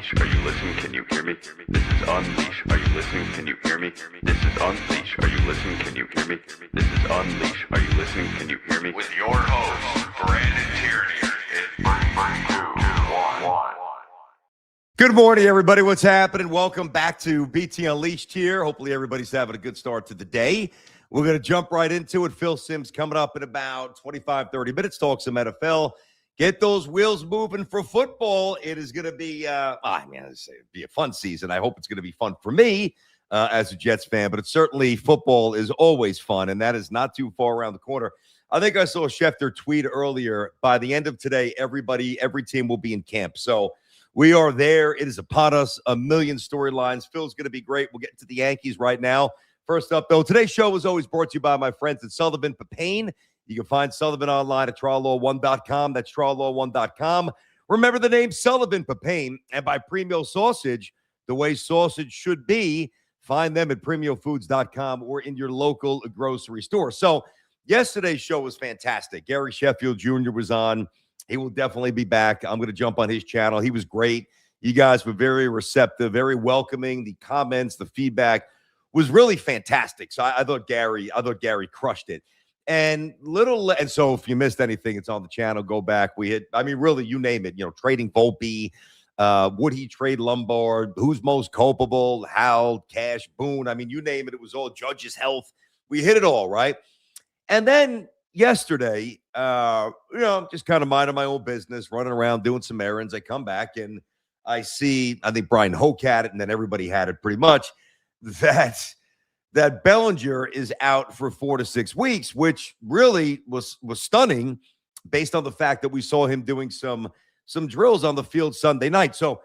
Unleash. Are you listening? Can you hear me? This is Unleash. Are you listening? Can you hear me? This is Unleash. Are you listening? Can you hear me? This is Unleash. Are you listening? Can you hear me? With your host, Brandon Tierney. In 3, 2, 1. Good morning, everybody. What's happening? Welcome back to BT Unleashed here. Hopefully, everybody's having a good start to the day. We're going to jump right into it. Phil Simms coming up in about 25, 30 minutes. Talk some NFL. Get those wheels moving for football. It is going to be, it'd be a fun season. I hope it's going to be fun for me as a Jets fan, but it's certainly football is always fun, and that is not too far around the corner. I think I saw Schefter tweet earlier, by the end of today, every team will be in camp. So we are there. It is upon us. A million storylines. Phil's going to be great. We'll get to the Yankees right now. First up, though, today's show is always brought to you by my friends at Sullivan Papain. You can find Sullivan online at triallaw1.com. That's triallaw1.com. Remember the name Sullivan Papain, and by Premio Sausage, the way sausage should be. Find them at premiofoods.com or in your local grocery store. So yesterday's show was fantastic. Gary Sheffield Jr. was on. He will definitely be back. I'm going to jump on his channel. He was great. You guys were very receptive, very welcoming. The comments, the feedback was really fantastic. So I thought Gary crushed it. And so if you missed anything, it's on the channel. Go back. Really, you name it. Trading Volpe. Would he trade Lombard? Who's most culpable? How? Cash? Boone? You name it. It was all Judge's health. We hit it all, right? And then yesterday, just kind of minding my own business, running around, doing some errands. I come back and I see, I think Brian Hoke had it, and then everybody had it pretty much, that Bellinger is out for 4 to 6 weeks, which really was stunning based on the fact that we saw him doing some drills on the field Sunday night. So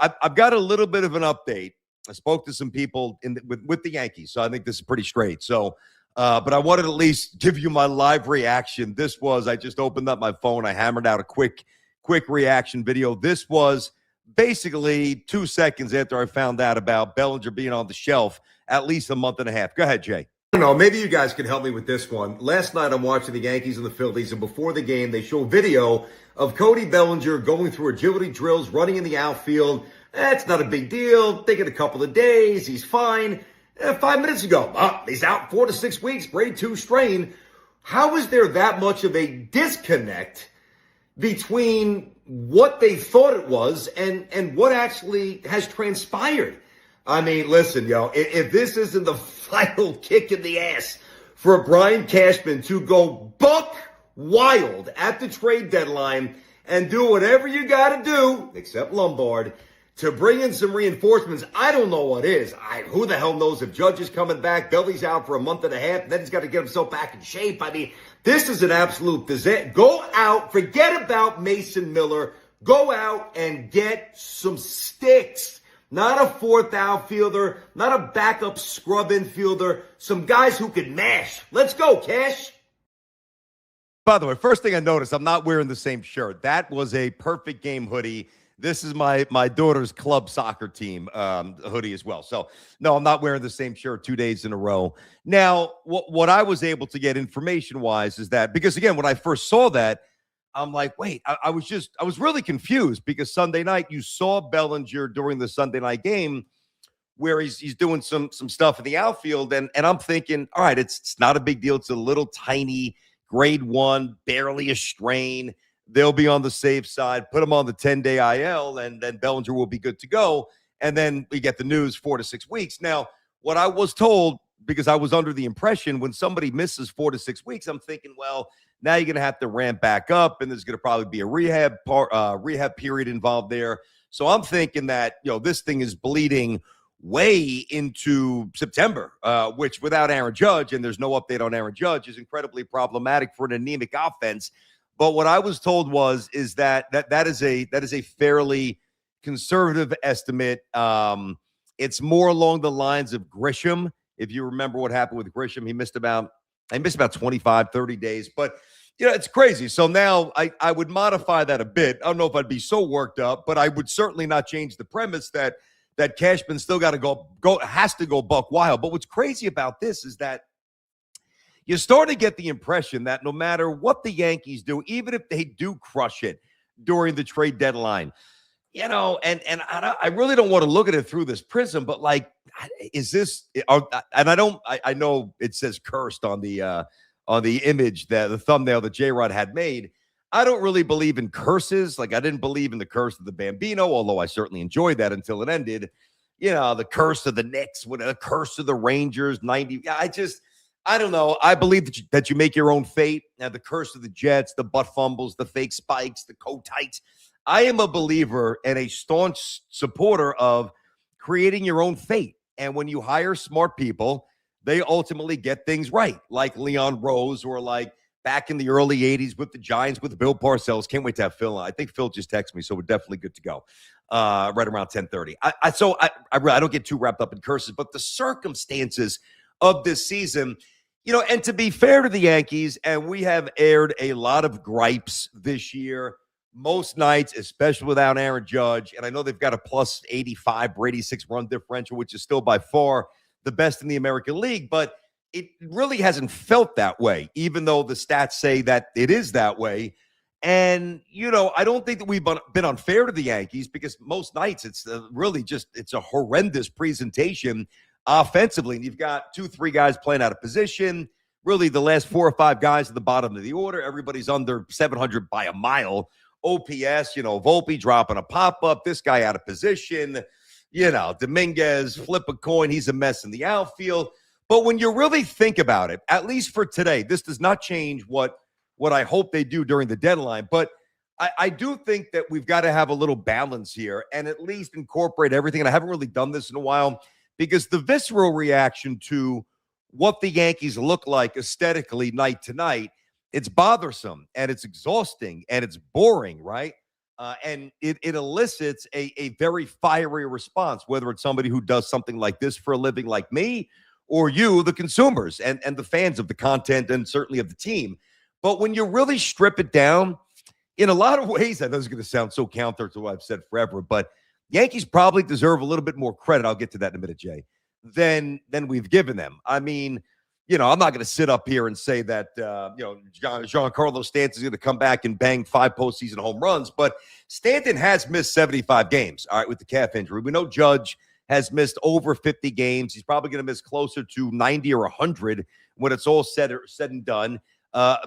I've got a little bit of an update. I spoke to some people with the Yankees, so I think this is pretty straight. So, but I wanted to at least give you my live reaction. I just opened up my phone. I hammered out a quick reaction video. This was basically 2 seconds after I found out about Bellinger being on the shelf at least a month and a half. Go ahead, Jay. I don't know. Maybe you guys can help me with this one. Last night, I'm watching the Yankees and the Phillies, and before the game, they show video of Cody Bellinger going through agility drills, running in the outfield. It's not a big deal. Taking a couple of days. He's fine. 5 minutes ago, he's out 4 to 6 weeks, grade 2 strain. How is there that much of a disconnect between what they thought it was and what actually has transpired? Listen, if this isn't the final kick in the ass for Brian Cashman to go buck wild at the trade deadline and do whatever you got to do, except Lombard, to bring in some reinforcements, I don't know what is. Who the hell knows if Judge is coming back? Belly's out for a month and a half. Then he's got to get himself back in shape. This is an absolute disaster. Go out. Forget about Mason Miller. Go out and get some sticks. Not a fourth outfielder. Not a backup scrub infielder. Some guys who can mash. Let's go, Cash. By the way, first thing I noticed, I'm not wearing the same shirt. That was a perfect game hoodie. This is my daughter's club soccer team hoodie as well. So, no, I'm not wearing the same shirt 2 days in a row. Now, what I was able to get information-wise is that, because, again, when I first saw that, I'm like, wait, I was really confused because Sunday night you saw Bellinger during the Sunday night game where he's doing some stuff in the outfield, and I'm thinking, all right, it's not a big deal. It's a little tiny grade 1, barely a strain. They'll be on the safe side, put him on the 10-day IL, and then Bellinger will be good to go. And then we get the news 4 to 6 weeks. Now, what I was told, because I was under the impression when somebody misses 4 to 6 weeks, I'm thinking, well, now you're going to have to ramp back up, and there's going to probably be a rehab period involved there. So I'm thinking that, this thing is bleeding way into September, which without Aaron Judge, and there's no update on Aaron Judge, is incredibly problematic for an anemic offense. But what I was told is that is a fairly conservative estimate. It's more along the lines of Grisham. If you remember what happened with Grisham, he missed about 25, 30 days. But it's crazy. So now I would modify that a bit. I don't know if I'd be so worked up, but I would certainly not change the premise that Cashman still got to has to go buck wild. But what's crazy about this is that you start to get the impression that no matter what the Yankees do, even if they do crush it during the trade deadline, and I really don't want to look at it through this prism, but like, is this? And I know it says cursed on the image, that the thumbnail that J-Rod had made. I don't really believe in curses. Like, I didn't believe in the curse of the Bambino, although I certainly enjoyed that until it ended. The curse of the Knicks, the curse of the Rangers, 90. I don't know. I believe that you make your own fate. Now, the curse of the Jets, the butt fumbles, the fake spikes, the coat tights. I am a believer and a staunch supporter of creating your own fate. And when you hire smart people, they ultimately get things right, like Leon Rose, or like back in the early 80s with the Giants with Bill Parcells. Can't wait to have Phil on. I think Phil just texted me, so we're definitely good to go right around 10:30. I don't get too wrapped up in curses, but the circumstances of this season, and to be fair to the Yankees, and we have aired a lot of gripes this year, most nights, especially without Aaron Judge. And I know they've got a plus 85 or 86 run differential, which is still by far the best in the American League. But it really hasn't felt that way, even though the stats say that it is that way. And, I don't think that we've been unfair to the Yankees, because most nights it's really just, it's a horrendous presentation offensively. And you've got 2-3 guys playing out of position. Really, the last 4 or 5 guys at the bottom of the order, everybody's under 700 by a mile. OPS, Volpe dropping a pop-up, this guy out of position, Dominguez, flip a coin, he's a mess in the outfield. But when you really think about it, at least for today, this does not change what I hope they do during the deadline. But I do think that we've got to have a little balance here and at least incorporate everything. And I haven't really done this in a while, because the visceral reaction to what the Yankees look like aesthetically night to night, it's bothersome and it's exhausting and it's boring, right? And it elicits a very fiery response, whether it's somebody who does something like this for a living like me, or you, the consumers and the fans of the content and certainly of the team. But when you really strip it down, in a lot of ways, I know it's going to sound so counter to what I've said forever, but Yankees probably deserve a little bit more credit. I'll get to that in a minute, Jay, than we've given them. I mean, I'm not going to sit up here and say that, Giancarlo Stanton's going to come back and bang 5 postseason home runs, but Stanton has missed 75 games, all right, with the calf injury. We know Judge has missed over 50 games. He's probably going to miss closer to 90 or 100 when it's all said and done.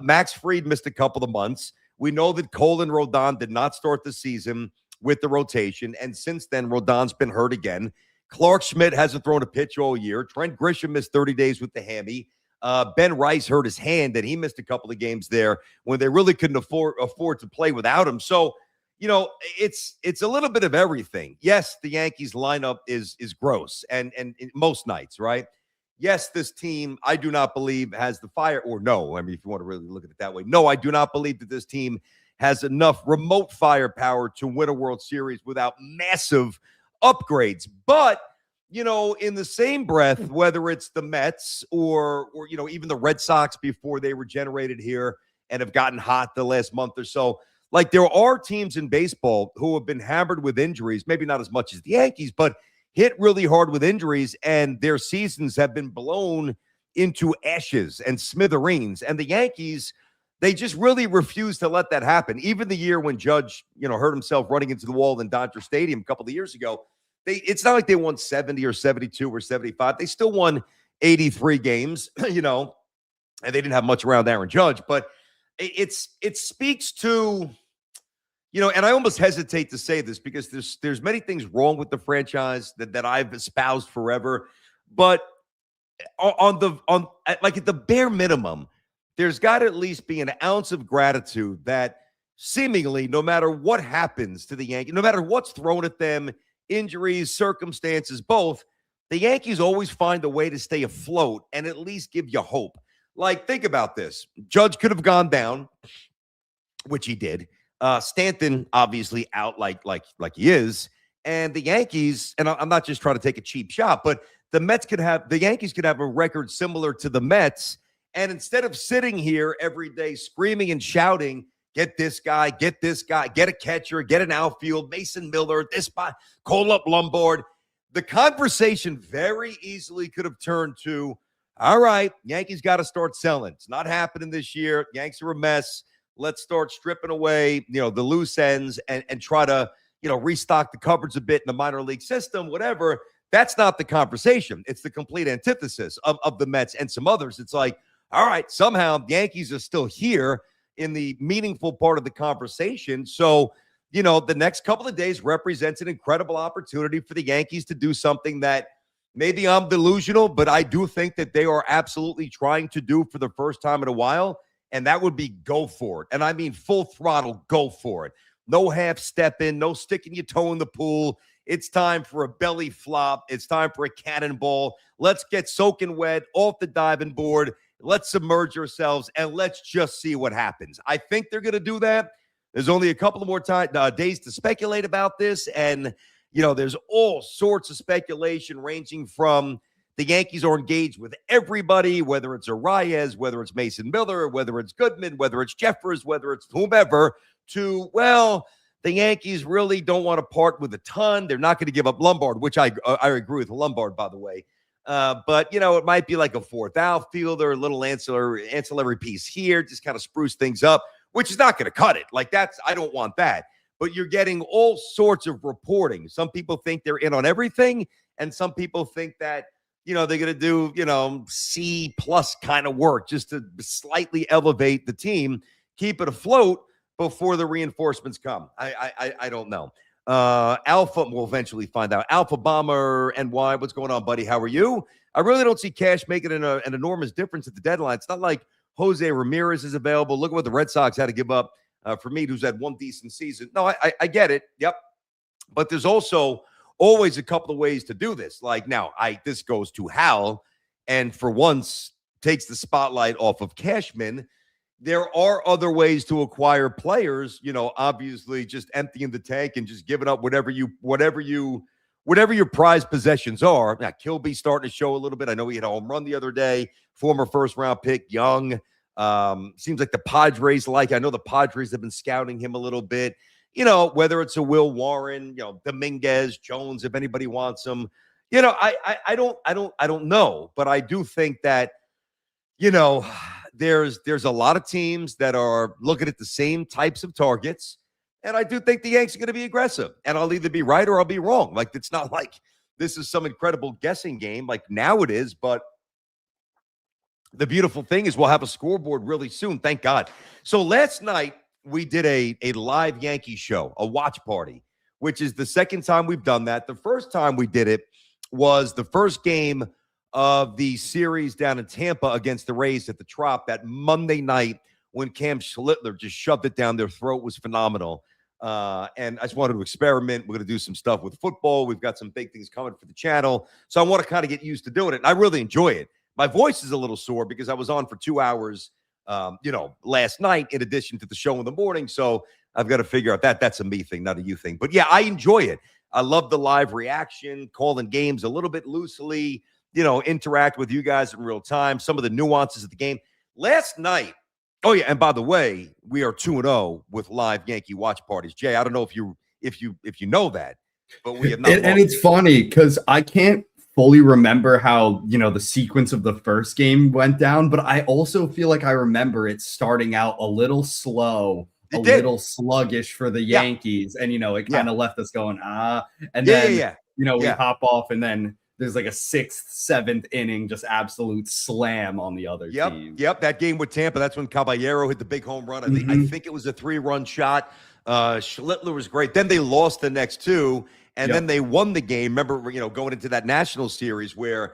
Max Fried missed a couple of months. We know that Colin Rodon did not start the season with the rotation, and since then, Rodon's been hurt again. Clark Schmidt hasn't thrown a pitch all year. Trent Grisham missed 30 days with the hammy. Ben Rice hurt his hand, and he missed a couple of games there when they really couldn't afford to play without him. So, it's a little bit of everything. Yes, the Yankees lineup is gross, and most nights, right? Yes, this team, I do not believe has the fire, or no, I mean, if you want to really look at it that way, no, I do not believe that this team has enough remote firepower to win a World Series without massive upgrades. But, in the same breath, whether it's the Mets or even the Red Sox before they were generated here and have gotten hot the last month or so, like, there are teams in baseball who have been hammered with injuries, maybe not as much as the Yankees, but hit really hard with injuries, and their seasons have been blown into ashes and smithereens. And the Yankees, they just really refuse to let that happen. Even the year when Judge, hurt himself running into the wall in Dodger Stadium a couple of years ago, it's not like they won 70 or 72 or 75. They still won 83 games, and they didn't have much around Aaron Judge. But it speaks to, and I almost hesitate to say this because there's many things wrong with the franchise that I've espoused forever. But at the bare minimum, there's got to at least be an ounce of gratitude that seemingly no matter what happens to the Yankees, no matter what's thrown at them, injuries, circumstances, both, the Yankees always find a way to stay afloat and at least give you hope. Like, think about this. Judge could have gone down, which he did. Stanton obviously out like he is. And the Yankees, and I'm not just trying to take a cheap shot, but the Yankees could have a record similar to the Mets. And instead of sitting here every day screaming and shouting, get this guy, get a catcher, get an outfield, Mason Miller, this spot, call up Lombard, the conversation very easily could have turned to, all right, Yankees got to start selling. It's not happening this year. Yankees are a mess. Let's start stripping away, the loose ends and try to, restock the cupboards a bit in the minor league system, whatever. That's not the conversation. It's the complete antithesis of the Mets and some others. It's like, all right, somehow the Yankees are still here in the meaningful part of the conversation. So, the next couple of days represents an incredible opportunity for the Yankees to do something that maybe I'm delusional, but I do think that they are absolutely trying to do for the first time in a while. And that would be go for it. And I mean full throttle, go for it. No half step in, no sticking your toe in the pool. It's time for a belly flop. It's time for a cannonball. Let's get soaking wet off the diving board. Let's submerge ourselves and let's just see what happens. I think they're going to do that. There's only a couple of more days to speculate about this. And, there's all sorts of speculation ranging from the Yankees are engaged with everybody, whether it's Arias, whether it's Mason Miller, whether it's Goodman, whether it's Jeffers, whether it's whomever, to, the Yankees really don't want to part with a ton. They're not going to give up Lombard, which I agree with Lombard, by the way. But, it might be like a fourth outfielder, a little ancillary piece here, just kind of spruce things up, which is not going to cut it. I don't want that. But you're getting all sorts of reporting. Some people think they're in on everything, and some people think that, they're going to do, C+ kind of work just to slightly elevate the team, keep it afloat before the reinforcements come. I don't know. Alpha, we'll eventually find out. Alpha Bomber NY, what's going on, buddy? How are you? I really don't see Cash making an enormous difference at the deadline. It's not like Jose Ramirez is available. Look at what the Red Sox had to give up for me, who's had one decent season. No, I get it. Yep. But there's also always a couple of ways to do this. This goes to Hal, and for once takes the spotlight off of Cashman. There are other ways to acquire players, obviously just emptying the tank and just giving up whatever your prized possessions are. Now, Kilby's starting to show a little bit. I know he had a home run the other day, former first-round pick, young. Seems like the Padres I know the Padres have been scouting him a little bit. Whether it's a Will Warren, Dominguez, Jones, if anybody wants him. I don't know, but I do think that, there's a lot of teams that are looking at the same types of targets. And I do think the Yanks are going to be aggressive. And I'll either be right or I'll be wrong. It's not like this is some incredible guessing game like now it is. But the beautiful thing is we'll have a scoreboard really soon. Thank God. So last night we did a live Yankee show, a watch party, which is the second time we've done that. The first time we did it was the first game of the series down in Tampa against the Rays at the Trop that Monday night when Cam Schlittler just shoved it down their throat was phenomenal. And I just wanted to experiment. We're going to do some stuff with football. We've got some big things coming for the channel. So I want to kind of get used to doing it. And I really enjoy it. My voice is a little sore because I was on for 2 hours, last night in addition to the show in the morning. So I've got to figure out that's a me thing, not a you thing. But yeah, I enjoy it. I love the live reaction, calling games a little bit loosely, interact with you guys in real time, some of the nuances of the game. Last night, oh yeah, and by the way, we are 2-0 with live Yankee watch parties. Jay, I don't know if you know that, but we have not. And it's funny because I can't fully remember how, the sequence of the first game went down, but I also feel like I remember it starting out a little slow, little sluggish for the Yankees. And, it kind of left us going, and then, we hop off and then there's like a 6th, 7th inning, just absolute slam on the other team. Yep. That game with Tampa, that's when Caballero hit the big home run. I think it was a 3-run shot. Schlittler was great. Then they lost the next 2, and then they won the game. Remember, going into that national series where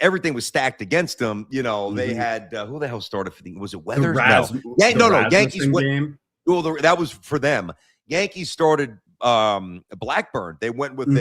everything was stacked against them. They had who the hell started for the? Was it Weathers? No. Yankees went. Well, that was for them. Yankees started Blackburn. They went with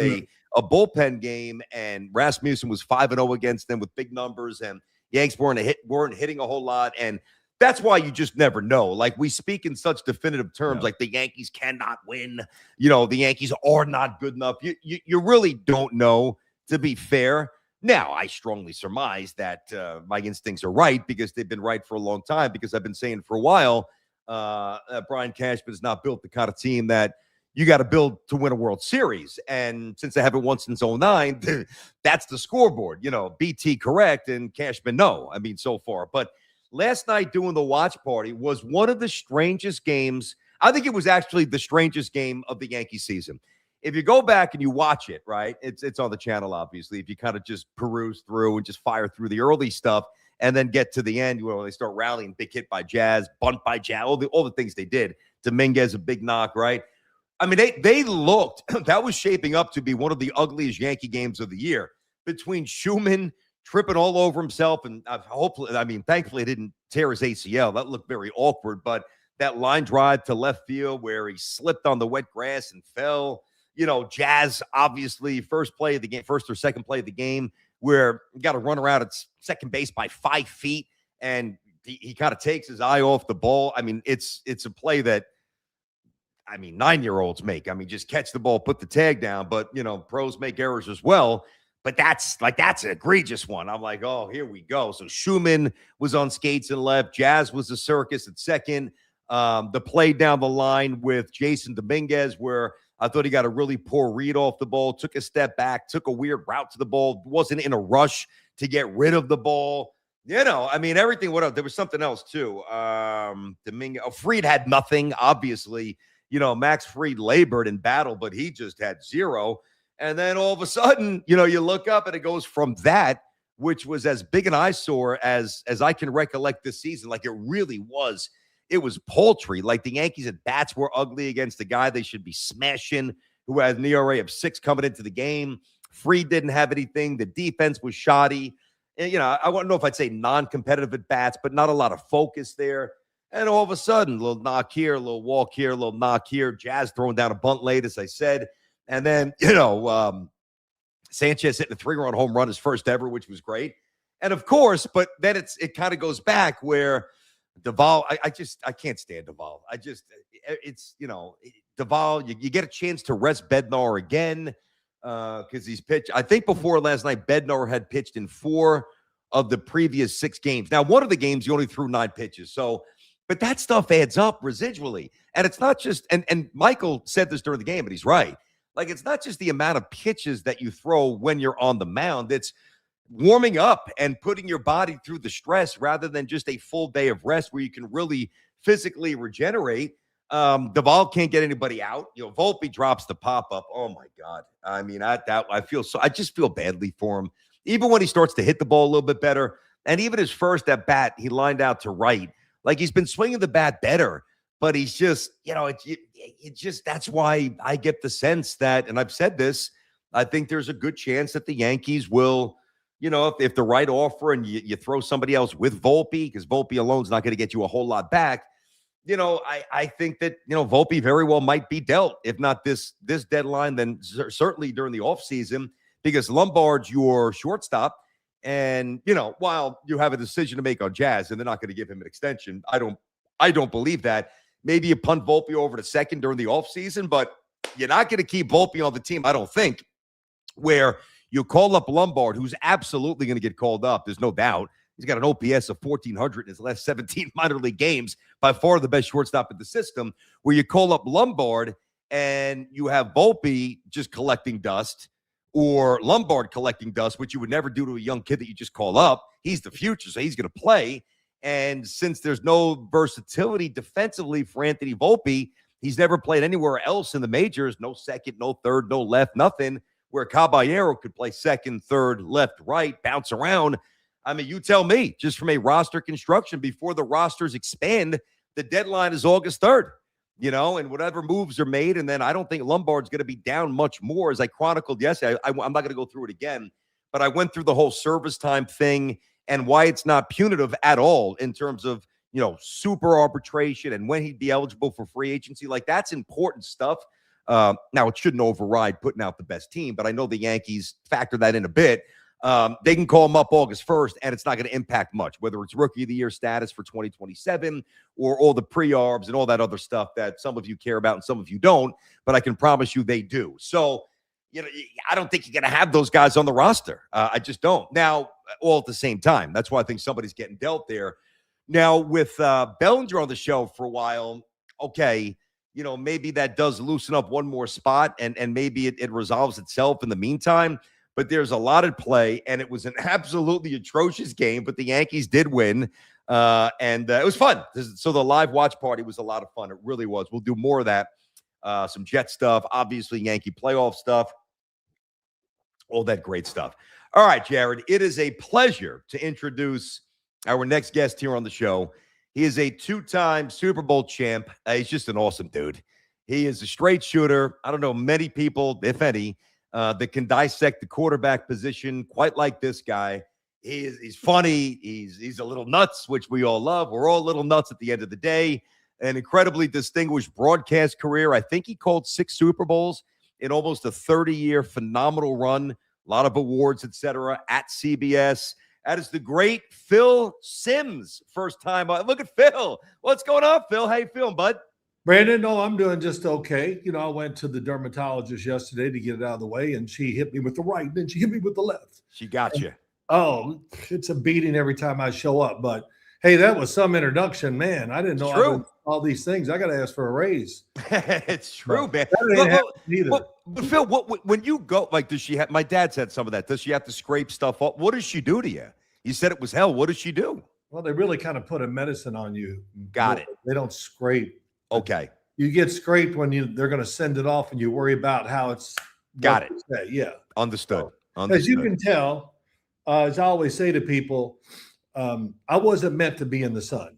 a bullpen game, and Rasmussen was 5-0 against them with big numbers, and Yanks weren't hitting a whole lot, and that's why you just never know. We speak in such definitive terms, like the Yankees cannot win. The Yankees are not good enough. You really don't know, to be fair. Now, I strongly surmise that my instincts are right because they've been right for a long time, because I've been saying for a while Brian Cashman has not built the kind of team that you got to build to win a World Series. And since they haven't won since 2009, that's the scoreboard. BT correct and Cashman no. So far. But last night doing the watch party was one of the strangest games. I think it was actually the strangest game of the Yankee season. if you go back and you watch it, right, it's on the channel, obviously. If you kind of just peruse through and just fire through the early stuff and then get to the end where they start rallying, big hit by Jazz, bunt by Jazz, all the things they did. Dominguez, a big knock, right? I mean, they looked, that was shaping up to be one of the ugliest Yankee games of the year between Schumann tripping all over himself. And thankfully, it didn't tear his ACL. That looked very awkward. But that line drive to left field where he slipped on the wet grass and fell. Jazz, obviously, first or second play of the game, where you got to run around at second base by 5 feet. And he kind of takes his eye off the ball. I mean, it's a play that, 9-year-olds make. Just catch the ball, put the tag down. But, pros make errors as well. But that's an egregious one. I'm like, oh, here we go. So Schumann was on skates and left. Jazz was a circus at second. The play down the line with Jason Dominguez, where I thought he got a really poor read off the ball, took a step back, took a weird route to the ball, wasn't in a rush to get rid of the ball. Everything went up. There was something else, too. Fried had nothing, obviously. Max Fried labored in battle, but he just had zero. And then all of a sudden, you look up and it goes from that, which was as big an eyesore as I can recollect this season. Like, it really was. It was paltry. Like, the Yankees at bats were ugly against the guy they should be smashing, who had an ERA of 6 coming into the game. Fried didn't have anything. The defense was shoddy. And, I don't know if I'd say non-competitive at bats, but not a lot of focus there. And all of a sudden, a little knock here, a little walk here, a little knock here. Jazz throwing down a bunt late, as I said. And then, Sanchez hitting a 3-run home run, his first ever, which was great. And of course, but then it kind of goes back where Duvall, I can't stand Duvall. Duvall, you get a chance to rest Bednar again because he's pitched. I think before last night, Bednar had pitched in 4 of the previous 6 games. Now, one of the games, he only threw 9 pitches. But that stuff adds up residually. And it's not just, and Michael said this during the game, but he's right. Like, it's not just the amount of pitches that you throw when you're on the mound. It's warming up and putting your body through the stress rather than just a full day of rest where you can really physically regenerate. Duvall can't get anybody out. Volpe drops the pop-up. Oh, my God. I just feel badly for him. Even when he starts to hit the ball a little bit better, and even his first at bat, he lined out to right. Like, he's been swinging the bat better. But he's just, that's why I get the sense that, and I've said this, I think there's a good chance that the Yankees will, if the right offer and you throw somebody else with Volpe, because Volpe alone is not going to get you a whole lot back. I think that, Volpe very well might be dealt, if not this deadline, then certainly during the offseason, because Lombard's your shortstop. And, while you have a decision to make on Jazz and they're not going to give him an extension, I don't believe that. Maybe you punt Volpe over to second during the offseason, but you're not going to keep Volpe on the team, I don't think, where you call up Lombard, who's absolutely going to get called up. There's no doubt. He's got an OPS of 1,400 in his last 17 minor league games, by far the best shortstop in the system, where you call up Lombard and you have Volpe just collecting dust or Lombard collecting dust, which you would never do to a young kid that you just call up. He's the future, so he's going to play. And since there's no versatility defensively for Anthony Volpe, he's never played anywhere else in the majors. No second, no third, no left, nothing, where Caballero could play second, third, left, right, bounce around. You tell me, just from a roster construction, before the rosters expand, the deadline is August 3rd, and whatever moves are made. And then I don't think Lombard's going to be down much more. As I chronicled yesterday, I'm not going to go through it again, but I went through the whole service time thing and why it's not punitive at all in terms of, super arbitration and when he'd be eligible for free agency. Like, that's important stuff. Now, it shouldn't override putting out the best team, but I know the Yankees factor that in a bit. They can call him up August 1st, and it's not going to impact much, whether it's Rookie of the Year status for 2027 or all the pre-arbs and all that other stuff that some of you care about and some of you don't, but I can promise you they do. So, I don't think you're going to have those guys on the roster. I just don't. Now, all at the same time. That's why I think somebody's getting dealt there. Now, with Bellinger on the show for a while, okay, maybe that does loosen up one more spot, and maybe it resolves itself in the meantime. But there's a lot at play, and it was an absolutely atrocious game, but the Yankees did win, and it was fun. So the live watch party was a lot of fun. It really was. We'll do more of that some Jet stuff, obviously Yankee playoff stuff, all that great stuff. All right, Jared, it is a pleasure to introduce our next guest here on the show. He is a two-time Super Bowl champ. He's just an awesome dude. He is a straight shooter. I don't know many people, if any, that can dissect the quarterback position quite like this guy. He's funny. He's a little nuts, which we all love. We're all a little nuts at the end of the day. An incredibly distinguished broadcast career. I think he called 6 Super Bowls in almost a 30-year phenomenal run. A lot of awards, etc. at CBS. That is the great Phil Simms. First time. Look at Phil. What's going on, Phil? How you feeling, bud? Brandon, no, I'm doing just okay. I went to the dermatologist yesterday to get it out of the way, and she hit me with the right, and then she hit me with the left. She got you. Oh, it's a beating every time I show up. But, hey, that was some introduction, man. I didn't know I would all these things. I got to ask for a raise. It's true, man. But Phil, when you go, like, does she have, my dad said some of that. Does she have to scrape stuff up? What does she do to you? You said it was hell. What does she do? Well, they really kind of put a medicine on you. Got it. They don't scrape. Okay. You get scraped when they're going to send it off, and you worry about how it's. Got it. Yeah. Understood. As you can tell, as I always say to people, I wasn't meant to be in the sun.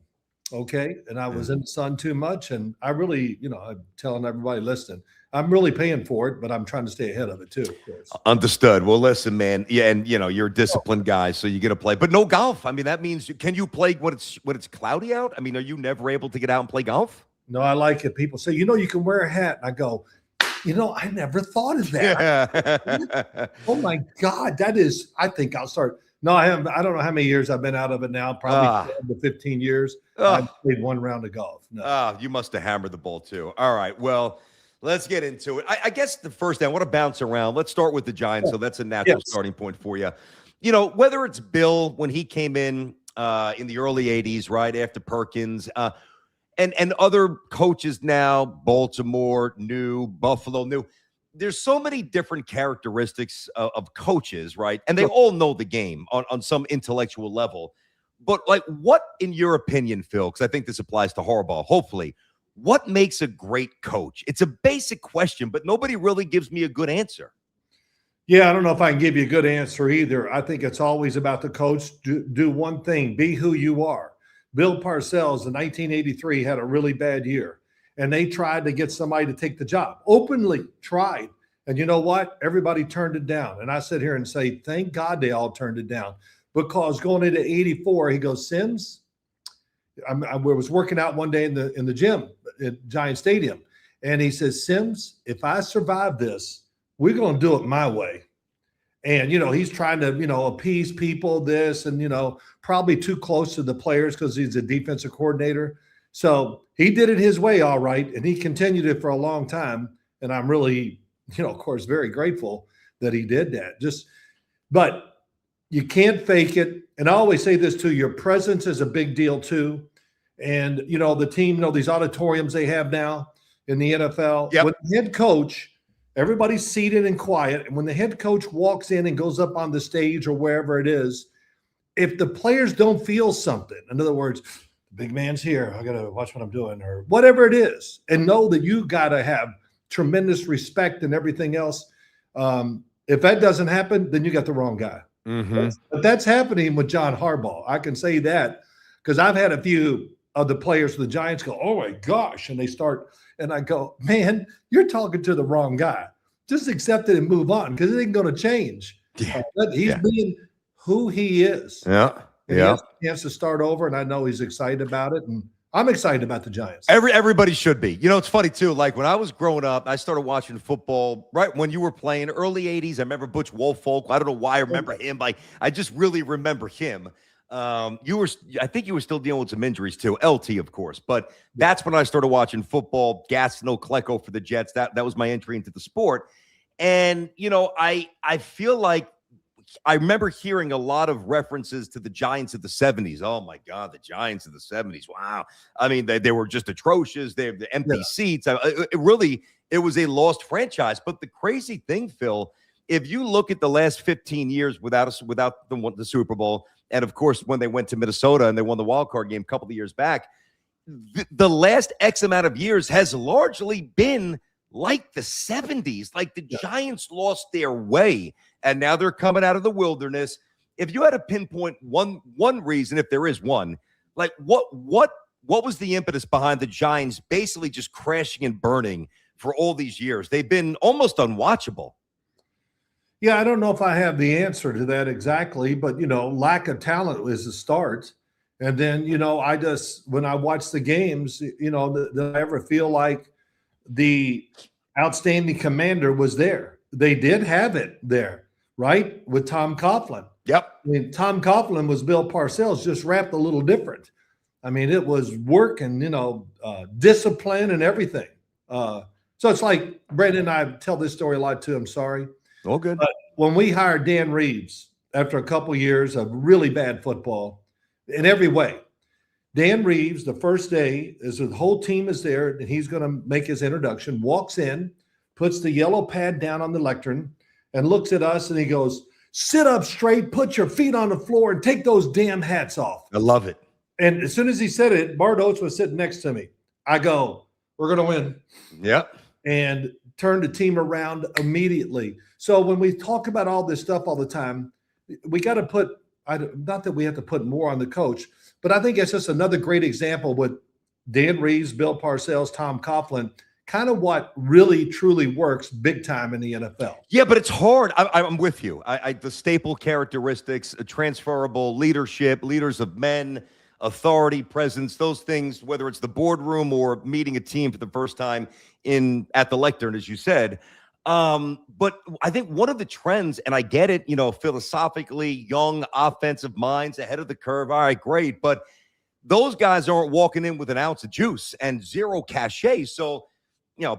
Okay. And I was in the sun too much. And I really, I'm telling everybody listening, I'm really paying for it, but I'm trying to stay ahead of it too, of course. Understood. Well, listen, man. Yeah. And you're a disciplined guy, so you get to play, but no golf. I mean, that means, can you play when it's cloudy out? I mean, are you never able to get out and play golf? No, I like it. People say, you can wear a hat. And I go, I never thought of that. Oh my God. I think I'll start. No, I haven't. I don't know how many years I've been out of it now. Probably 10 to 15 years. I've played one round of golf. No. You must have hammered the ball too. All right. Well, let's get into it. I guess the first thing, I want to bounce around. Let's start with the Giants. So that's a natural starting point for you. Whether it's Bill when he came in the early 80s, right after Perkins, and other coaches now, Baltimore, new, Buffalo, new. There's so many different characteristics of coaches, right? And they all know the game on some intellectual level. But, like, what, in your opinion, Phil, because I think this applies to Harbaugh, hopefully, what makes a great coach? It's a basic question, but nobody really gives me a good answer. Yeah, I don't know if I can give you a good answer either. I think it's always about the coach. Do one thing. Be who you are. Bill Parcells in 1983 had a really bad year, and they tried to get somebody to take the job. Openly tried. And you know what? Everybody turned it down. And I sit here and say, thank God they all turned it down, because going into 84, he goes, Simms, I was working out one day in the gym at Giant Stadium, and he says, Simms, if I survive this, we're going to do it my way. And, he's trying to, appease people, this, and, probably too close to the players because he's a defensive coordinator. So he did it his way, all right. And he continued it for a long time. And I'm really, of course, very grateful that he did that. But you can't fake it. And I always say this too, your presence is a big deal too. And, the team, these auditoriums they have now in the NFL, with the head coach, everybody's seated and quiet. And when the head coach walks in and goes up on the stage or wherever it is, if the players don't feel something, in other words, the big man's here, I got to watch what I'm doing, or whatever it is, and know that you got to have tremendous respect and everything else. If that doesn't happen, then you got the wrong guy. Mm-hmm. But that's happening with John Harbaugh. I can say that because I've had a few of the players of the Giants go, oh my gosh, and they start, and I go, man, you're talking to the wrong guy. Just accept it and move on, because it ain't going to change. Yeah. He's being who he is. Yeah. And he has a chance to start over, and I know he's excited about it, and I'm excited about the Giants. Everybody should be. It's funny too. Like when I was growing up, I started watching football right when you were playing, early 80s. I remember Butch Woolfolk. I don't know why I remember him. Like I just really remember him. I think you were still dealing with some injuries too. LT, of course. But that's when I started watching football. Gastineau, Klecko for the Jets. That was my entry into the sport. And I feel like I remember hearing a lot of references to the Giants of the 70s. Oh my God, the Giants of the 70s. Wow. I mean, they were just atrocious. They have the empty seats. It was a lost franchise. But the crazy thing, Phil, if you look at the last 15 years without the Super Bowl, and of course, when they went to Minnesota and they won the wild card game a couple of years back, the last X amount of years has largely been like the 70s. Like the Giants lost their way, and now they're coming out of the wilderness. If you had to pinpoint one reason, if there is one, like what was the impetus behind the Giants basically just crashing and burning for all these years? They've been almost unwatchable. Yeah, I don't know if I have the answer to that exactly, but lack of talent is a start. And then, when I watch the games, did I ever feel like the outstanding commander was there? They did have it there, right? With Tom Coughlin. Yep. I mean, Tom Coughlin was Bill Parcells, just wrapped a little different. I mean, it was work and, discipline and everything. So it's like Brandon and I tell this story a lot too. I'm sorry. All good. But when we hired Dan Reeves after a couple years of really bad football in every way, Dan Reeves, the first day, as the whole team is there, and he's going to make his introduction, walks in, puts the yellow pad down on the lectern, and looks at us, and he goes, "Sit up straight, put your feet on the floor, and take those damn hats off." I love it. And as soon as he said it, Bart Oates was sitting next to me. I go, "We're going to win." Yep. And turn the team around immediately. So when we talk about all this stuff all the time, we got to put, not that we have to put more on the coach, but I think it's just another great example with Dan Reeves, Bill Parcells, Tom Coughlin, kind of what really truly works big time in the NFL. Yeah, but it's hard. I'm with you. The staple characteristics, transferable leadership, leaders of men, authority, presence, those things, whether it's the boardroom or meeting a team for the first time at the lectern, as you said. But I think one of the trends, and I get it, philosophically, young offensive minds ahead of the curve. All right, great. But those guys aren't walking in with an ounce of juice and zero cachet. So,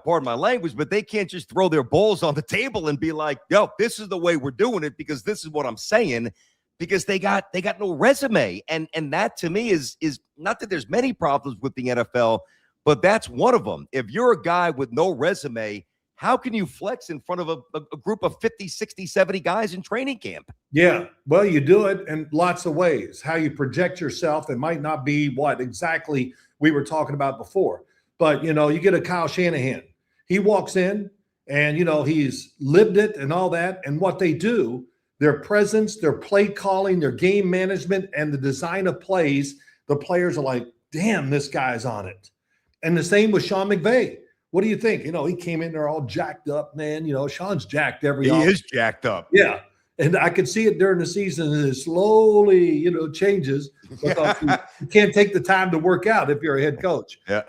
pardon my language, but they can't just throw their balls on the table and be like, yo, this is the way we're doing it because this is what I'm saying, because they got no resume. And that to me is not that there's many problems with the NFL, but that's one of them. If you're a guy with no resume, how can you flex in front of a group of 50, 60, 70 guys in training camp? Yeah, well, you do it in lots of ways. How you project yourself, it might not be what exactly we were talking about before. But, you get a Kyle Shanahan. He walks in and, he's lived it and all that. And what they do, their presence, their play calling, their game management, and the design of plays, the players are like, damn, this guy's on it. And the same with Sean McVay. What do you think? He came in there all jacked up, man. Sean's jacked every He off. is jacked up. Yeah. And I could see it during the season, and it slowly, changes because you can't take the time to work out if you're a head coach. Yeah.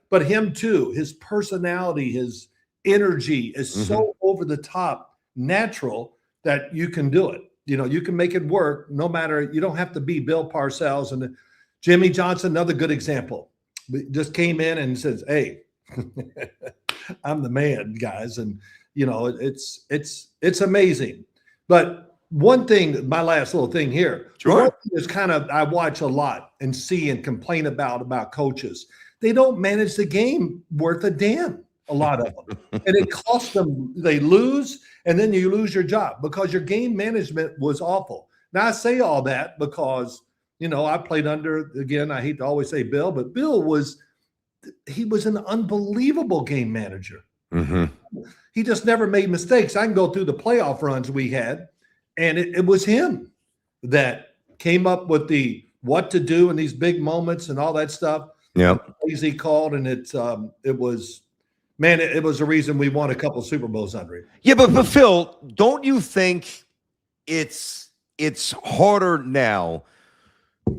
But him too, his personality, his energy is so over the top, natural that you can do it. You can make it work no matter, you don't have to be Bill Parcells. And Jimmy Johnson, another good example, just came in and says, "Hey, I'm the man, guys." And, it's amazing. But one thing, my last little thing here, sure, is kind of, I watch a lot and see and complain about coaches. They don't manage the game worth a damn, a lot of them. And it costs them, they lose, and then you lose your job because your game management was awful. Now, I say all that because, I played under, again, I hate to always say Bill, but Bill was an unbelievable game manager. He just never made mistakes. I can go through the playoff runs we had, and it was him that came up with the what to do in these big moments and all that stuff. Yeah, He called, and it was a reason we won a couple Super Bowls under him. Yeah, but Phil, don't you think it's harder now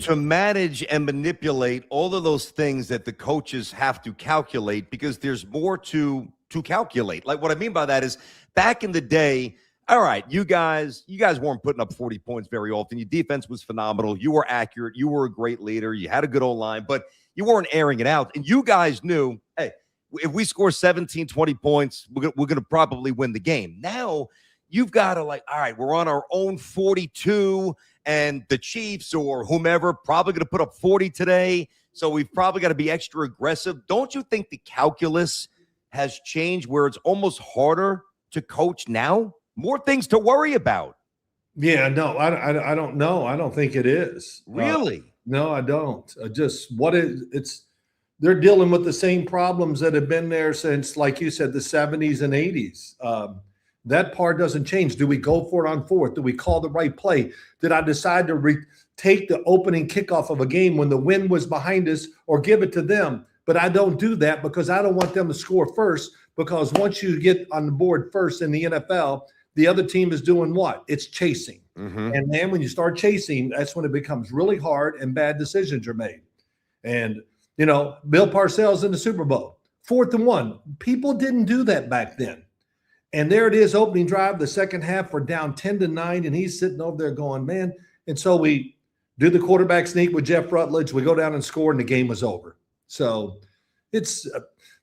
to manage and manipulate all of those things that the coaches have to calculate because there's more to calculate? Like what I mean by that is back in the day, all right, you guys weren't putting up 40 points very often. Your defense was phenomenal. You were accurate. You were a great leader. You had a good old line, but you weren't airing it out. And you guys knew, hey, if we score 17, 20 points, we're going to probably win the game. Now you've got to all right, we're on our own 42 and the Chiefs or whomever probably going to put up 40 today. So we've probably got to be extra aggressive. Don't you think the calculus has changed where it's almost harder to coach now? More things to worry about. Yeah, no, I don't know. I don't think it is. Really? No, I don't. It's they're dealing with the same problems that have been there since, like you said, the 70s and 80s. That part doesn't change. Do we go for it on fourth? Do we call the right play? Did I decide to take the opening kickoff of a game when the wind was behind us or give it to them? But I don't do that because I don't want them to score first, because once you get on the board first in the NFL, the other team is doing what? It's chasing. And then when you start chasing, that's when it becomes really hard and bad decisions are made. And, Bill Parcells in the Super Bowl, 4th and 1. People didn't do that back then. And there it is, opening drive, the second half, we're down 10-9, and he's sitting over there going, man. And so we do the quarterback sneak with Jeff Rutledge. We go down and score, and the game was over. So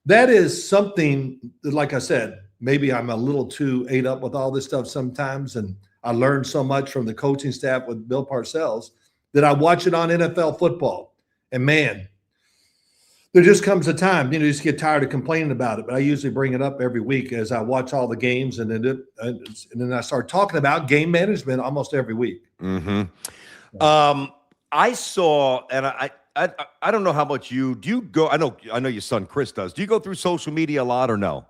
that is something that, like I said, maybe I'm a little too ate up with all this stuff sometimes, and I learned so much from the coaching staff with Bill Parcells that I watch it on NFL football. And, man, there just comes a time, you just get tired of complaining about it. But I usually bring it up every week as I watch all the games, and then I start talking about game management almost every week. I saw, and I don't know how much do you go? I know your son Chris does. Do you go through social media a lot or no?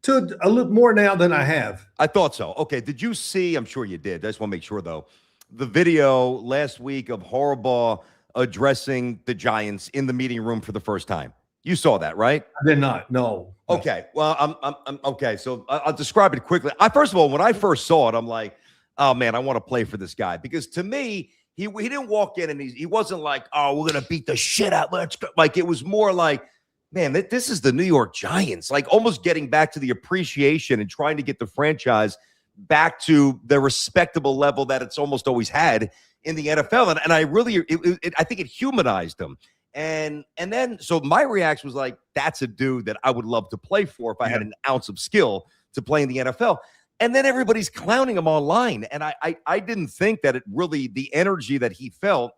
To a little more now than I have. I thought so. Okay. Did you see? I'm sure you did. I just want to make sure though. The video last week of Harbaugh addressing the Giants in the meeting room for the first time. You saw that, right? I did not. No. Okay. Well, I'm okay. So I'll describe it quickly. First of all, when I first saw it, I'm like, oh man, I want to play for this guy, because to me, he didn't walk in and he wasn't like, oh, we're gonna beat the shit out. Let's go. Like, it was more like, man, this is the New York Giants. Like, almost getting back to the appreciation and trying to get the franchise back to the respectable level that it's almost always had in the NFL. And I really, I think it humanized him. And then, so my reaction was like, that's a dude that I would love to play for if I had an ounce of skill to play in the NFL. And then everybody's clowning him online. And I didn't think that it really, the energy that he felt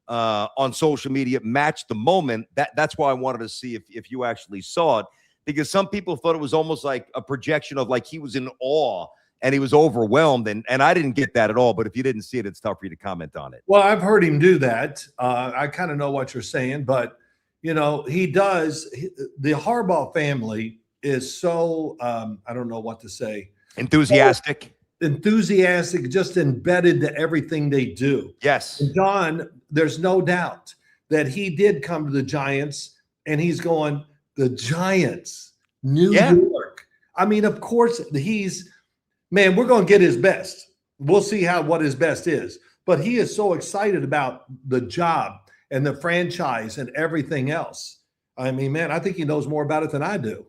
on social media matched the moment. That's why I wanted to see if you actually saw it, because some people thought it was almost like a projection of like he was in awe and he was overwhelmed. And I didn't get that at all. But if you didn't see it, it's tough for you to comment on it. Well, I've heard him do that. I kind of know what you're saying, but he does. The Harbaugh family is so, I don't know what to say. Enthusiastic, just embedded to everything they do. Yes. And Don, there's no doubt that he did come to the Giants, and he's going, the Giants, New York. I mean, of course, we're going to get his best. We'll see what his best is. But he is so excited about the job and the franchise and everything else. I mean, man, I think he knows more about it than I do.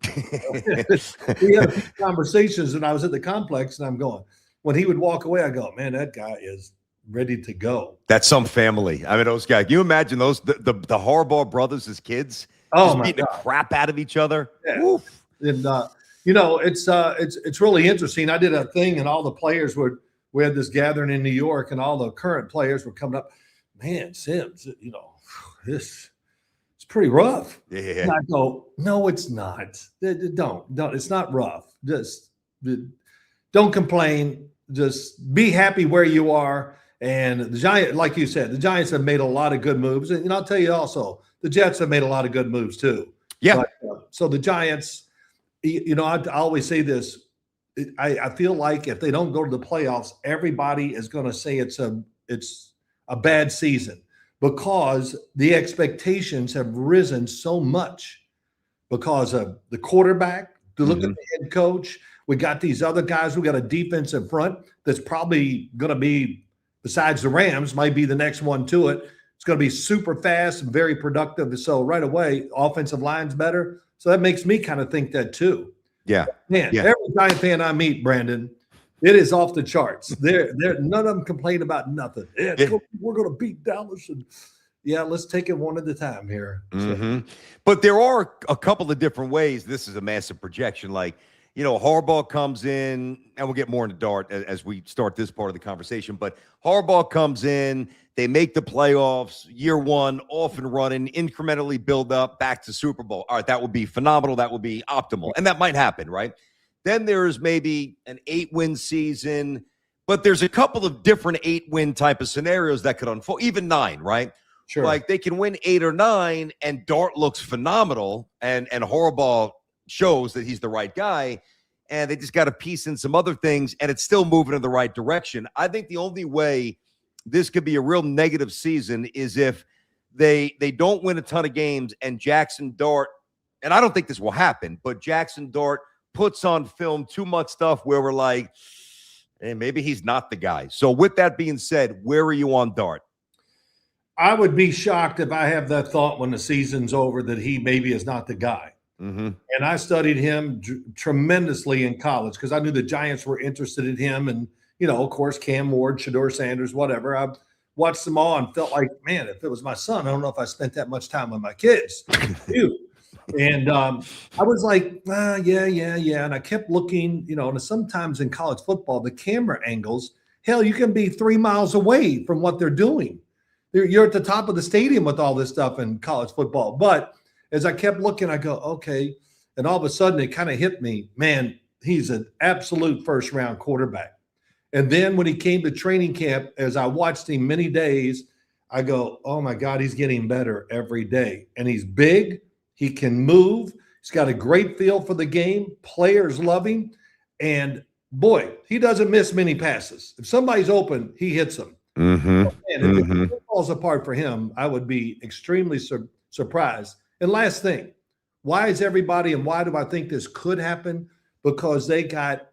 We had a few conversations when I was at the complex, and I'm going, when he would walk away, I go, man, that guy is ready to go. That's some family. I mean, those guys, can you imagine those, the Harbaugh brothers as kids? Oh, just beating the crap out of each other. Yeah. Oof. And, it's really interesting. I did a thing, and all the players we had this gathering in New York, and all the current players were coming up. Man, Sims, this it's pretty rough. Yeah. And I go, no, it's not. Don't. It's not rough. Just don't complain. Just be happy where you are. And the Giants, like you said, the Giants have made a lot of good moves. And I'll tell you also, the Jets have made a lot of good moves too. Yeah. But, so the Giants, I always say this. I feel like if they don't go to the playoffs, everybody is going to say it's a bad season, because the expectations have risen so much because of the quarterback. To look at the head coach, we got these other guys. We got a defense in front that's probably going to be, besides the Rams, might be the next one to it. It's going to be super fast and very productive. So right away, offensive line's better. So that makes me kind of think that too. Yeah. Man, every Giant fan I meet, Brandon, it is off the charts. They're none of them complain about nothing. We're going to beat Dallas. And let's take it one at a time here. So. But there are a couple of different ways. This is a massive projection. Like, Harbaugh comes in, and we'll get more into Dart as we start this part of the conversation. But Harbaugh comes in, they make the playoffs, year one, off and running, incrementally build up back to Super Bowl. All right, that would be phenomenal. That would be optimal. And that might happen, right? Then there's maybe an 8-win season, but there's a couple of different 8-win type of scenarios that could unfold, even 9, right? Sure. Like they can win 8 or 9, and Dart looks phenomenal, and Harbaugh shows that he's the right guy, and they just got to piece in some other things, and it's still moving in the right direction. I think the only way this could be a real negative season is if they don't win a ton of games, and Jackson Dart, and I don't think this will happen, but Jackson Dart puts on film too much stuff where we're like, hey, maybe he's not the guy. So with that being said, where are you on Dart? I would be shocked if I have that thought when the season's over that he maybe is not the guy. Mm-hmm. And I studied him tremendously in college because I knew the Giants were interested in him. And, of course, Cam Ward, Shedeur Sanders, whatever. I watched them all and felt like, man, if it was my son, I don't know if I spent that much time with my kids. And I was like, yeah. And I kept looking, and sometimes in college football, the camera angles, hell, you can be 3 miles away from what they're doing. You're at the top of the stadium with all this stuff in college football. But as I kept looking, I go, okay. And all of a sudden it kind of hit me, man, he's an absolute first-round quarterback. And then when he came to training camp, as I watched him many days, I go, oh, my God, he's getting better every day. And he's big. He can move. He's got a great feel for the game. Players love him. And, boy, he doesn't miss many passes. If somebody's open, he hits them. Mm-hmm. And if it falls apart for him, I would be extremely surprised. And last thing, why is everybody, and why do I think this could happen? Because they got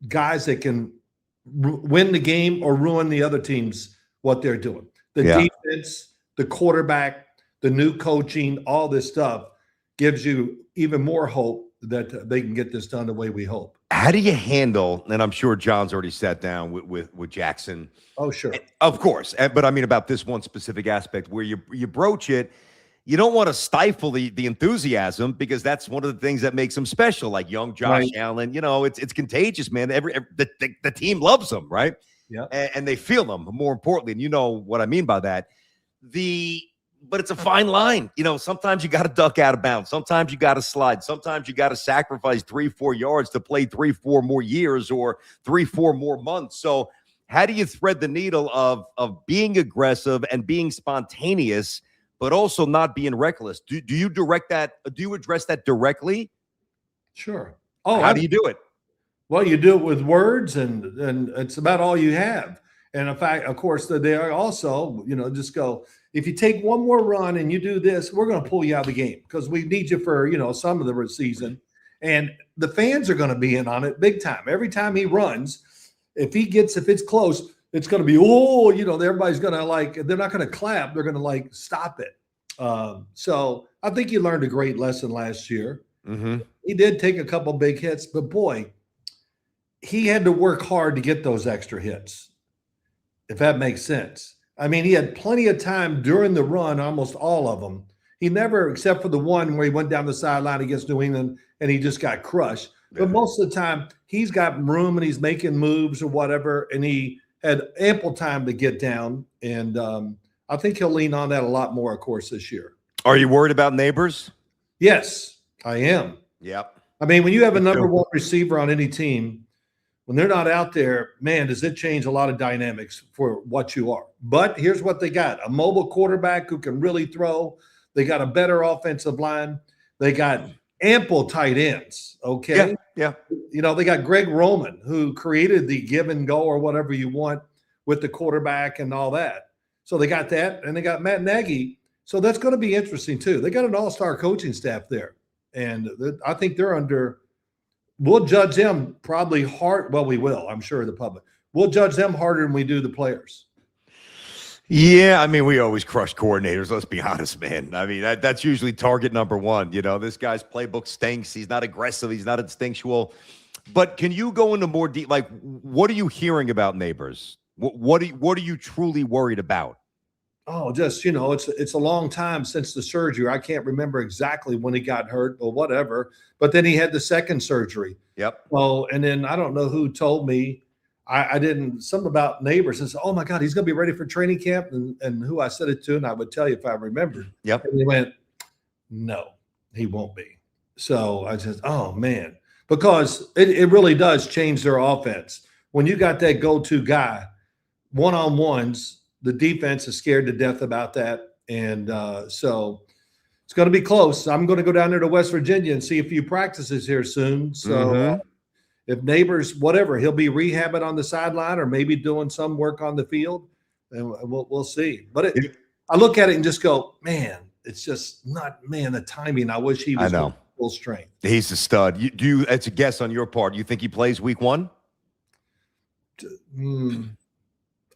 guys that can win the game or ruin the other teams, what they're doing. The defense, the quarterback, the new coaching, all this stuff gives you even more hope that they can get this done the way we hope. How do you handle, and I'm sure John's already sat down with Jackson. Oh, sure. Of course. But I mean about this one specific aspect where you broach it. You don't want to stifle the enthusiasm because that's one of the things that makes him special, like young Josh Allen. It's contagious, man. The team loves him, right? Yeah. And they feel them, more importantly. And you know what I mean by that. But it's a fine line. Sometimes you got to duck out of bounds. Sometimes you got to slide. Sometimes you got to sacrifice 3-4 yards to play 3-4 more years or 3-4 more months. So how do you thread the needle of being aggressive and being spontaneous, but also not being reckless? Do you direct that? Do you address that directly? Sure. How do you do it? Well, you do it with words, and it's about all you have. And in fact, of course, they are also, just go, if you take one more run and you do this, we're going to pull you out of the game because we need you for, some of the season. And the fans are going to be in on it big time. Every time he runs, if it's close, it's going to be, everybody's going to they're not going to clap. They're going to stop it. So I think he learned a great lesson last year. Mm-hmm. He did take a couple big hits, but boy, he had to work hard to get those extra hits, if that makes sense. I mean, he had plenty of time during the run, almost all of them. He never, except for the one where he went down the sideline against New England and he just got crushed. Yeah. But most of the time, he's got room and he's making moves or whatever, and he had ample time to get down. And I think he'll lean on that a lot more, of course, this year. Are you worried about Nabers? Yes, I am. Yep. I mean, when you have a number one receiver on any team, when they're not out there, man, does it change a lot of dynamics for what you are. But here's what they got. A mobile quarterback who can really throw. They got a better offensive line. They got ample tight ends, okay? Yeah. They got Greg Roman, who created the give and go or whatever you want with the quarterback and all that. So they got that, and they got Matt Nagy. So that's going to be interesting too. They got an all-star coaching staff there. And I think they're under – we'll judge them probably hard. Well, we will, I'm sure, the public. We'll judge them harder than we do the players. Yeah, I mean, we always crush coordinators. Let's be honest, man. I mean, that's usually target number one. This guy's playbook stinks. He's not aggressive. He's not instinctual. But can you go into more deep? Like, what are you hearing about Nabers? What are you truly worried about? Oh, just, it's a long time since the surgery. I can't remember exactly when he got hurt or whatever, but then he had the second surgery. Yep. Oh, and then I don't know who told me, I didn't, something about Nabers and said, oh my God, he's going to be ready for training camp. And who I said it to, and I would tell you if I remembered. Yep. And he went, no, he won't be. So I said, oh man, because it really does change their offense. When you got that go-to guy, one-on-ones, the defense is scared to death about that. And so it's going to be close. I'm going to go down there to West Virginia and see a few practices here soon. So if Nabers, whatever, he'll be rehabbing on the sideline or maybe doing some work on the field, and we'll see. But I look at it and just go, man, it's just not, man, the timing. I wish he was full strength. He's a stud. It's a guess on your part. You think he plays week 1?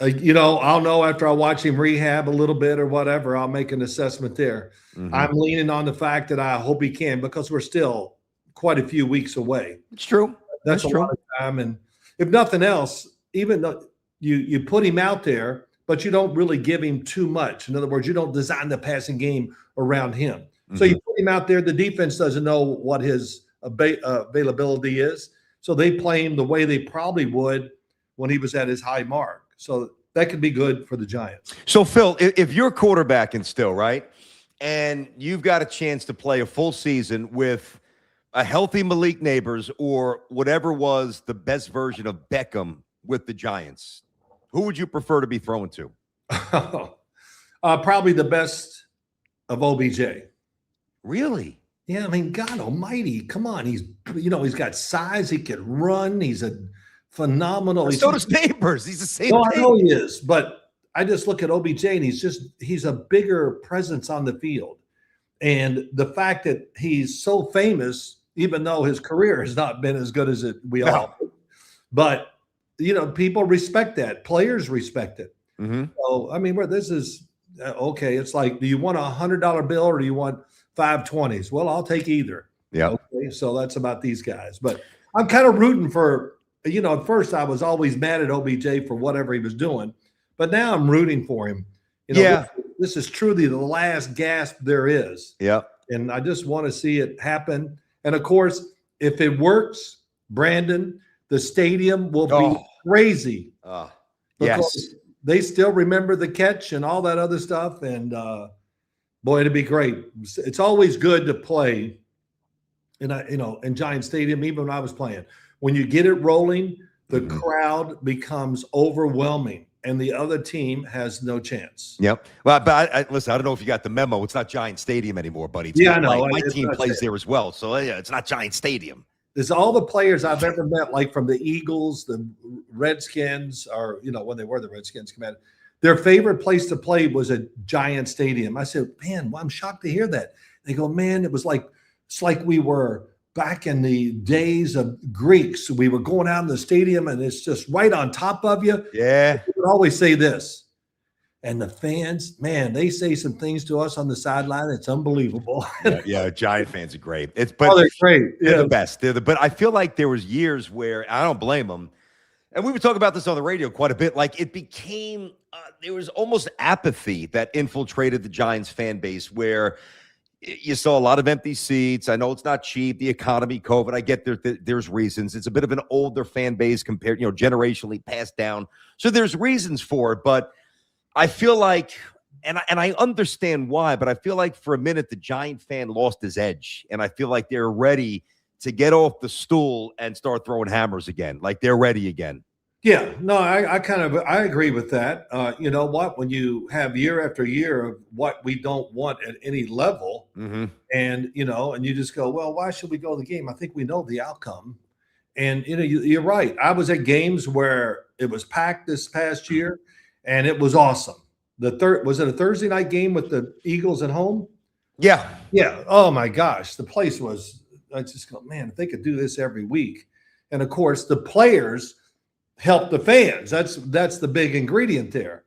I'll know after I watch him rehab a little bit or whatever. I'll make an assessment there. I'm leaning on the fact that I hope he can, because we're still quite a few weeks away. It's true. That's a lot of time. And if nothing else, even though you put him out there, but you don't really give him too much. In other words, you don't design the passing game around him. So you put him out there, the defense doesn't know what his availability is. So they play him the way they probably would when he was at his high mark. So that could be good for the Giants. So, Phil, if you're quarterbacking still, right, and you've got a chance to play a full season with a healthy Malik Nabers or whatever was the best version of Beckham with the Giants, who would you prefer to be throwing to? Probably the best of OBJ. Really? Yeah, I mean, God almighty, come on. He's got size. He can run. He's a phenomenal. So does Nabers. He's the same thing. I know he is, but I just look at OBJ and he's a bigger presence on the field. And the fact that he's so famous, even though his career has not been as good as we all, but people respect that. Players respect it. So, I mean, this is okay. It's like, do you want a $100 bill or do you want 520s? Well, I'll take either. Yeah. Okay. So that's about these guys. But I'm kind of rooting for, at first I was always mad at OBJ for whatever he was doing, but now I'm rooting for him. This is truly the last gasp there is. Yeah. And I just want to see it happen. And of course, if it works, Brandon, the stadium will be crazy. Yes. They still remember the catch and all that other stuff. And boy, it'd be great. It's always good to play in Giant Stadium, even when I was playing. When you get it rolling, the crowd becomes overwhelming and the other team has no chance. Yep. Well, but listen, I don't know if you got the memo. It's not Giant Stadium anymore, buddy. I know. My team plays there as well. So, it's not Giant Stadium. There's all the players I've ever met, like from the Eagles, the Redskins, or, when they were the Redskins, their favorite place to play was a Giant Stadium. I said, man, well, I'm shocked to hear that. They go, man, it's like we were back in the days of Greeks. We were going out in the stadium and it's just right on top of you. Yeah. We would always say this. And the fans, man, they say some things to us on the sideline. It's unbelievable. Yeah, Giant fans are great. They're great. They're the best. But I feel like there was years where I don't blame them. And we would talk about this on the radio quite a bit. Like it became, there was almost apathy that infiltrated the Giants fan base where you saw a lot of empty seats. I know it's not cheap, the economy, COVID. I get there's reasons. It's a bit of an older fan base compared, generationally passed down. So there's reasons for it. But I feel like, and I understand why, but I feel like for a minute the Giant fan lost his edge. And I feel like they're ready to get off the stool and start throwing hammers again. Like they're ready again. Yeah, no, I agree with that. You know what? When you have year after year of what we don't want at any level, and and you just go, well, why should we go to the game? I think we know the outcome. And you're right. I was at games where it was packed this past year, and it was awesome. Was it a Thursday night game with the Eagles at home? Yeah. Oh my gosh, the place was. I just go, man, if they could do this every week, and of course the players help the fans. That's the big ingredient there.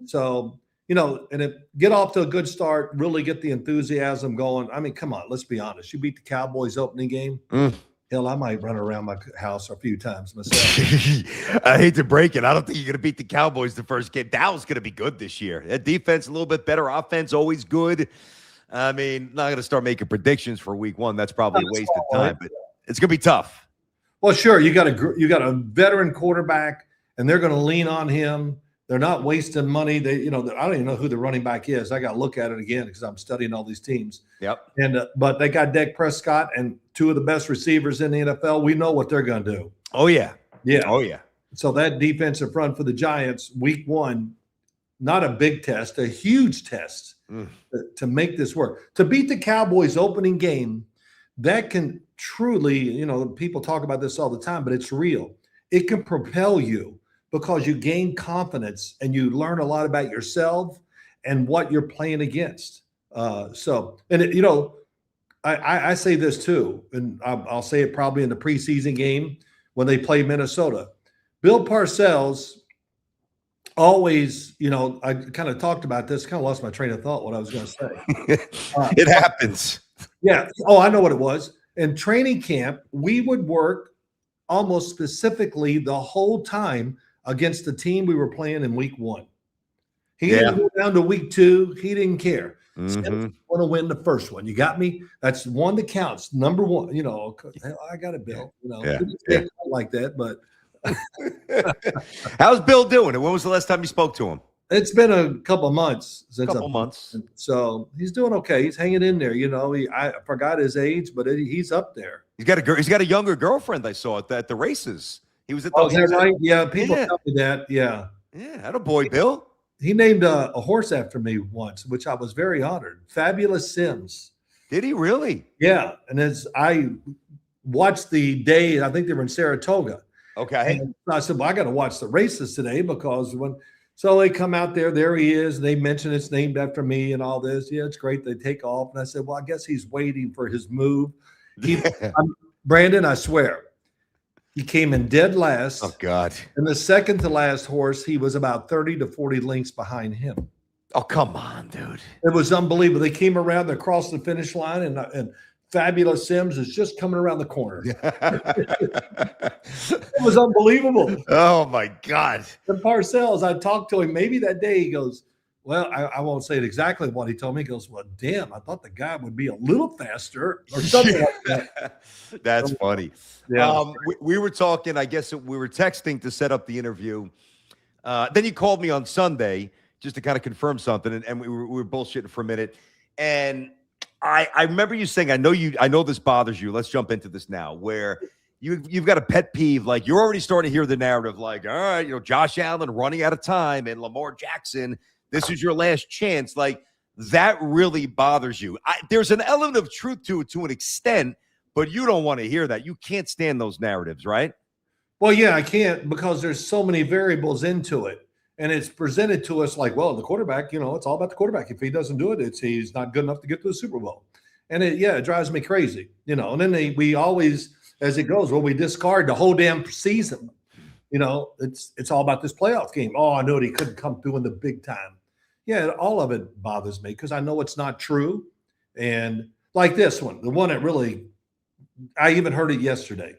So, and get off to a good start, really get the enthusiasm going. I mean, come on, let's be honest. You beat the Cowboys opening game. Hell, I might run around my house a few times myself. I hate to break it. I don't think you're going to beat the Cowboys the first game. Dallas going to be good this year. That defense, a little bit better. Offense, always good. I mean, not going to start making predictions for week one. That's probably a waste of time, but it's going to be tough. Well, sure. You got a veteran quarterback, and they're going to lean on him. They're not wasting money. I don't even know who the running back is. I got to look at it again because I'm studying all these teams. Yep. And but they got Dak Prescott and two of the best receivers in the NFL. We know what they're going to do. Oh yeah. Yeah. Oh yeah. So that defensive front for the Giants, week one, not a big test, a huge test to make this work. To beat the Cowboys opening game, that can truly, people talk about this all the time, but it's real. It can propel you because you gain confidence and you learn a lot about yourself and what you're playing against. I say this too, and I'll say it probably in the preseason game when they play Minnesota. Bill Parcells always, I kind of talked about this, kind of lost my train of thought, what I was going to say. It happens. Yeah. Oh, I know what it was. In training camp, we would work almost specifically the whole time against the team we were playing in week 1. He didn't go down to week 2. He didn't care. Want to win the first one. You got me? That's one that counts. Number 1, I got it, Bill. Like that, but how's Bill doing? And when was the last time you spoke to him? It's been a couple of months months. So he's doing okay. He's hanging in there. I forgot his age, but he's up there. He's got a younger girlfriend. I saw at the races. He was at the. Oh, is that right? Yeah, people tell me that. Yeah. Yeah, that a boy, Bill. He named a horse after me once, which I was very honored. Fabulous Sims. Did he really? Yeah, and as I watched the day, I think they were in Saratoga. Okay. And I said, well, I got to watch the races today because so they come out there he is. They mention it's named after me and all this. Yeah, it's great. They take off. And I said, well, I guess he's waiting for his move. Brandon, I swear, he came in dead last. Oh, God. And the second to last horse, he was about 30 to 40 lengths behind him. Oh, come on, dude. It was unbelievable. They came around, they crossed the finish line, and Fabulous Sims is just coming around the corner. It was unbelievable. Oh, my God. And Parcells, I talked to him maybe that day. He goes, well, I won't say it exactly what he told me. He goes, well, damn, I thought the guy would be a little faster or something like that. That's funny. Yeah. We were talking, I guess we were texting to set up the interview. Then you called me on Sunday just to kind of confirm something, and we were bullshitting for a minute. And I remember you saying, I know this bothers you. Let's jump into this now, where you've got a pet peeve. Like, you're already starting to hear the narrative, like, all right, Josh Allen running out of time and Lamar Jackson, this is your last chance. Like, that really bothers you. There's an element of truth to it to an extent, but you don't want to hear that. You can't stand those narratives, right? Well, yeah, I can't, because there's so many variables into it. And it's presented to us like, well, the quarterback, it's all about the quarterback. If he doesn't do it, he's not good enough to get to the Super Bowl. And it drives me crazy, And then we always, as it goes, we discard the whole damn season. It's all about this playoff game. Oh, I know he couldn't come through in the big time. Yeah, all of it bothers me because I know it's not true. And like this one, the one that really, I even heard it yesterday.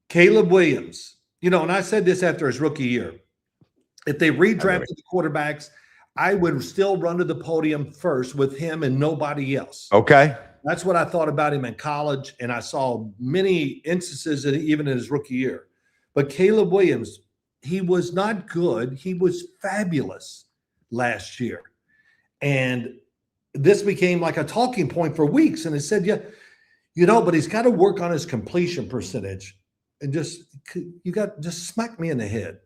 Caleb Williams, and I said this after his rookie year. If they redrafted the quarterbacks, I would still run to the podium first with him and nobody else. Okay. That's what I thought about him in college, and I saw many instances even in his rookie year. But Caleb Williams, he was not good. He was fabulous last year. And this became like a talking point for weeks. And it said, but he's got to work on his completion percentage. And just smack me in the head.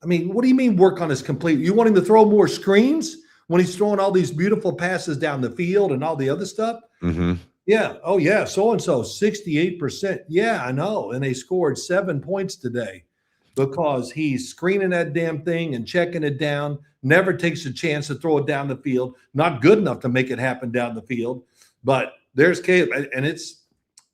I mean, what do you mean work on his complete? You want him to throw more screens when he's throwing all these beautiful passes down the field and all the other stuff? Mm-hmm. Yeah. Oh, yeah. So-and-so, 68%. Yeah, I know. And they scored 7 points today because he's screening that damn thing and checking it down, never takes a chance to throw it down the field, not good enough to make it happen down the field. But there's Caleb, and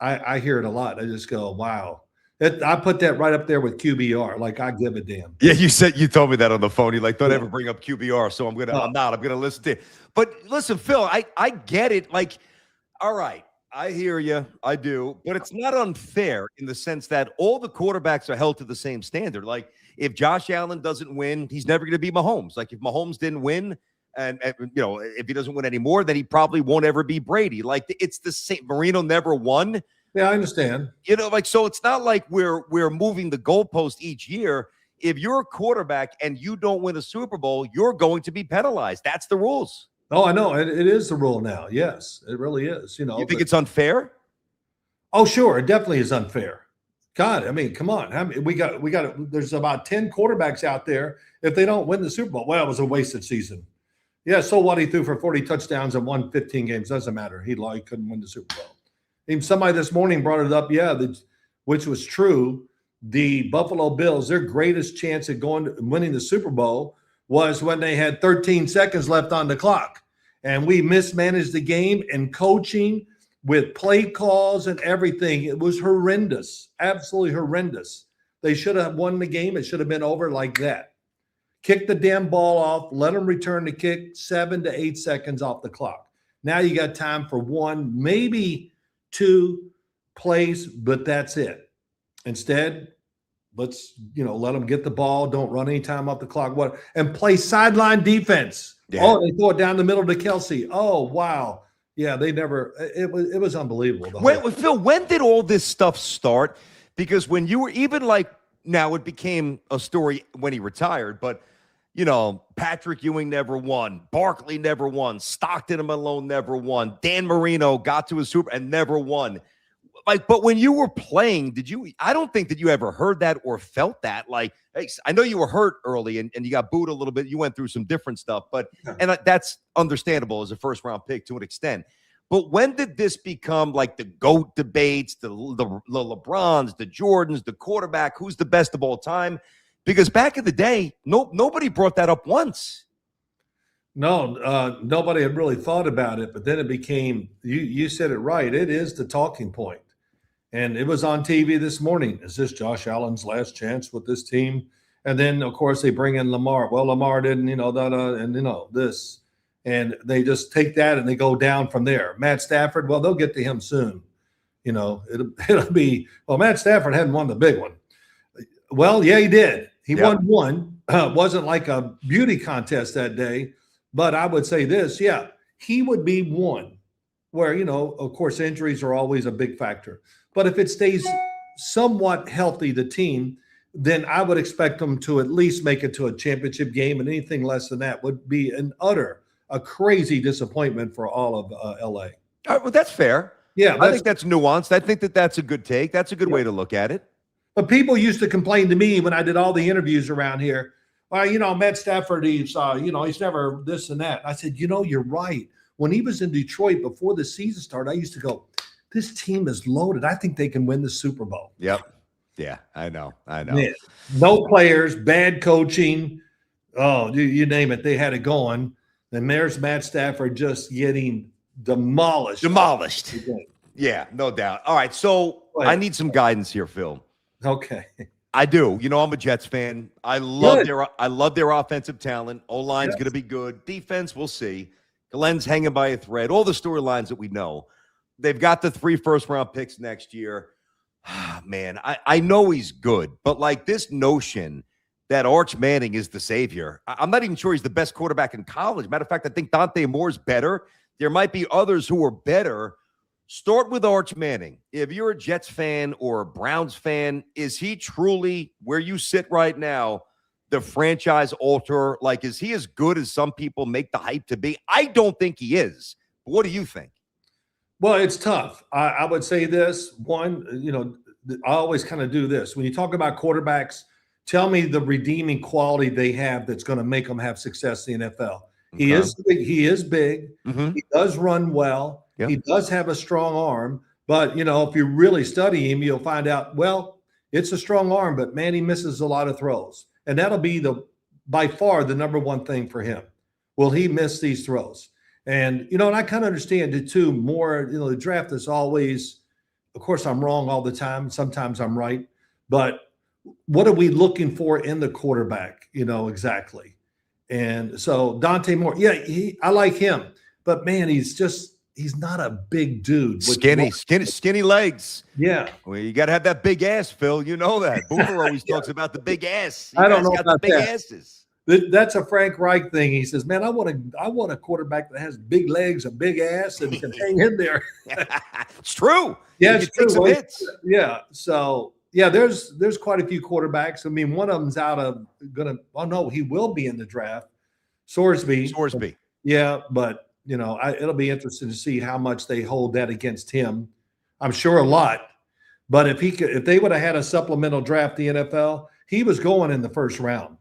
I hear it a lot. I just go, wow. I put that right up there with QBR. Like, I give a damn. Yeah, you told me that on the phone. You're like, don't ever bring up QBR. So I'm gonna listen to it. But listen, Phil, I get it. Like, all right, I hear you. I do. But it's not unfair in the sense that all the quarterbacks are held to the same standard. Like, if Josh Allen doesn't win, he's never going to be Mahomes. Like, if Mahomes didn't win, and if he doesn't win anymore, then he probably won't ever be Brady. Like, it's the same. Marino never won. Yeah, I understand. So it's not like we're moving the goalpost each year. If you're a quarterback and you don't win a Super Bowl, you're going to be penalized. That's the rules. Oh, I know. It is the rule now. Yes, it really is. You think it's unfair? Oh, sure. It definitely is unfair. God, I mean, come on. How many, we got. There's about 10 quarterbacks out there. If they don't win the Super Bowl, well, it was a wasted season. Yeah, so what? He threw for 40 touchdowns and won 15 games. Doesn't matter. He couldn't win the Super Bowl. Even somebody this morning brought it up. Yeah, which was true. The Buffalo Bills, their greatest chance at winning the Super Bowl was when they had 13 seconds left on the clock, and we mismanaged the game and coaching with play calls and everything. It was horrendous, absolutely horrendous. They should have won the game. It should have been over like that. Kick the damn ball off, let them return the kick, 7 to 8 seconds off the clock. Now you got time for 1, maybe 2 plays, but that's it. Instead, let's let them get the ball. Don't run any time off the clock. And play sideline defense. Yeah. Oh, they throw it down the middle to Kelsey. Oh, wow. Yeah, they never. It was unbelievable. Phil, when did all this stuff start? Because when you were even now, it became a story when he retired. But Patrick Ewing never won. Barkley never won. Stockton and Malone never won. Dan Marino got to a Super and never won. But when you were playing, I don't think that you ever heard that or felt that. Hey, I know you were hurt early and you got booed a little bit. You went through some different stuff, and that's understandable as a first round pick to an extent. But when did this become the GOAT debates, the LeBrons, the Jordans, the quarterback, who's the best of all time? Because back in the day, nobody brought that up once. No, nobody had really thought about it, but then it became, you said it right. It is the talking point. And it was on TV this morning. Is this Josh Allen's last chance with this team? And then, of course, they bring in Lamar. Well, Lamar didn't, this. And they just take that and they go down from there. Matt Stafford, well, they'll get to him soon. It'll be, well, Matt Stafford hadn't won the big one. Well, yeah, he did. He won one. Wasn't like a beauty contest that day. But I would say this, yeah, he would be one where, of course, injuries are always a big factor. But if it stays somewhat healthy, the team, then I would expect them to at least make it to a championship game, and anything less than that would be a crazy disappointment for all of LA. Well, that's fair. Yeah. I think that's nuanced. I think that's a good take. That's a good way to look at it. But people used to complain to me when I did all the interviews around here. Well, Matt Stafford, he's never this and that. I said, you're right. When he was in Detroit before the season started, I used to go, this team is loaded. I think they can win the Super Bowl. Yep. Yeah, I know. Man, no players, bad coaching. Oh, you name it. They had it going. And there's Matt Stafford just getting demolished. Yeah, no doubt. All right, so I need some guidance here, Phil. Okay. I do. I'm a Jets fan. I love their offensive talent. O-line's going to be good. Defense, we'll see. Glenn's hanging by a thread. All the storylines that we know. They've got the 3 first-round picks next year. Man, I know he's good, but this notion that Arch Manning is the savior, I'm not even sure he's the best quarterback in college. Matter of fact, I think Dante Moore's better. There might be others who are better. Start with Arch Manning. If you're a Jets fan or a Browns fan, is he truly, where you sit right now, the franchise alterer? Is he as good as some people make the hype to be? I don't think he is. But what do you think? Well, it's tough. I would say this. One, I always kind of do this. When you talk about quarterbacks, tell me the redeeming quality they have that's going to make them have success in the NFL. Okay. He is big. Mm-hmm. He does run well. Yep. He does have a strong arm. But, if you really study him, you'll find out, well, it's a strong arm, but man, he misses a lot of throws. And that'll be by far the number one thing for him. Will he miss these throws? And, and I kind of understand it too more, the draft is always, of course, I'm wrong all the time. Sometimes I'm right. But what are we looking for in the quarterback, exactly? And so Dante Moore, yeah, I like him. But, man, he's not a big dude. Skinny legs. Yeah. Well, you got to have that big ass, Phil. You know that. Boomer always talks about the big ass. I don't know about the big asses. That's a Frank Reich thing. He says, man, I want a quarterback that has big legs, a big ass, and can hang in there. It's true. Yeah, it's true. Some hits. Yeah. So, yeah, there's quite a few quarterbacks. I mean, one of them's he will be in the draft. Sorsby. Yeah, but, it'll be interesting to see how much they hold that against him. I'm sure a lot. But if they would have had a supplemental draft, the NFL, he was going in the first round.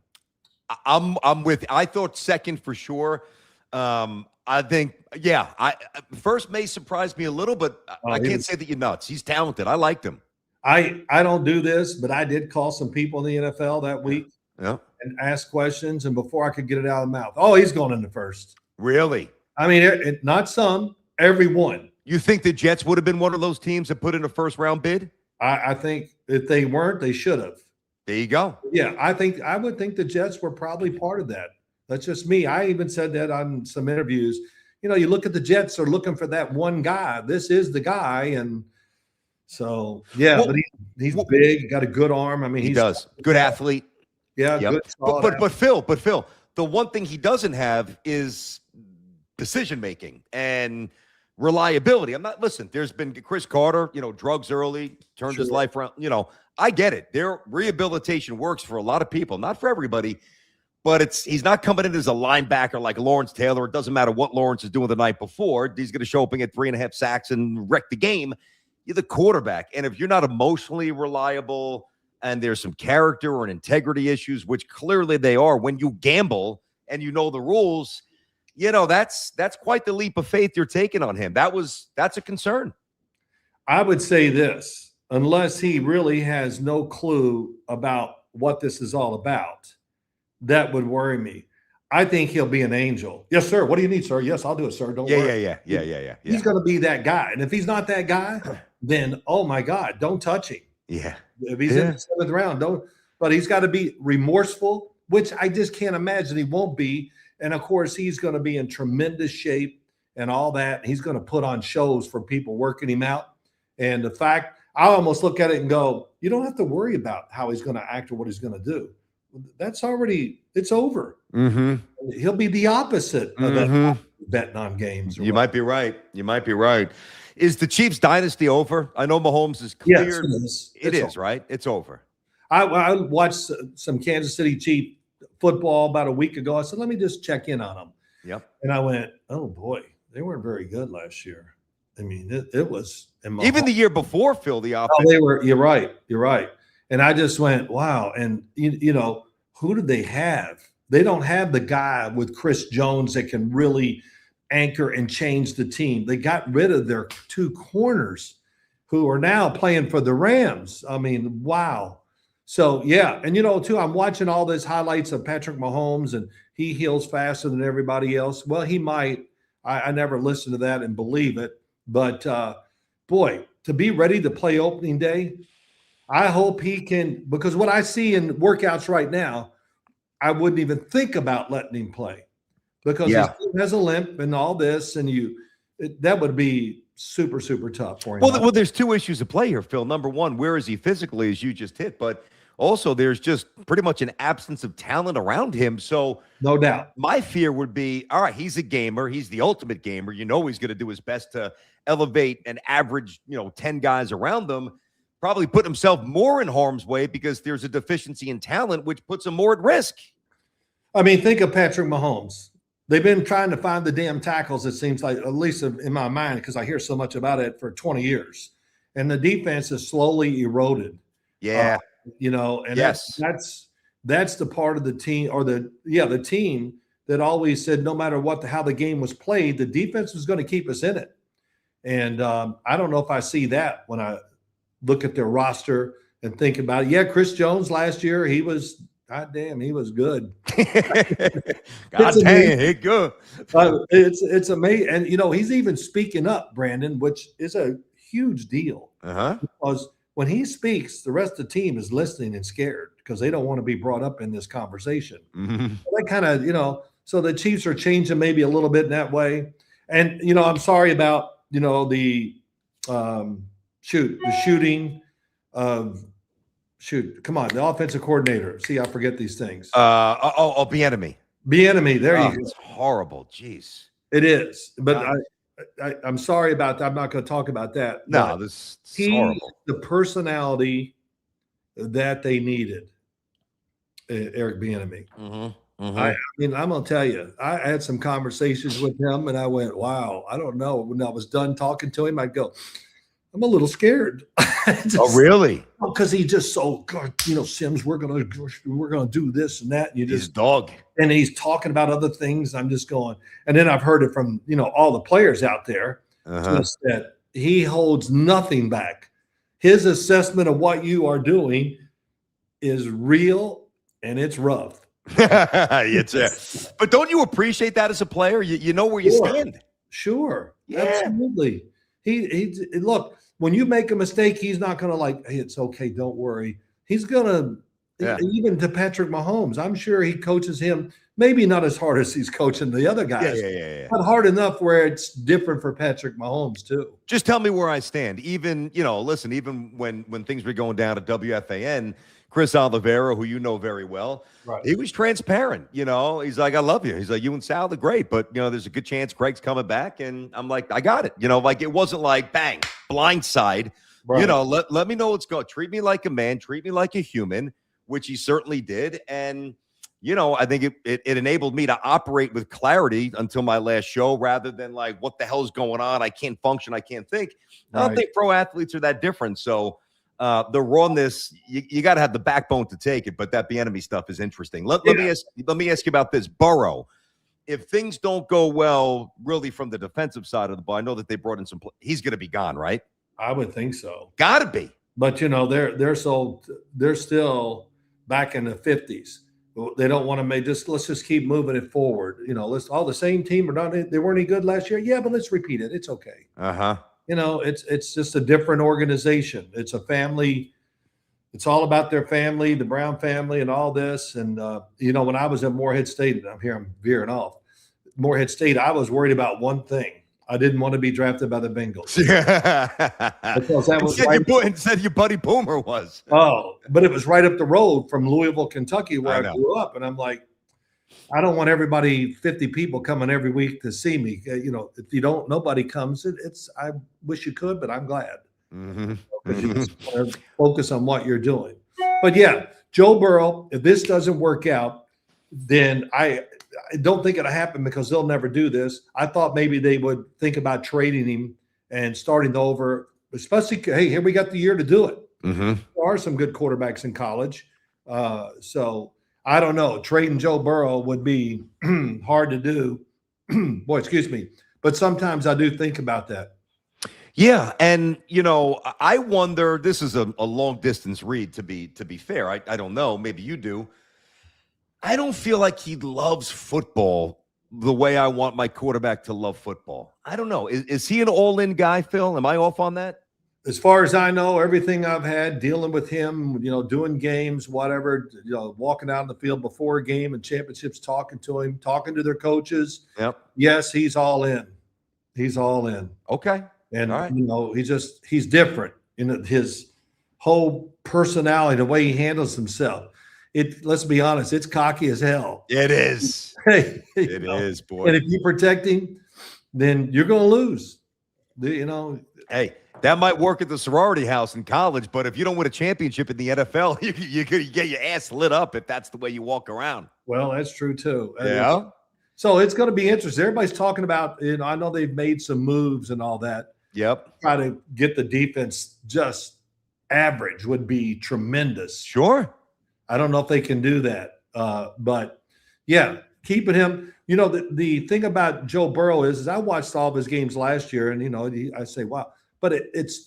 I'm with. I thought second for sure. I think, I first may surprise me a little, but I can't say that you're nuts. He's talented. I liked him. I don't do this, but I did call some people in the NFL that week and ask questions. And before I could get it out of the mouth, he's going in the first. Really? I mean, not some, everyone. You think the Jets would have been one of those teams that put in a first round bid? I think if they weren't, they should have. There you go. Yeah, I would think the Jets were probably part of that. That's just me. I even said that on some interviews. You know, you look at the Jets are looking for that one guy. This is the guy. And so, but he's big, got a good arm. I mean, he does. Good athlete. Yeah. Yep. Good, but Phil, the one thing he doesn't have is decision-making and reliability. Listen, there's been Chris Carter, drugs early, turned his life around. I get it. Their rehabilitation works for a lot of people, not for everybody, but he's not coming in as a linebacker like Lawrence Taylor. It doesn't matter what Lawrence is doing the night before. He's going to show up and get 3.5 sacks and wreck the game. You're the quarterback. And if you're not emotionally reliable and there's some character or integrity issues, which clearly they are when you gamble and you know the rules, that's quite the leap of faith you're taking on him. That's a concern. I would say this, unless he really has no clue about what this is all about, that would worry me. I think he'll be an angel. Yes, sir. What do you need, sir? Yes, I'll do it, sir. Don't worry. Yeah. He's going to be that guy. And if he's not that guy, then, oh my God, don't touch him. Yeah. If he's in the 7th round, don't. But he's got to be remorseful, which I just can't imagine he won't be. And of course, he's going to be in tremendous shape and all that. He's going to put on shows for people working him out. And the fact, I almost look at it and go, you don't have to worry about how he's going to act or what he's going to do. That's already, it's over. Mm-hmm. He'll be the opposite of that betting on games. You might be right. Is the Chiefs dynasty over? I know Mahomes is cleared. Yes, it is. It is, right? It's over. I watched some Kansas City Chief football about a week ago. I said, let me just check in on them. Yep. And I went, oh boy, they weren't very good last year. I mean, it was even the year before, Phil, the offense. Oh, they were. You're right. And I just went, wow. And who did they have? They don't have the guy with Chris Jones that can really anchor and change the team. They got rid of their 2 corners who are now playing for the Rams. I mean, wow. So, yeah. And, too, I'm watching all these highlights of Patrick Mahomes, and he heals faster than everybody else. Well, he might. I never listened to that and believe it. But, boy, to be ready to play opening day, I hope he can, because what I see in workouts right now, I wouldn't even think about letting him play because he has a limp and all this, and that would be super, super tough for him. Well, there's 2 issues at play here, Phil. Number one, where is he physically, as you just hit? But also, there's just pretty much an absence of talent around him. So, no doubt, my fear would be, all right, he's a gamer. He's the ultimate gamer. He's going to do his best to elevate and average, 10 guys around them. Probably put himself more in harm's way because there's a deficiency in talent, which puts him more at risk. I mean, think of Patrick Mahomes. They've been trying to find the damn tackles, it seems like, at least in my mind, because I hear so much about it for 20 years. And the defense is slowly eroded. Yeah. And yes. that's the part of the team, or the team that always said no matter how the game was played, the defense was going to keep us in it. And I don't know if I see that when I look at their roster and think about it. Yeah, Chris Jones last year, he was, goddamn, he was good. God damn, he good. It's amazing. And, he's even speaking up, Brandon, which is a huge deal. Because when he speaks, the rest of the team is listening and scared because they don't want to be brought up in this conversation. So they kind of, so the Chiefs are changing maybe a little bit in that way. And, I'm sorry about, the shooting of come on, the offensive coordinator. See, I forget these things. Bieniemy. There you go. It's horrible. Jeez. It is. But I'm sorry about that. I'm not going to talk about that. No, this is horrible. The personality that they needed, Eric Bieniemy. I mean, I'm going to tell you, I had some conversations with him, and I went, wow, I don't know. When I was done talking to him, I'd go, I'm a little scared. Oh, really? Because he's just so, God, Sims, we're gonna do this and that. And He's a dog. and he's talking about other things. I'm just going, and then I've heard it from all the players out there, just that he holds nothing back. His assessment of what you are doing is real and it's rough. But don't you appreciate that as a player? You know where you stand. Sure. Yeah. Absolutely. He look, when you make a mistake, he's not going to hey, it's okay, don't worry. He's going to, even to Patrick Mahomes, I'm sure he coaches him, maybe not as hard as he's coaching the other guys, but hard enough where it's different for Patrick Mahomes too. Just tell me where I stand. Even, listen, even when things were going down at WFAN, Chris Oliveira, who you know very well, he was transparent. He's like, I love you. He's like, you and Sal are great, but there's a good chance Craig's coming back. And I'm like, I got it. Like it wasn't like bang, blindside. Right. Let me know what's going. Treat me like a man. Treat me like a human, which he certainly did. And I think it enabled me to operate with clarity until my last show, rather than like, what the hell's going on? I can't function. I can't think. I don't think pro athletes are that different. So. The rawness, you got to have the backbone to take it, but that Bieniemy stuff is interesting. Let me ask you about this. Burrow, if things don't go well, really from the defensive side of the ball, I know that they brought in he's going to be gone, right? I would think so. Got to be. But they're still back in the 50s. They don't want to let's just keep moving it forward. Let's all the same team they weren't any good last year. Yeah, but let's repeat it. It's okay. It's just a different organization. It's a family. It's all about their family, the Brown family, and all this. And when I was at Morehead State, I'm veering off. Morehead State, I was worried about one thing. I didn't want to be drafted by the Bengals. Because that was said your buddy Boomer was. Oh, but it was right up the road from Louisville, Kentucky, where I grew up. And I'm like, I don't want 50 people coming every week to see me. If you don't, nobody comes. I wish you could, but I'm glad. Because you just want to focus on what you're doing. But yeah, Joe Burrow, if this doesn't work out, then I don't think it'll happen, because they'll never do this. I thought maybe they would think about trading him and starting over, especially, hey, here we got the year to do it. There are some good quarterbacks in college. So I don't know. Trading Joe Burrow would be hard to do. Boy, excuse me. But sometimes I do think about that. Yeah. And, I wonder, this is a long distance read to be fair. I don't know. Maybe you do. I don't feel like he loves football the way I want my quarterback to love football. I don't know. Is he an all-in guy, Phil? Am I off on that? As far as I know, everything I've had dealing with him, doing games, whatever, walking out in the field before a game and championships, talking to him, talking to their coaches. Yep. Yes, he's all in. He's all in. Okay. And, he's different in his whole personality, the way he handles himself. Let's be honest, it's cocky as hell. It is. Hey, it is, boy. And if you protect him, then you're going to lose. Hey, that might work at the sorority house in college, but if you don't win a championship in the NFL, you get your ass lit up if that's the way you walk around. Well, that's true too. Yeah. So it's going to be interesting. Everybody's talking about, I know they've made some moves and all that. Yep. Try to get the defense just average would be tremendous. Sure. I don't know if they can do that. But yeah, keeping him, the thing about Joe Burrow is I watched all of his games last year, and, I say, wow, but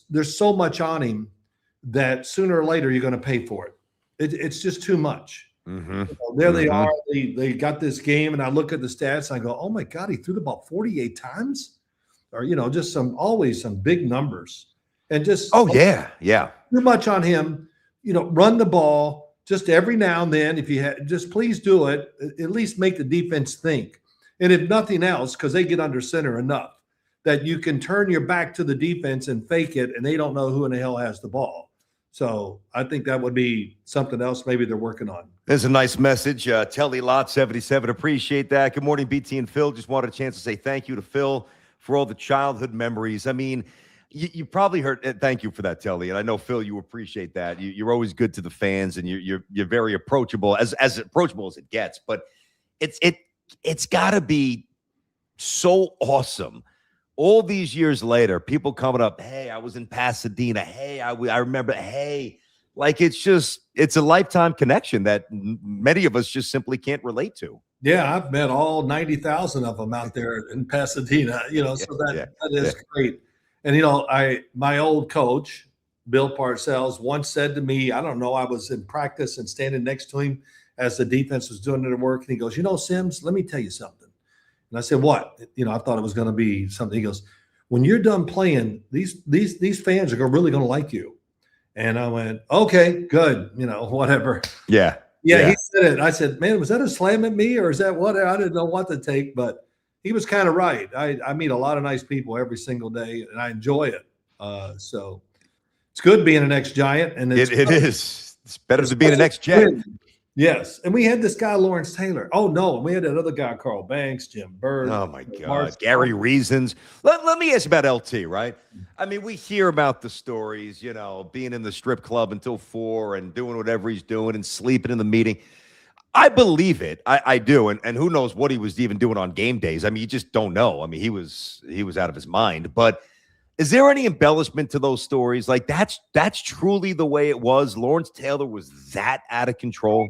there's so much on him that sooner or later you're going to pay for it. It's just too much. There they are. They got this game, and I look at the stats and I go, oh my God, he threw the ball 48 times, or, just always some big numbers, and just, too much on him, run the ball. Just every now and then, if you just please do it, at least make the defense think. And if nothing else, because they get under center enough that you can turn your back to the defense and fake it, and they don't know who in the hell has the ball. So I think that would be something else maybe they're working on. There's a nice message. Telly Lot 77. Appreciate that. Good morning, BT and Phil. Just wanted a chance to say thank you to Phil for all the childhood memories. I mean, you probably heard. Thank you for that, Telly. And I know, Phil, you appreciate that. You're always good to the fans, and you're very approachable, as approachable as it gets. But it's got to be so awesome all these years later, people coming up, hey, I was in Pasadena. Hey, I remember. Hey, like it's a lifetime connection that many of us just simply can't relate to. Yeah, I've met all 90,000 of them out there in Pasadena, so that is great. And, my old coach, Bill Parcells, once said to me, I don't know, I was in practice and standing next to him as the defense was doing their work. And he goes, Sims, let me tell you something. And I said, what? I thought it was going to be something. He goes, when you're done playing, these fans are really going to like you. And I went, okay, good, whatever. Yeah. Yeah, he said it. I said, man, was that a slam at me or is that what? I didn't know what to take, but he was kind of right. I meet a lot of nice people every single day, and I enjoy it. So it's good being an ex-Giant. And it is. It's better than being an ex-Jet. Yes. And we had this guy, Lawrence Taylor. Oh, no. And we had that other guy, Carl Banks, Jim Bird. Oh, my God. Gary Reasons. Let me ask about LT, right? I mean, we hear about the stories, being in the strip club until 4 and doing whatever he's doing and sleeping in the meeting. I believe it. I do. And who knows what he was even doing on game days. I mean, you just don't know. I mean, he was out of his mind. But is there any embellishment to those stories? Like, that's truly the way it was? Lawrence Taylor was that out of control?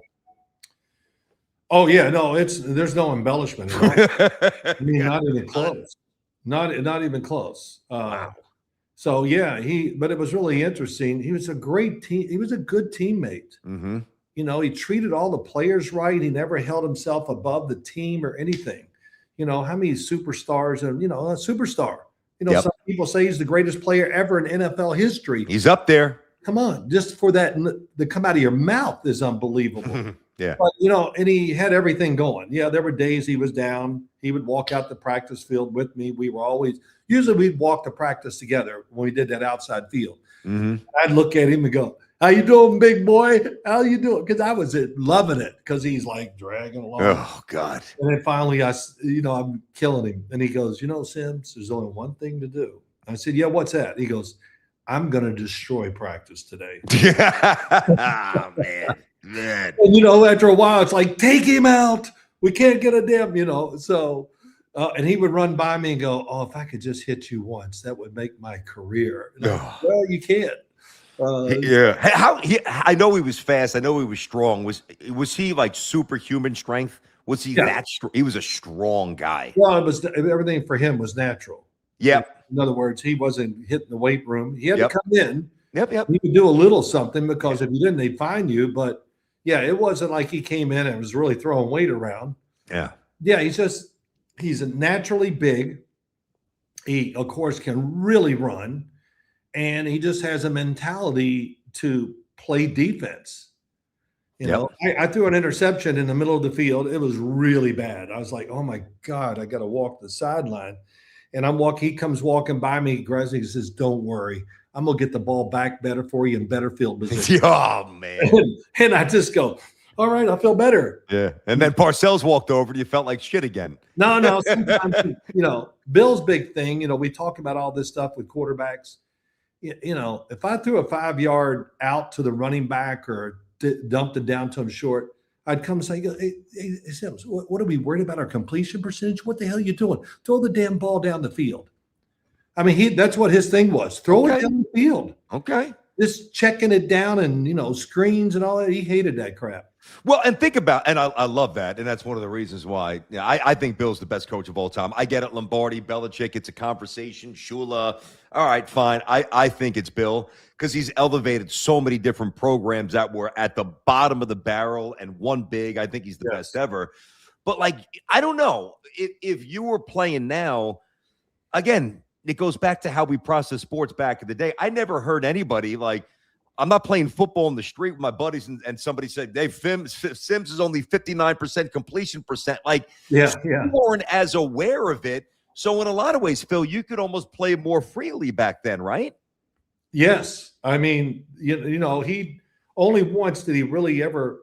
Oh yeah, no, there's no embellishment. I mean, not even close. Not even close. Wow. So yeah, but it was really interesting. He was a great team. He was a good teammate. Mm-hmm. He treated all the players right. He never held himself above the team or anything. How many superstars and a superstar. Some people say he's the greatest player ever in NFL history. He's up there. Come on, just for that to come out of your mouth is unbelievable. Yeah. But, and he had everything going. Yeah, there were days he was down. He would walk out the practice field with me. Usually we'd walk to practice together when we did that outside field. Mm-hmm. I'd look at him and go, how you doing, big boy? How you doing? Because I was loving it because he's like dragging along. Oh, God. And then finally, I'm killing him. And he goes, Sims, there's only one thing to do. I said, yeah, what's that? He goes, I'm going to destroy practice today. Oh, man. And, after a while, it's like, take him out. We can't get a damn, So, and he would run by me and go, oh, if I could just hit you once, that would make my career. Well, you can't. I know he was fast. I know he was strong. Was he like superhuman strength? Was he that strong? He was a strong guy. Well, everything for him was natural. Yeah. In other words, he wasn't hitting the weight room. He had to come in. Yep. He could do a little something because if you didn't, they'd find you. But yeah, it wasn't like he came in and was really throwing weight around. Yeah. Yeah, he's naturally big. He, of course, can really run. And he just has a mentality to play defense. I threw an interception in the middle of the field. It was really bad. I was like, oh my God, I got to walk the sideline. And he comes walking by me, grabs me, he says, don't worry. I'm going to get the ball back better for you in better field position. Oh, man. And I just go, all right, I feel better. Yeah. And then Parcells walked over and you felt like shit again. No. Sometimes, Bill's big thing, we talk about all this stuff with quarterbacks. If I threw a 5-yard out to the running back or dumped it down to him short, I'd come and say, hey Sims, what are we worried about our completion percentage? What the hell are you doing? Throw the damn ball down the field. I mean, that's what his thing was. Throw it down the field. Okay. Just checking it down and, screens and all that. He hated that crap. Well, and think about, and I love that, and that's one of the reasons why I think Bill's the best coach of all time. I get it, Lombardi, Belichick, it's a conversation, Shula. All right, fine. I think it's Bill because he's elevated so many different programs that were at the bottom of the barrel and won big. I think he's the best ever. But, I don't know. If you were playing now, again, it goes back to how we process sports back in the day. I never heard anybody I'm not playing football in the street with my buddies and somebody said, hey, Sims is only 59% completion percent. You weren't as aware of it. So in a lot of ways, Phil, you could almost play more freely back then, right? Yes. I mean, he only once did he really ever,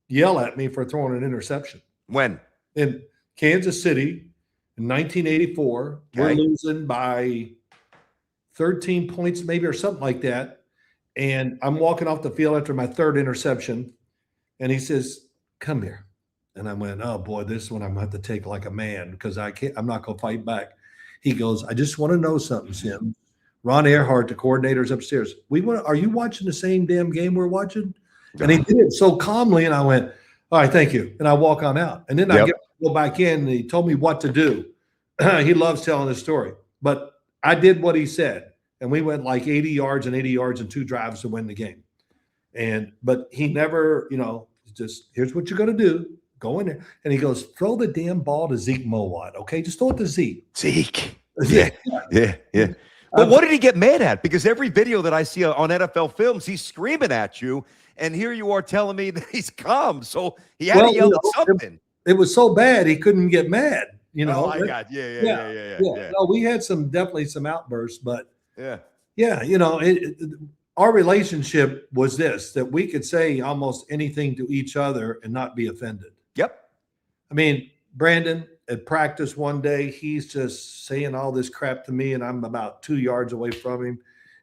yell at me for throwing an interception. When? In Kansas City in 1984. Okay. We're losing by 13 points maybe or something like that. And I'm walking off the field after my third interception. And he says, come here. And I went, oh boy, this one I'm going to have to take like a man because I'm not going to fight back. He goes, I just want to know something, Sim. Ron Earhart, the coordinator's upstairs. Are you watching the same damn game we're watching? And he did it so calmly, and I went, all right, thank you. And I walk on out. And then I go back in, and he told me what to do. He loves telling the story. But I did what he said, and we went like 80 yards and 2 drives to win the game. But he never, just here's what you're going to do. Go in there. And he goes, throw the damn ball to Zeke Mowat, okay? Just throw it to Zeke. Zeke. Yeah. But what did he get mad at? Because every video that I see on NFL films, he's screaming at you, and here you are telling me that he's calm. So he had to yell at something. It was so bad he couldn't get mad. Oh, I got yeah. No, we had definitely some outbursts, but yeah. Our relationship was this, that we could say almost anything to each other and not be offended. Yep. I mean, Brandon at practice one day, he's just saying all this crap to me, and I'm about 2 yards away from him.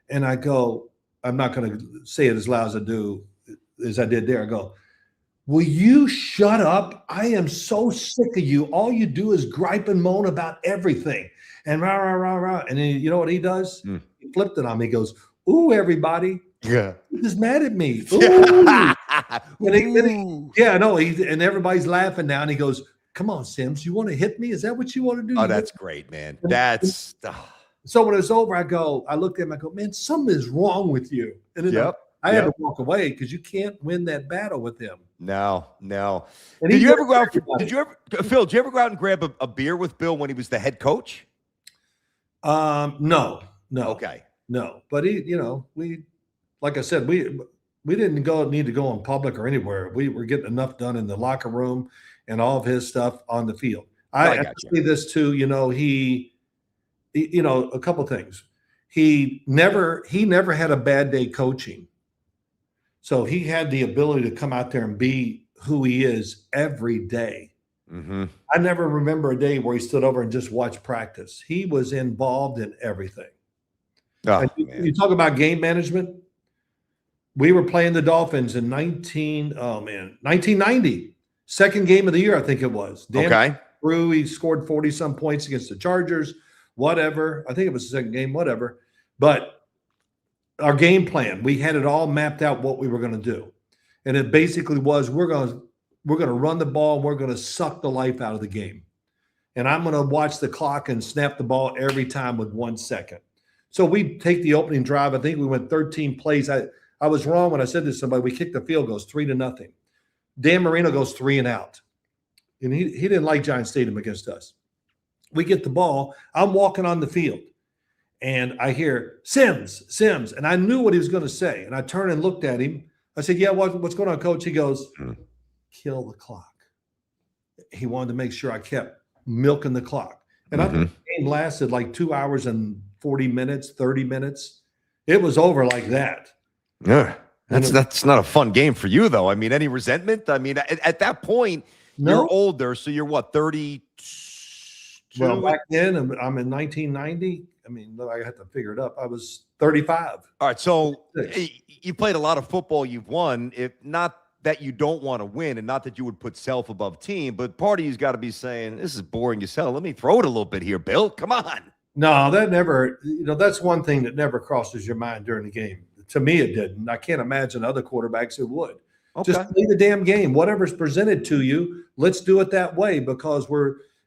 And I go, I'm not going to say it as loud as I did there. I go, will you shut up? I am so sick of you. All you do is gripe and moan about everything. And rah, rah, rah, rah. And then you know what he does? He flipped it on me. He goes, ooh, everybody. Yeah. He's mad at me. Ooh. And everybody's laughing now. And he goes, come on, Sims, you want to hit me? Is that what you want to do? Oh, that's great, man. So when it's over, I looked at him, I go, man, something is wrong with you. And then I had to walk away because you can't win that battle with him. No. And did you ever go out and grab a beer with Bill when he was the head coach? No. Okay. No. But we like I said, we didn't need to go in public or anywhere. We were getting enough done in the locker room and all of his stuff on the field. I say this too, he a couple things. He never had a bad day coaching. So he had the ability to come out there and be who he is every day. Mm-hmm. I never remember a day where he stood over and just watched practice. He was involved in everything. Oh, you talk about game management. We were playing the Dolphins in 1990. Second game of the year, I think it was. Dan Drew, he scored 40-some points against the Chargers, whatever. I think it was the second game, whatever. But our game plan, we had it all mapped out what we were going to do. And it basically was we're going to run the ball, and we're going to suck the life out of the game. And I'm going to watch the clock and snap the ball every time with 1 second. So we take the opening drive. I think we went 13 plays. I was wrong when I said this to somebody. We kicked the field goals 3-0. Dan Marino goes 3 and out. And he didn't like Giant Stadium against us. We get the ball. I'm walking on the field. And I hear, Sims. And I knew what he was going to say. And I turned and looked at him. I said, yeah, what's going on, Coach? He goes, kill the clock. He wanted to make sure I kept milking the clock. And I think the game lasted like 2 hours and 40 minutes, 30 minutes. It was over like that. Yeah. That's not a fun game for you, though. I mean, any resentment? I mean, at that point, you're older. So you're what, 32? Well, back then, I'm in 1990. I mean, I have to figure it up. I was 35. All right. So you played a lot of football. You've won. If not that you don't want to win, and not that you would put self above team, but part of you's got to be saying, this is boring as hell. Let me throw it a little bit here, Bill. Come on. No, that never, that's one thing that never crosses your mind during the game. To me, it didn't. I can't imagine other quarterbacks who would. Okay. Just play the damn game. Whatever's presented to you, let's do it that way because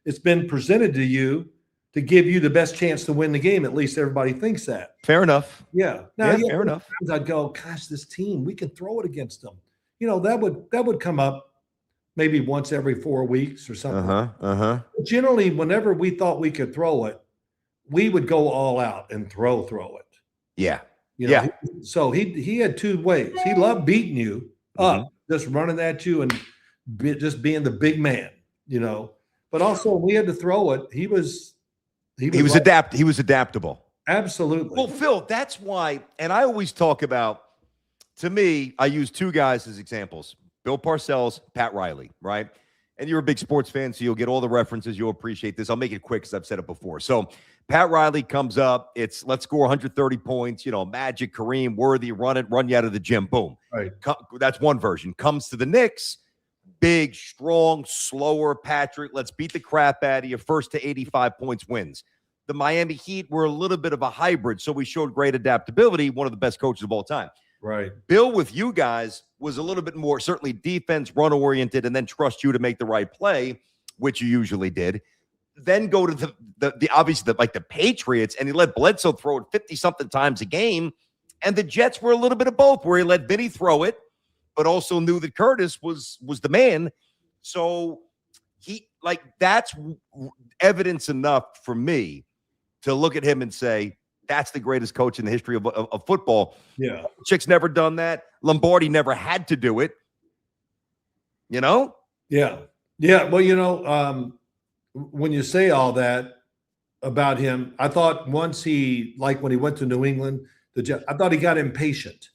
it's been presented to you to give you the best chance to win the game. At least everybody thinks that. Fair enough. Yeah. Fair enough. I'd go, gosh, this team, we can throw it against them. That would come up maybe once every 4 weeks or something. But generally, whenever we thought we could throw it, we would go all out and throw it. Yeah. So he had 2 ways. He loved beating you up, just running at you and just being the big man, But also, we had to throw it. He was adaptable. Absolutely. Well, Phil, that's why, and I always talk about, to me, I use 2 guys as examples: Bill Parcells, Pat Riley, right? And you're a big sports fan, so you'll get all the references. You'll appreciate this. I'll make it quick because I've said it before. So Pat Riley comes up. It's let's score 130 points. Magic, Kareem, Worthy, run you out of the gym. Boom. Right. That's one version. Comes to the Knicks. Big, strong, slower Patrick. Let's beat the crap out of you. First to 85 points wins. the Miami Heat were a little bit of a hybrid, so we showed great adaptability, one of the best coaches of all time. Right. Bill with you guys was a little bit more certainly defense, run-oriented, and then trust you to make the right play, which you usually did. Then go to the obviously like the Patriots, and he let Bledsoe throw it 50-something times a game. And the Jets were a little bit of both, where he let Vinny throw it, but also knew that Curtis was the man. So that's evidence enough for me to look at him and say, that's the greatest coach in the history of football. Yeah. Chick's never done that. Lombardi never had to do it. You know? Yeah. Yeah. Well, when you say all that about him, I thought once when he went to New England, I thought he got impatient.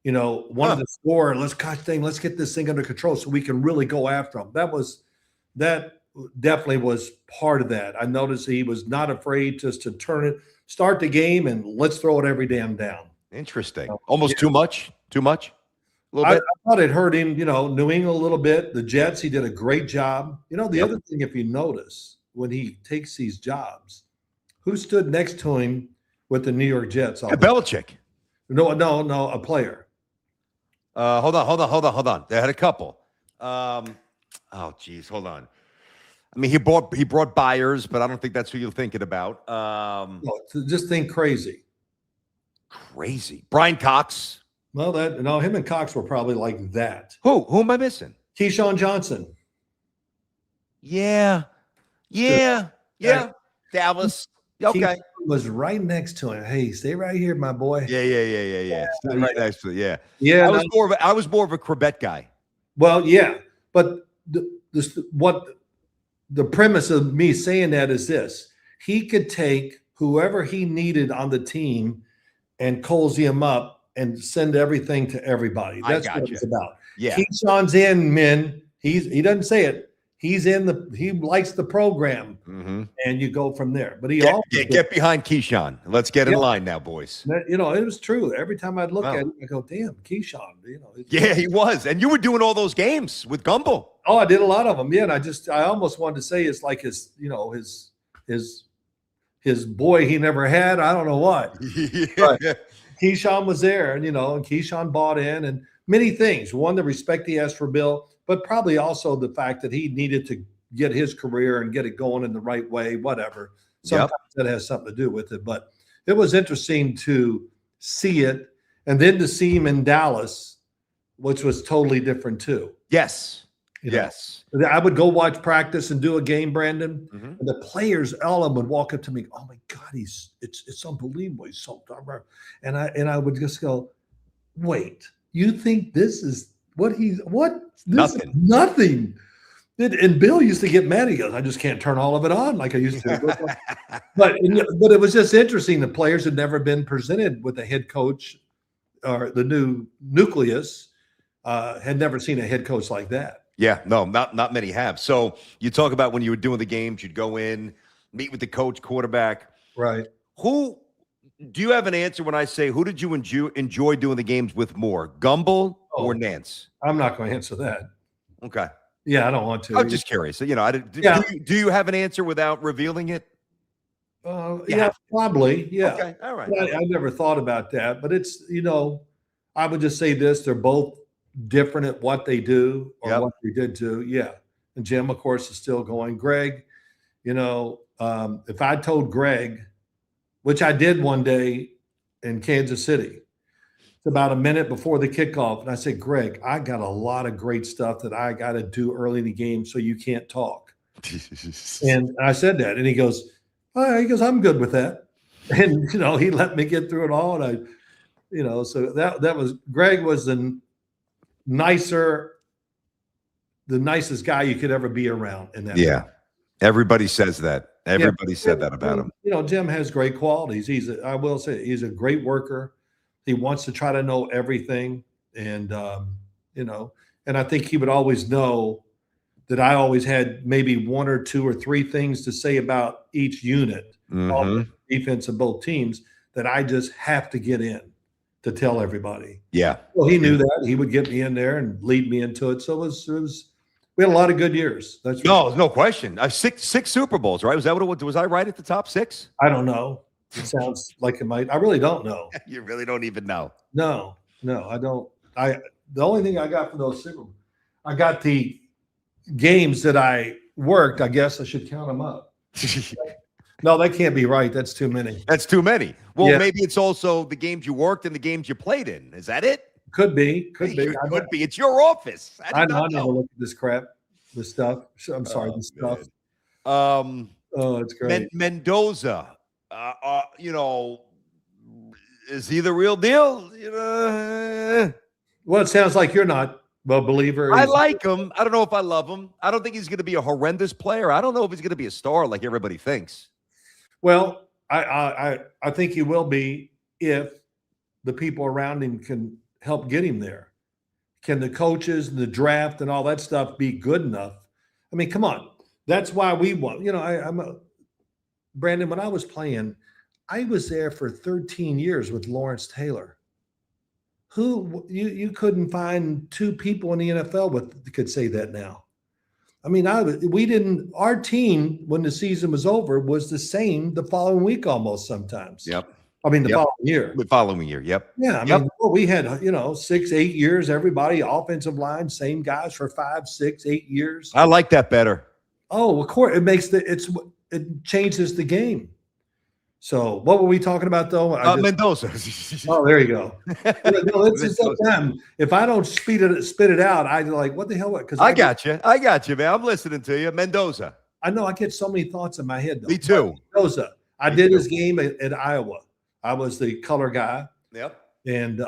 Wanted to score. Let's get this thing under control so we can really go after him. That definitely was part of that. I noticed he was not afraid just to start the game and let's throw it every damn down. Interesting. Almost too much. A little bit. I thought it hurt him, New England a little bit. The Jets, he did a great job. The other thing, if you notice, when he takes these jobs, who stood next to him with the New York Jets? Belichick. No, a player. Hold on. They had a couple. Hold on. I mean, he brought Byers, but I don't think that's who you're thinking about. Just think crazy. Crazy. Brian Cox. Well, him and Cox were probably like that. Who am I missing? Keyshawn Johnson. Yeah. Dallas. Okay. Keyshawn was right next to him. Hey, stay right here, my boy. Yeah. Right next to it. Yeah. Yeah. I was more of a Corbett guy. Well, yeah, but the premise of me saying that is this: he could take whoever he needed on the team and cozy him up and send everything to everybody. That's what it's about. Yeah. Keyshawn's in, men. He doesn't say it. He likes the program, and you go from there. But get behind Keyshawn. Let's get in line now, boys. It was true. Every time I'd look at him, I go, "Damn, Keyshawn." Yeah, he was, and you were doing all those games with Gumbel. Oh, I did a lot of them. Yeah, and I almost wanted to say it's like his boy he never had. I don't know what. But Keyshawn was there, and Keyshawn bought in, and many things. One, the respect he has for Bill, but probably also the fact that he needed to get his career and get it going in the right way, whatever. Sometimes that has something to do with it. But it was interesting to see it, and then to see him in Dallas, which was totally different too. Yes. Yes. I would go watch practice and do a game, Brandon, and the players, all of them would walk up to me. Oh my God, it's unbelievable. He's so dumb. And I would just go, wait, you think this is this nothing. Is nothing. And Bill used to get mad. He goes, I just can't turn all of it on like I used to. But it was just interesting. The players had never been presented with a head coach, or the new nucleus had never seen a head coach like that. Yeah, no, not many have. So you talk about when you were doing the games, you'd go in, meet with the coach, quarterback. Right. Who do you have an answer when I say who did you enjoy doing the games with more, Gumbel or Nance? I'm not going to answer that. Okay. Yeah, I don't want to. I'm just curious. Do you have an answer without revealing it? Yeah, probably. Yeah. Okay. All right. I never thought about that, but it's I would just say this: they're both different at what they do or what they did do. Yeah. And Jim, of course, is still going. Greg, if I told Greg, which I did one day in Kansas City, it's about a minute before the kickoff, and I said, Greg, I got a lot of great stuff that I got to do early in the game, so you can't talk. And I said that, and he goes, I'm good with that. And, he let me get through it all. And so that was, Greg was the nicest guy you could ever be around in that. Yeah. Everybody says that. Everybody said that about him. Jim has great qualities. I will say he's a great worker. He wants to try to know everything. And, and I think he would always know that I always had maybe one or two or three things to say about each unit, all the defense of both teams, that I just have to get in to tell everybody. Yeah. Well, he knew that. He would get me in there and lead me into it. So it We had a lot of good years. That's No question. Six Super Bowls, right? Was that what it was? Was I right at the top 6? I don't know. It sounds like it might. I really don't know. You really don't even know. No, I don't. The only thing I got from those Super Bowls, I got the games that I worked. I guess I should count them up. No, that can't be right. That's too many. That's too many. Well, Yeah. maybe it's also the games you worked and the games you played in. Is that it? Could be. Could be. It's your office. I never look at this crap, this stuff. I'm sorry, this stuff. Oh, it's great. Mendoza, is he the real deal? Well, it sounds like you're not a believer. I like him. I don't know if I love him. I don't think he's going to be a horrendous player. I don't know if he's going to be a star like everybody thinks. Well, I think he will be if the people around him can help get him there. Can the coaches and the draft and all that stuff be good enough? I mean, come on. That's why we want. Brandon, when I was playing, I was there for 13 years with Lawrence Taylor. Who you couldn't find 2 people in the NFL could say that now. I mean, our team, when the season was over, was the same the following week almost sometimes. Yep. I mean, the following year. The following year, yep. Yeah, I mean, we had, 6, 8 years, everybody, offensive line, same guys for 5, 6, 8 years. I like that better. Oh, of course, it changes the game. So, what were we talking about, though? Mendoza. Oh, there you go. It's just that time. If I don't spit it out, I'm like, what the hell? Because I got you, man. I'm listening to you, Mendoza. I know I get so many thoughts in my head. Though. Me too. Mendoza. I did his game at Iowa. I was the color guy. Yep. And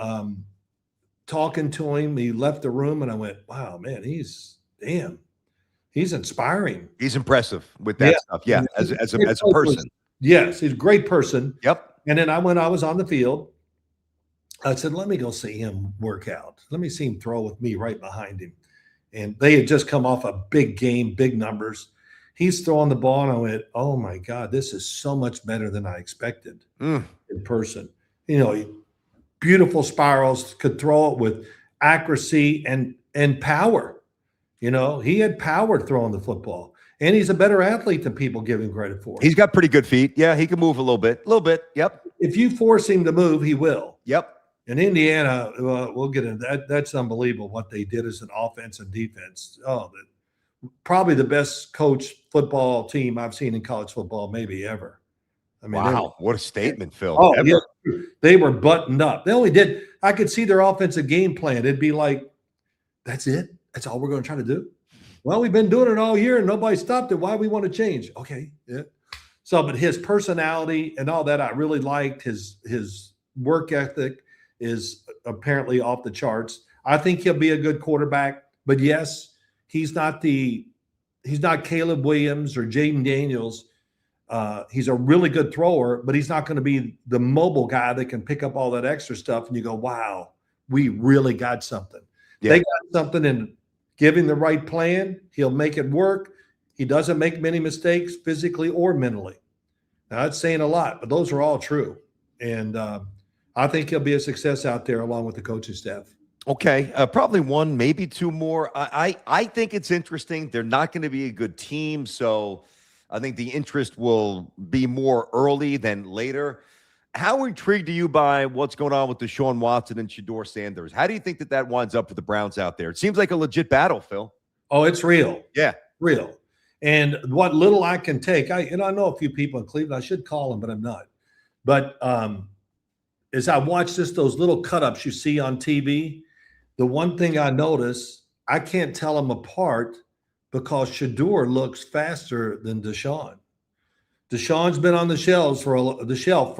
talking to him, he left the room, and I went, "Wow, man, he's inspiring. He's impressive with that stuff. Yeah, as a person. Yes, he's a great person. Yep. And then I was on the field, I said, let me go see him work out. Let me see him throw with me right behind him. And they had just come off a big game, big numbers. He's throwing the ball, and I went, oh, my God, this is so much better than I expected in person. Beautiful spirals, could throw it with accuracy and power. He had power throwing the football. And he's a better athlete than people give him credit for. He's got pretty good feet. Yeah, he can move a little bit. Yep. If you force him to move, he will. Yep. In Indiana, we'll get into that. That's unbelievable what they did as an offense and defense. Probably the best coach football team I've seen in college football, maybe ever. I mean, wow, what a statement, Phil. Oh, yeah, they were buttoned up. They only did. I could see their offensive game plan. It'd be like, that's it. That's all we're going to try to do. Well, we've been doing it all year and nobody stopped it. Why we want to change? Okay. Yeah. So, but his personality and all that, I really liked. His work ethic is apparently off the charts. I think he'll be a good quarterback, but yes, he's not Caleb Williams or Jaden Daniels. He's a really good thrower, but he's not going to be the mobile guy that can pick up all that extra stuff. And you go, wow, we really got something. Yeah. They got something, and give him the right plan, he'll make it work. He doesn't make many mistakes physically or mentally. Now, that's saying a lot, but those are all true. And I think he'll be a success out there along with the coaching staff. Okay, probably 1, maybe 2 more. I think it's interesting. They're not going to be a good team, so I think the interest will be more early than later. How intrigued are you by what's going on with Deshaun Watson and Shedeur Sanders? How do you think that winds up for the Browns out there? It seems like a legit battle, Phil. Oh, it's real. Yeah. Real. And what little I can take, I know a few people in Cleveland. I should call them, but I'm not. But as I watch those little cut-ups you see on TV, the one thing I notice, I can't tell them apart because Shedeur looks faster than Deshaun. Deshaun's been on the shelf for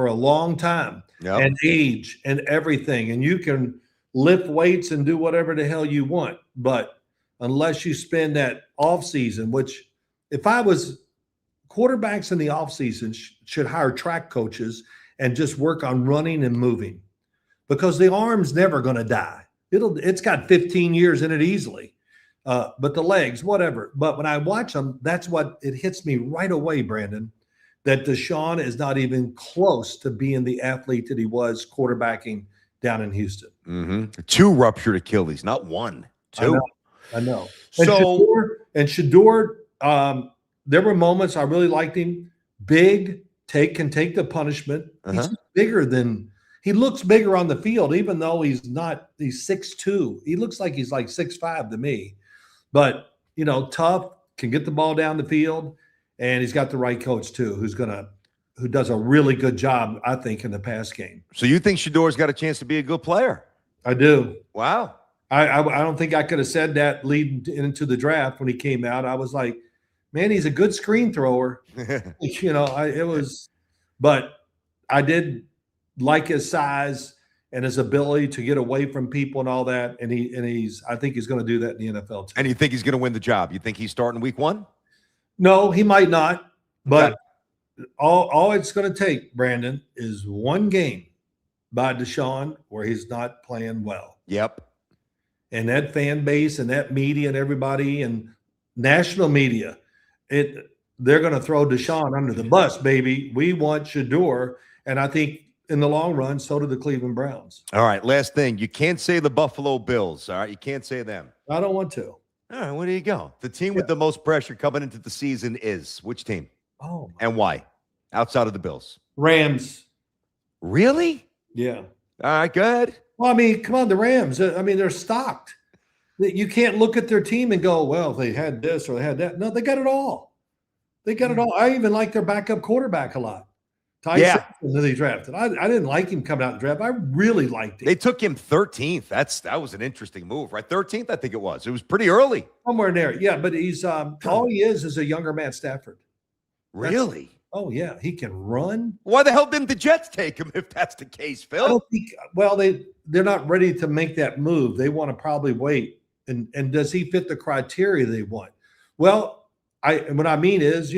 a long time, and age and everything. And you can lift weights and do whatever the hell you want. But unless you spend that offseason, which if I was quarterbacks in the offseason should hire track coaches and just work on running and moving, because the arm's never going to die. It's got 15 years in it easily. But the legs, whatever. But when I watch them, that's what it hits me right away, Brandon, that Deshaun is not even close to being the athlete that he was quarterbacking down in Houston. 2 ruptured Achilles, not 1, 2. I know. So Shador, there were moments I really liked him. Big, can take the punishment. He's bigger than he looks bigger on the field, even though he's not. He's 6'2". He looks like he's like 6'5" to me. But tough, can get the ball down the field, and he's got the right coach too, who does a really good job, I think, in the pass game. So you think Shador's got a chance to be a good player? I do. Wow. I don't think I could have said that leading into the draft when he came out. I was like, man, he's a good screen thrower. But I did like his size and his ability to get away from people and all that. And I think he's going to do that in the NFL too. And you think he's going to win the job? You think he's starting week 1? No, he might not. But all it's going to take, Brandon, is one game by Deshaun where he's not playing well. Yep. And that fan base and that media and everybody and national media, they're going to throw Deshaun under the bus, baby. We want Shador. And I think in the long run, so do the Cleveland Browns. All right, last thing. You can't say the Buffalo Bills, all right? You can't say them. I don't want to. All right, where do you go? The team with the most pressure coming into the season is which team? Oh, and why? Outside of the Bills. Rams. Really? Yeah. All right, good. Well, I mean, come on, the Rams. I mean, they're stocked. You can't look at their team and go, well, they had this or they had that. No, they got it all. They got it all. I even like their backup quarterback a lot. Tyson, who they drafted. I didn't like him coming out of the draft. I really liked him. They took him 13th. That was an interesting move, right? 13th, I think it was. It was pretty early. Somewhere in there. Yeah, but he's all he is a younger Matt Stafford. Really? Oh, yeah. He can run. Why the hell didn't the Jets take him if that's the case, Phil? I don't think, well, they're not ready to make that move. They want to probably wait. And does he fit the criteria they want? Well, what I mean is,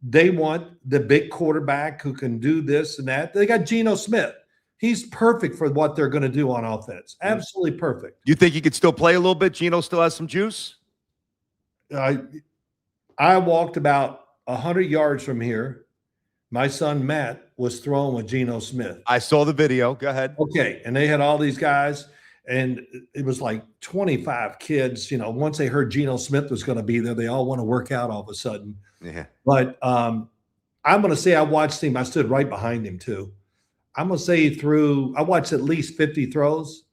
they want the big quarterback who can do this and that. They got Geno Smith. He's perfect for what they're going to do on offense. Absolutely perfect. You think he could still play a little bit? Geno still has some juice? I walked about 100 yards from here. My son, Matt, was throwing with Geno Smith. I saw the video. Go ahead. Okay. And they had all these guys, and it was like 25 kids. Once they heard Geno Smith was going to be there, they all want to work out all of a sudden. Yeah. But I'm going to say I watched him. I stood right behind him, too. I'm going to say I watched at least 50 throws,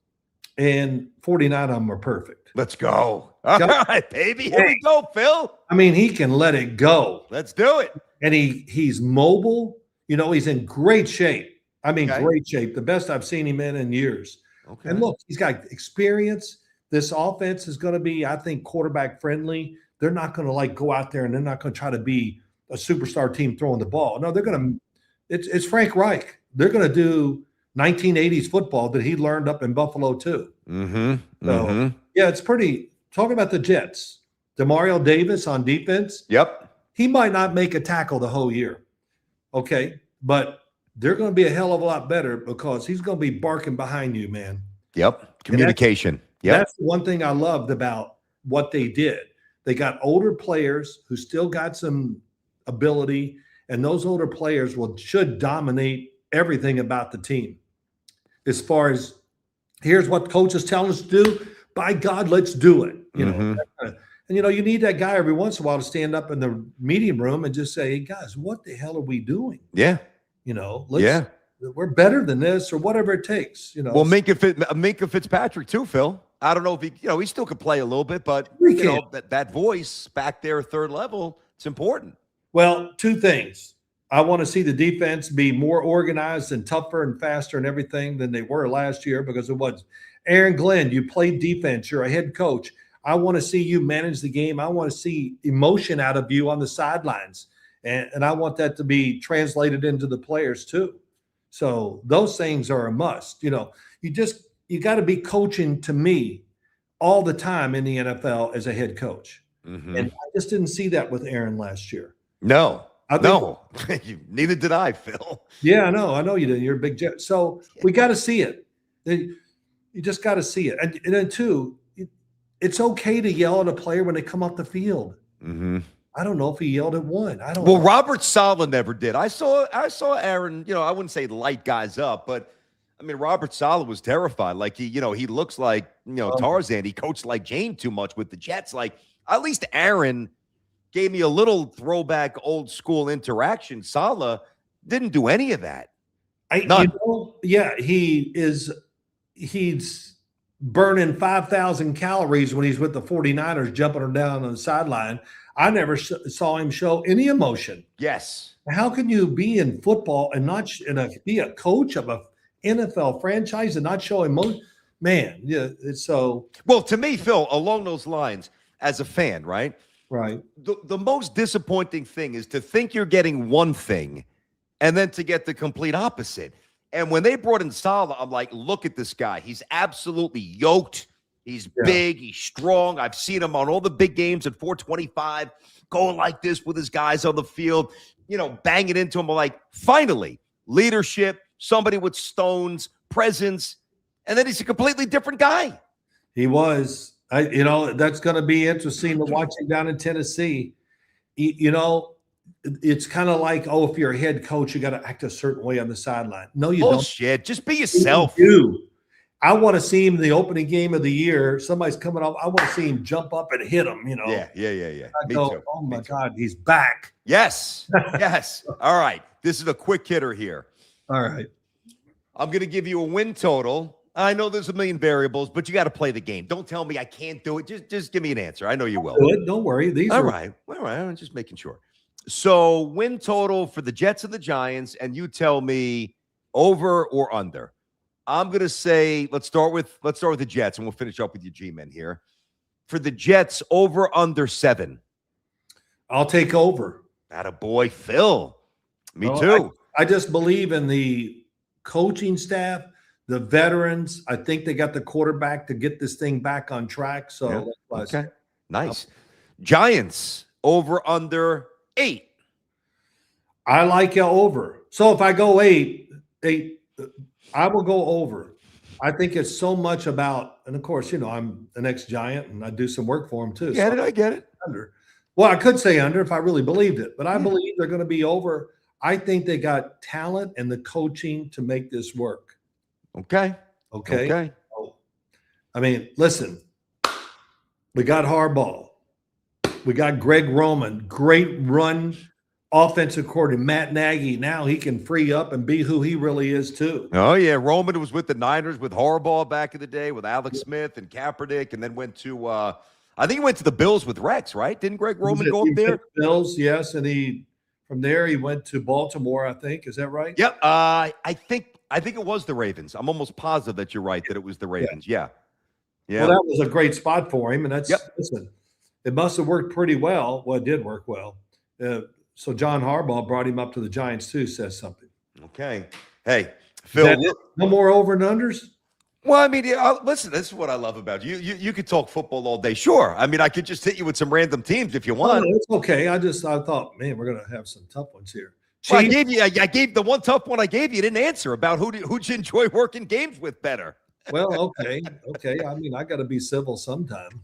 and 49 of them are perfect. Let's go. All right, baby. Here we go, Phil. I mean, he can let it go. Let's do it. And he's mobile. He's in great shape. I mean, great shape. The best I've seen him in years. Okay. And look, he's got experience. This offense is going to be, I think, quarterback friendly. They're not going to go out there and they're not going to try to be a superstar team throwing the ball. No, they're going to it's Frank Reich. They're going to do 1980s football that he learned up in Buffalo too. So, yeah, it's pretty. Talking about the Jets, Demario Davis on defense. Yep. He might not make a tackle the whole year. Okay. But they're going to be a hell of a lot better because he's going to be barking behind you, man. Yep. Communication. That's the one thing I loved about what they did. They got older players who still got some ability, and those older players should dominate everything about the team. As far as here's what coach is telling us to do, by God, let's do it. And you need that guy every once in a while to stand up in the meeting room and just say, "Hey guys, what the hell are we doing?" Yeah. We're better than this, or whatever it takes. Well, Minka Fitzpatrick too, Phil. I don't know if he still could play a little bit, but that voice back there, third level, it's important. Well, two things. I want to see the defense be more organized and tougher and faster and everything than they were last year because it was. Aaron Glenn, you played defense. You're a head coach. I want to see you manage the game. I want to see emotion out of you on the sidelines. And I want that to be translated into the players too. So those things are a must. You got to be coaching to me all the time in the NFL as a head coach. And I just didn't see that with Aaron last year. No. Neither did I, Phil. Yeah, I know you did. You're a big Jet. So we got to see it. You just got to see it. And then two, it's okay to yell at a player when they come off the field. I don't know if he yelled at one. I don't know. Robert Saleh never did. I saw Aaron, I wouldn't say light guys up, but I mean, Robert Saleh was terrified. Like he looks like, Tarzan. He coached like Jane too much with the Jets. Like at least Aaron gave me a little throwback old school interaction. Saleh didn't do any of that. He's burning 5,000 calories when he's with the 49ers, jumping down on the sideline. I never saw him show any emotion. Yes. How can you be in football and not be a coach of a NFL franchise and not show emotion? Man, yeah, it's so. Well, to me, Phil, along those lines, as a fan, right? Right. The most disappointing thing is to think you're getting one thing and then to get the complete opposite. And when they brought in Saleh, I'm like, look at this guy. He's absolutely yoked. He's big. He's strong. I've seen him on all the big games at 425, going like this with his guys on the field, banging into him. I'm like, finally, leadership, somebody with stones, presence, and then he's a completely different guy. He was. That's going to be interesting to watch him down in Tennessee. It's kind of like, if you're a head coach, you got to act a certain way on the sideline. No, you Bullshit. Just be yourself. I want to see him in the opening game of the year. Somebody's coming off. I want to see him jump up and hit him. Yeah. Me too. Oh my God, he's back. Yes. Yes. All right. This is a quick hitter here. All right. I'm going to give you a win total. I know there's a million variables, but you got to play the game. Don't tell me I can't do it. Just give me an answer. I know you will. Don't worry. All right. I'm just making sure. So win total for the Jets and the Giants, and you tell me over or under. I'm going to say let's start with the Jets, and we'll finish up with your G-men here. For the Jets, over under 7. I'll take over. Attaboy, Phil. Me too. I just believe in the coaching staff, the veterans. I think they got the quarterback to get this thing back on track. So okay, nice. Giants over under 8. I like you over. So if I go 8, I will go over. I think it's so much about, and of course, I'm an ex-Giant and I do some work for them too. I get it. Under. Well, I could say under if I really believed it, but I believe they're going to be over. I think they got talent and the coaching to make this work. Okay. I mean, listen, we got Harbaugh. We got Greg Roman, great run offensive coordinator. Matt Nagy, now he can free up and be who he really is too. Oh, yeah. Roman was with the Niners with Harbaugh back in the day with Alex Smith and Kaepernick, and then went to I think he went to the Bills with Rex, right? Didn't Greg Roman go up there? Bills, yes. And from there he went to Baltimore, I think. Is that right? Yep. I think it was the Ravens. I'm almost positive that you're right that it was the Ravens. Yeah. Well, that was a great spot for him. And listen, it must have worked pretty well. Well, it did work well. So John Harbaugh brought him up to the Giants too, says something. Okay. Hey, Phil. No more over and unders? Well, I mean, listen, this is what I love about you. You could talk football all day. Sure. I mean, I could just hit you with some random teams if you want. It's okay. I thought, man, we're going to have some tough ones here. Well, I gave the one tough one I gave you. Didn't answer about who'd you enjoy working games with better. Well, okay. I mean, I got to be civil sometime.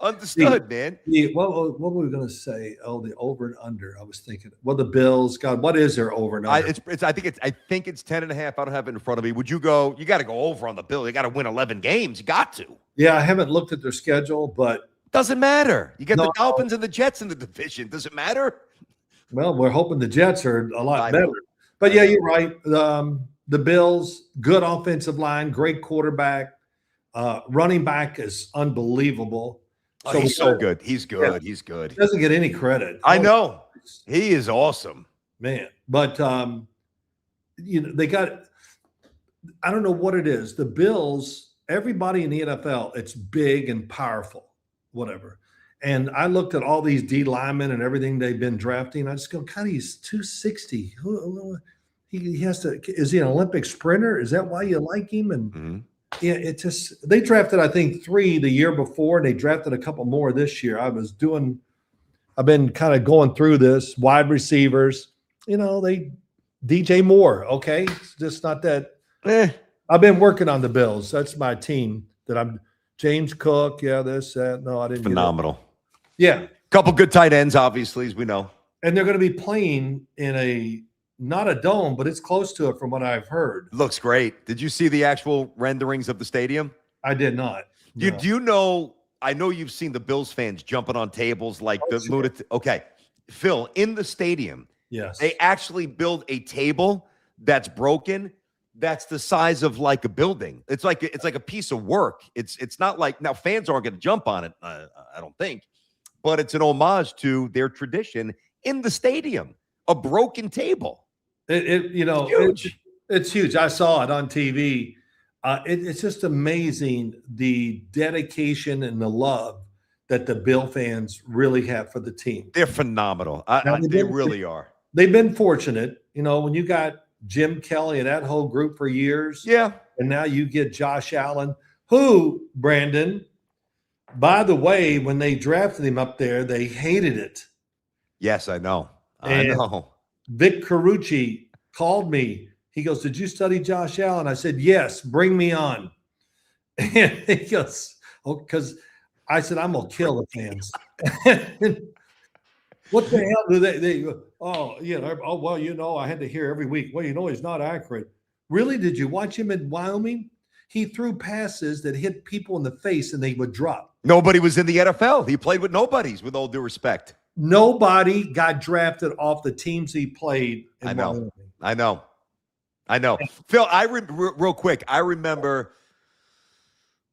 Understood, man. What were we going to say? Oh, the over and under. I was thinking. Well, the Bills. God, what is their over and under? I think it's 10.5. I don't have it in front of me. Would you go? You got to go over on the Bills. You got to win 11 games. You got to. Yeah, I haven't looked at their schedule, but doesn't matter. You got the Dolphins and the Jets in the division. Does it matter? Well, we're hoping the Jets are a lot better. But yeah, you're right. The Bills, good offensive line, great quarterback. Running back is unbelievable. So he's so good. He's good. Yeah. He's good. He doesn't get any credit. I know. He is awesome. Man. But, they got – I don't know what it is. The Bills, everybody in the NFL, it's big and powerful, whatever. And I looked at all these D linemen and everything they've been drafting. I just go, God, he's 260. He has to – is he an Olympic sprinter? Is that why you like him? And yeah, it just – they drafted, I think, 3 the year before, and they drafted a couple more this year. I've been kind of going through this. Wide receivers, DJ Moore, okay? It's just not that I've been working on the Bills. That's my team that I'm – James Cook, this, that. No, I didn't Phenomenal. Yeah. Couple good tight ends, obviously, as we know. And they're going to be playing in a not a dome, but it's close to it from what I've heard. Looks great. Did you see the actual renderings of the stadium? I did not. Do No. you know? I know you've seen the Bills fans jumping on tables like the sure. lunatic. Okay, Phil, in the stadium, Yes. they actually build a table that's broken. That's the size of like a building. It's like a piece of work. It's not like now fans aren't going to jump on it. I don't think, but it's an homage to their tradition in the stadium. A broken table. It's huge. I saw it on TV. It's just amazing the dedication and the love that the Bill fans really have for the team. They're phenomenal. They really are. They've been fortunate, when you got Jim Kelly and that whole group for years. Yeah. And now you get Josh Allen, who, Brandon, by the way, when they drafted him up there, they hated it. Yes, I know. I know. Vic Carucci called me. He goes, "Did you study Josh Allen?" I said, "Yes, bring me on." And he goes, "Oh," because I said, "I'm going to kill the fans." What the hell do they oh, well, I had to hear every week, well, he's not accurate. Really? Did you watch him in Wyoming? He threw passes that hit people in the face and they would drop. Nobody was in the NFL. He played with nobodies, with all due respect. Nobody got drafted off the teams he played in Wyoming. I know. Phil, real quick, I remember,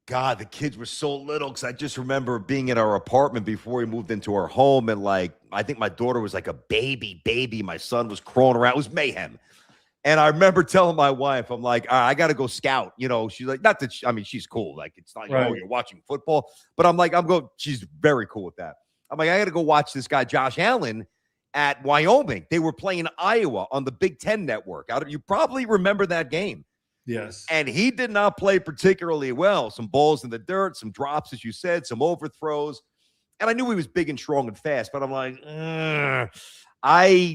God, the kids were so little because I just remember being in our apartment before we moved into our home. And I think my daughter was like a baby. My son was crawling around. It was mayhem. And I remember telling my wife, I'm like, all right, I got to go scout. She's like, not that, she's cool. Like, it's not, right. You're watching football. But I'm like, she's very cool with that. I'm like, I got to go watch this guy, Josh Allen, at Wyoming. They were playing Iowa on the Big Ten network. You probably remember that game. Yes. And he did not play particularly well. Some balls in the dirt, some drops, as you said, some overthrows. And I knew he was big and strong and fast, but I'm like,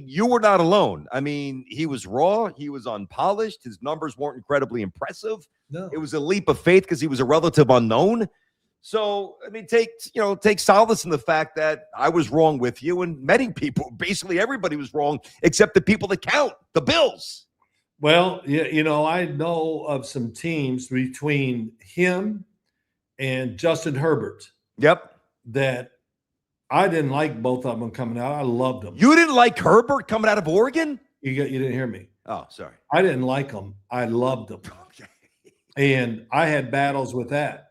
you were not alone. He was raw. He was unpolished. His numbers weren't incredibly impressive. No. It was a leap of faith because he was a relative unknown. So, take solace in the fact that I was wrong with you and many people. Basically, everybody was wrong except the people that count, the Bills. Well, I know of some teams between him and Justin Herbert. Yep. That I didn't like both of them coming out. I loved them. You didn't like Herbert coming out of Oregon? You didn't hear me. Oh, sorry. I didn't like them. I loved them. Okay. And I had battles with that.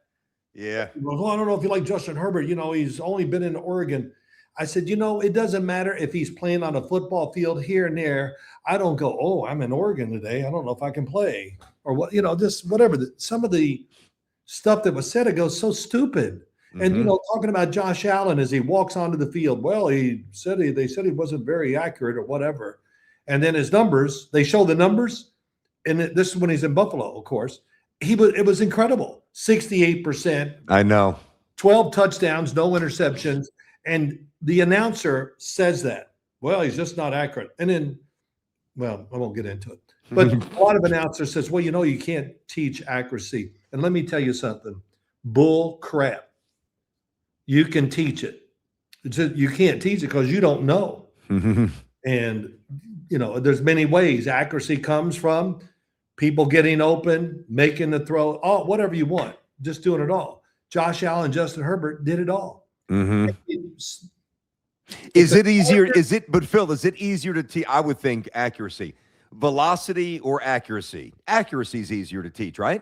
Yeah. He goes, well, I don't know if you like Justin Herbert. He's only been in Oregon. I said, it doesn't matter if he's playing on a football field here and there. I don't go, oh, I'm in Oregon today. I don't know if I can play or what, just whatever. Some of the stuff that was said, it goes so stupid. Mm-hmm. And, talking about Josh Allen as he walks onto the field, well, they said he wasn't very accurate or whatever. And then his numbers, they show the numbers. And this is when he's in Buffalo, of course. It was incredible. 68%. I know. 12 touchdowns, no interceptions. And the announcer says that. Well, he's just not accurate. And then, well, I won't get into it. But a lot of announcers says, well, you can't teach accuracy. And let me tell you something. Bull crap. You can teach it. You can't teach it because you don't know. And, there's many ways. Accuracy comes from people getting open, making the throw, whatever you want, just doing it all. Josh Allen, Justin Herbert did it all. Mm-hmm. Is it easier? But Phil, is it easier to teach? I would think accuracy, velocity or accuracy. Accuracy is easier to teach, right?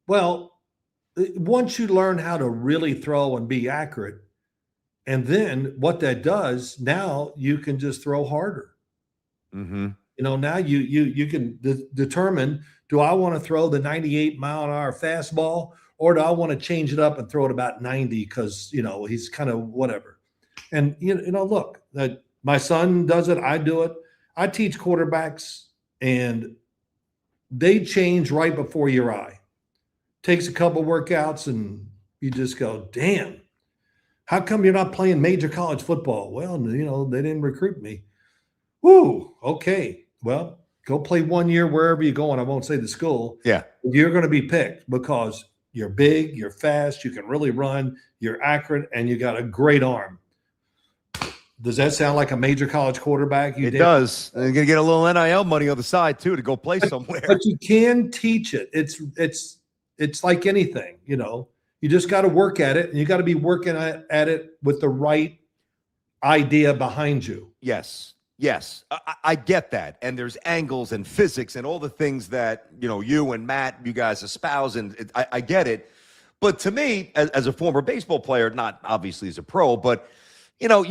Well, once you learn how to really throw and be accurate, and then what that does, now you can just throw harder. Mm-hmm. Now you can determine, do I want to throw the 98-mile-an-hour fastball or do I want to change it up and throw it about 90 because, he's kind of whatever. And, look, my son does it. I do it. I teach quarterbacks and they change right before your eye. Takes a couple workouts and you just go, damn, how come you're not playing major college football? Well, they didn't recruit me. Woo, okay. Well, go play 1 year wherever you go, and I won't say the school. Yeah. You're going to be picked because you're big, you're fast, you can really run, you're accurate, and you got a great arm. Does that sound like a major college quarterback? It does. And they're going to get a little NIL money on the side too to go play somewhere. But you can teach it. It's like anything, you know. You just got to work at it, and you got to be working at it with the right idea behind you. Yes. Yes, I get that. And there's angles and physics and all the things that, you know, you and Matt, you guys espouse, and I get it. But to me, as a former baseball player, not obviously as a pro, but, you know,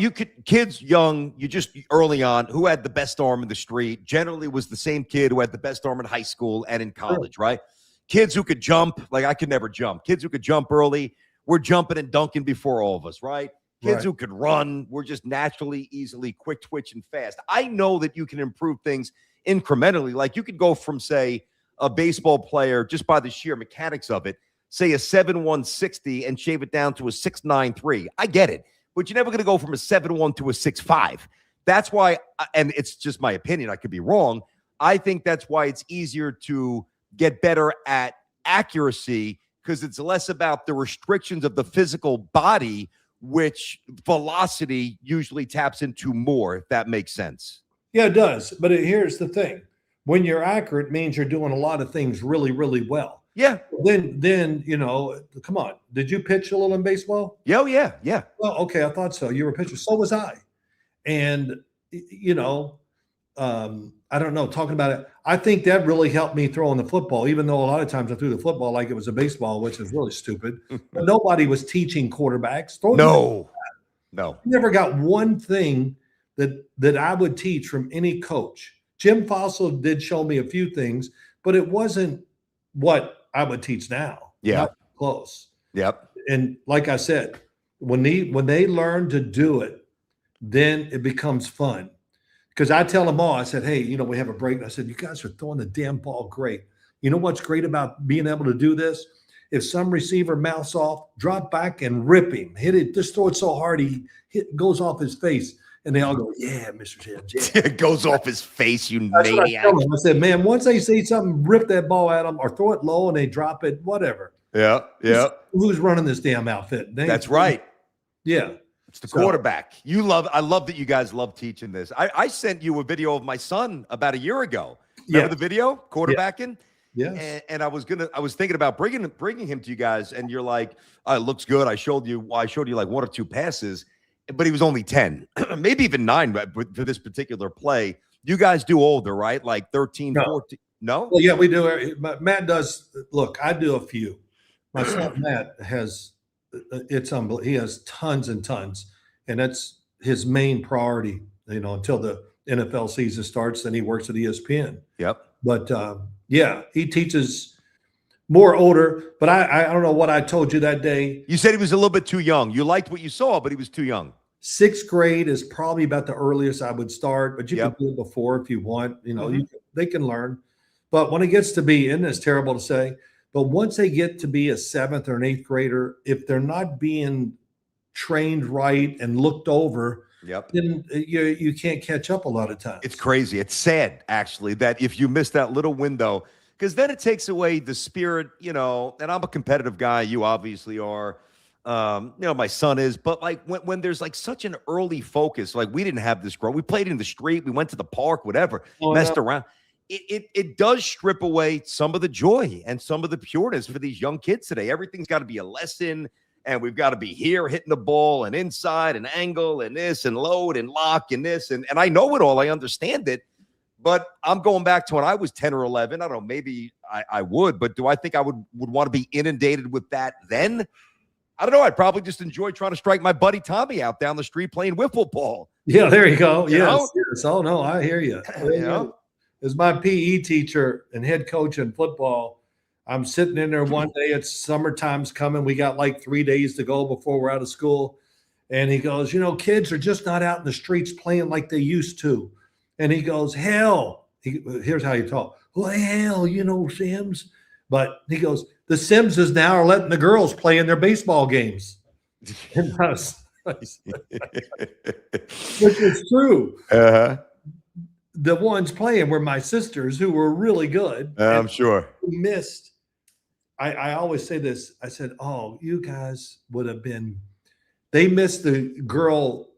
kids young, you just early on, who had the best arm in the street, generally was the same kid who had the best arm in high school and in college, right? Kids who could jump, like I could never jump. Kids who could jump early, were jumping and dunking before all of us, right? Kids who could run were just naturally, easily, quick twitch and fast. I know that you can improve things incrementally. Like you could go from, say, a baseball player just by the sheer mechanics of it, say a 7'1", 60 and shave it down to a 6'9", 3. I get it. But you're never going to go from a 7'1" to a 6'5". That's why, and it's just my opinion, I could be wrong. I think that's why it's easier to get better at accuracy because it's less about the restrictions of the physical body, which velocity usually taps into more, if that makes sense. Yeah, it does. But here's the thing. When you're accurate means you're doing a lot of things really, really well. Yeah. Then you know, come on. Did you pitch a little in baseball? Oh, yeah. Yeah. Well, okay, I thought so. You were a pitcher. So was I. And, you know, I don't know, talking about it, I think that really helped me throwing the football, even though a lot of times I threw the football like it was a baseball, which is really stupid. But nobody was teaching quarterbacks. No. I never got one thing that I would teach from any coach. Jim Fossil did show me a few things, but it wasn't what I would teach now. Yeah. Not close. Yep. And like I said, when they learn to do it, then it becomes fun. Because I tell them all, I said, hey, you know, we have a break. And I said, you guys are throwing the damn ball great. You know what's great about being able to do this? If some receiver mouths off, drop back and rip him. Hit it, just throw it so hard he goes off his face. And they all go, yeah, Mr. Sims. Yeah. It goes off his face, you That's maniac. I said, man, once they say something, rip that ball at them or throw it low and they drop it, whatever. Yeah, yeah. Who's running this damn outfit? That's right. Yeah. It's the quarterback. I love that you guys love teaching this. I sent you a video of my son about a year ago. Remember the video, quarterbacking? Yes. And I was thinking about bringing him to you guys, and you're like, it looks good. I showed you like one or two passes, but he was only 10, maybe even 9 for this particular play. You guys do older, right? Like 13, 14. No? Well, yeah, we do. Matt does. Look, I do a few. My son Matt has. It's unbelievable. He has tons and tons, and that's his main priority. You know, until the NFL season starts, then he works at ESPN. Yep. But yeah, he teaches more older. But I don't know what I told you that day. You said he was a little bit too young. You liked what you saw, but he was too young. 6th grade is probably about the earliest I would start, but you can do it before if you want. You know, they can learn. But when it gets to be, and it's terrible to say, but once they get to be a 7th or an 8th grader, if they're not being trained right and looked over, then you can't catch up a lot of times. It's crazy. It's sad, actually, that if you miss that little window, because then it takes away the spirit, you know, and I'm a competitive guy. You obviously are. You know, my son is. But, like, when there's, like, such an early focus, like, we didn't have this growth. We played in the street. We went to the park, whatever, messed around. It does strip away some of the joy and some of the pureness for these young kids today. Everything's got to be a lesson, and we've got to be here hitting the ball and inside and angle and this and load and lock and this. And I know it all. I understand it. But I'm going back to when I was 10 or 11. I don't know. Maybe I would. But do I think I would want to be inundated with that then? I don't know. I'd probably just enjoy trying to strike my buddy Tommy out down the street playing wiffle ball. Yeah, there you go. Yes. Oh, no, I hear you. You know? As my PE teacher and head coach in football, I'm sitting in there one day. It's summertime's coming. We got like 3 days to go before we're out of school. And he goes, you know, kids are just not out in the streets playing like they used to. And he goes, hell. Here's how you talk. Well, hell, you know, Sims. But he goes, the Simses now are letting the girls play in their baseball games. Which is true. Uh-huh. The ones playing were my sisters who were really good. I'm sure. We missed. I always say this. I said, oh, you guys would have been – they missed the girl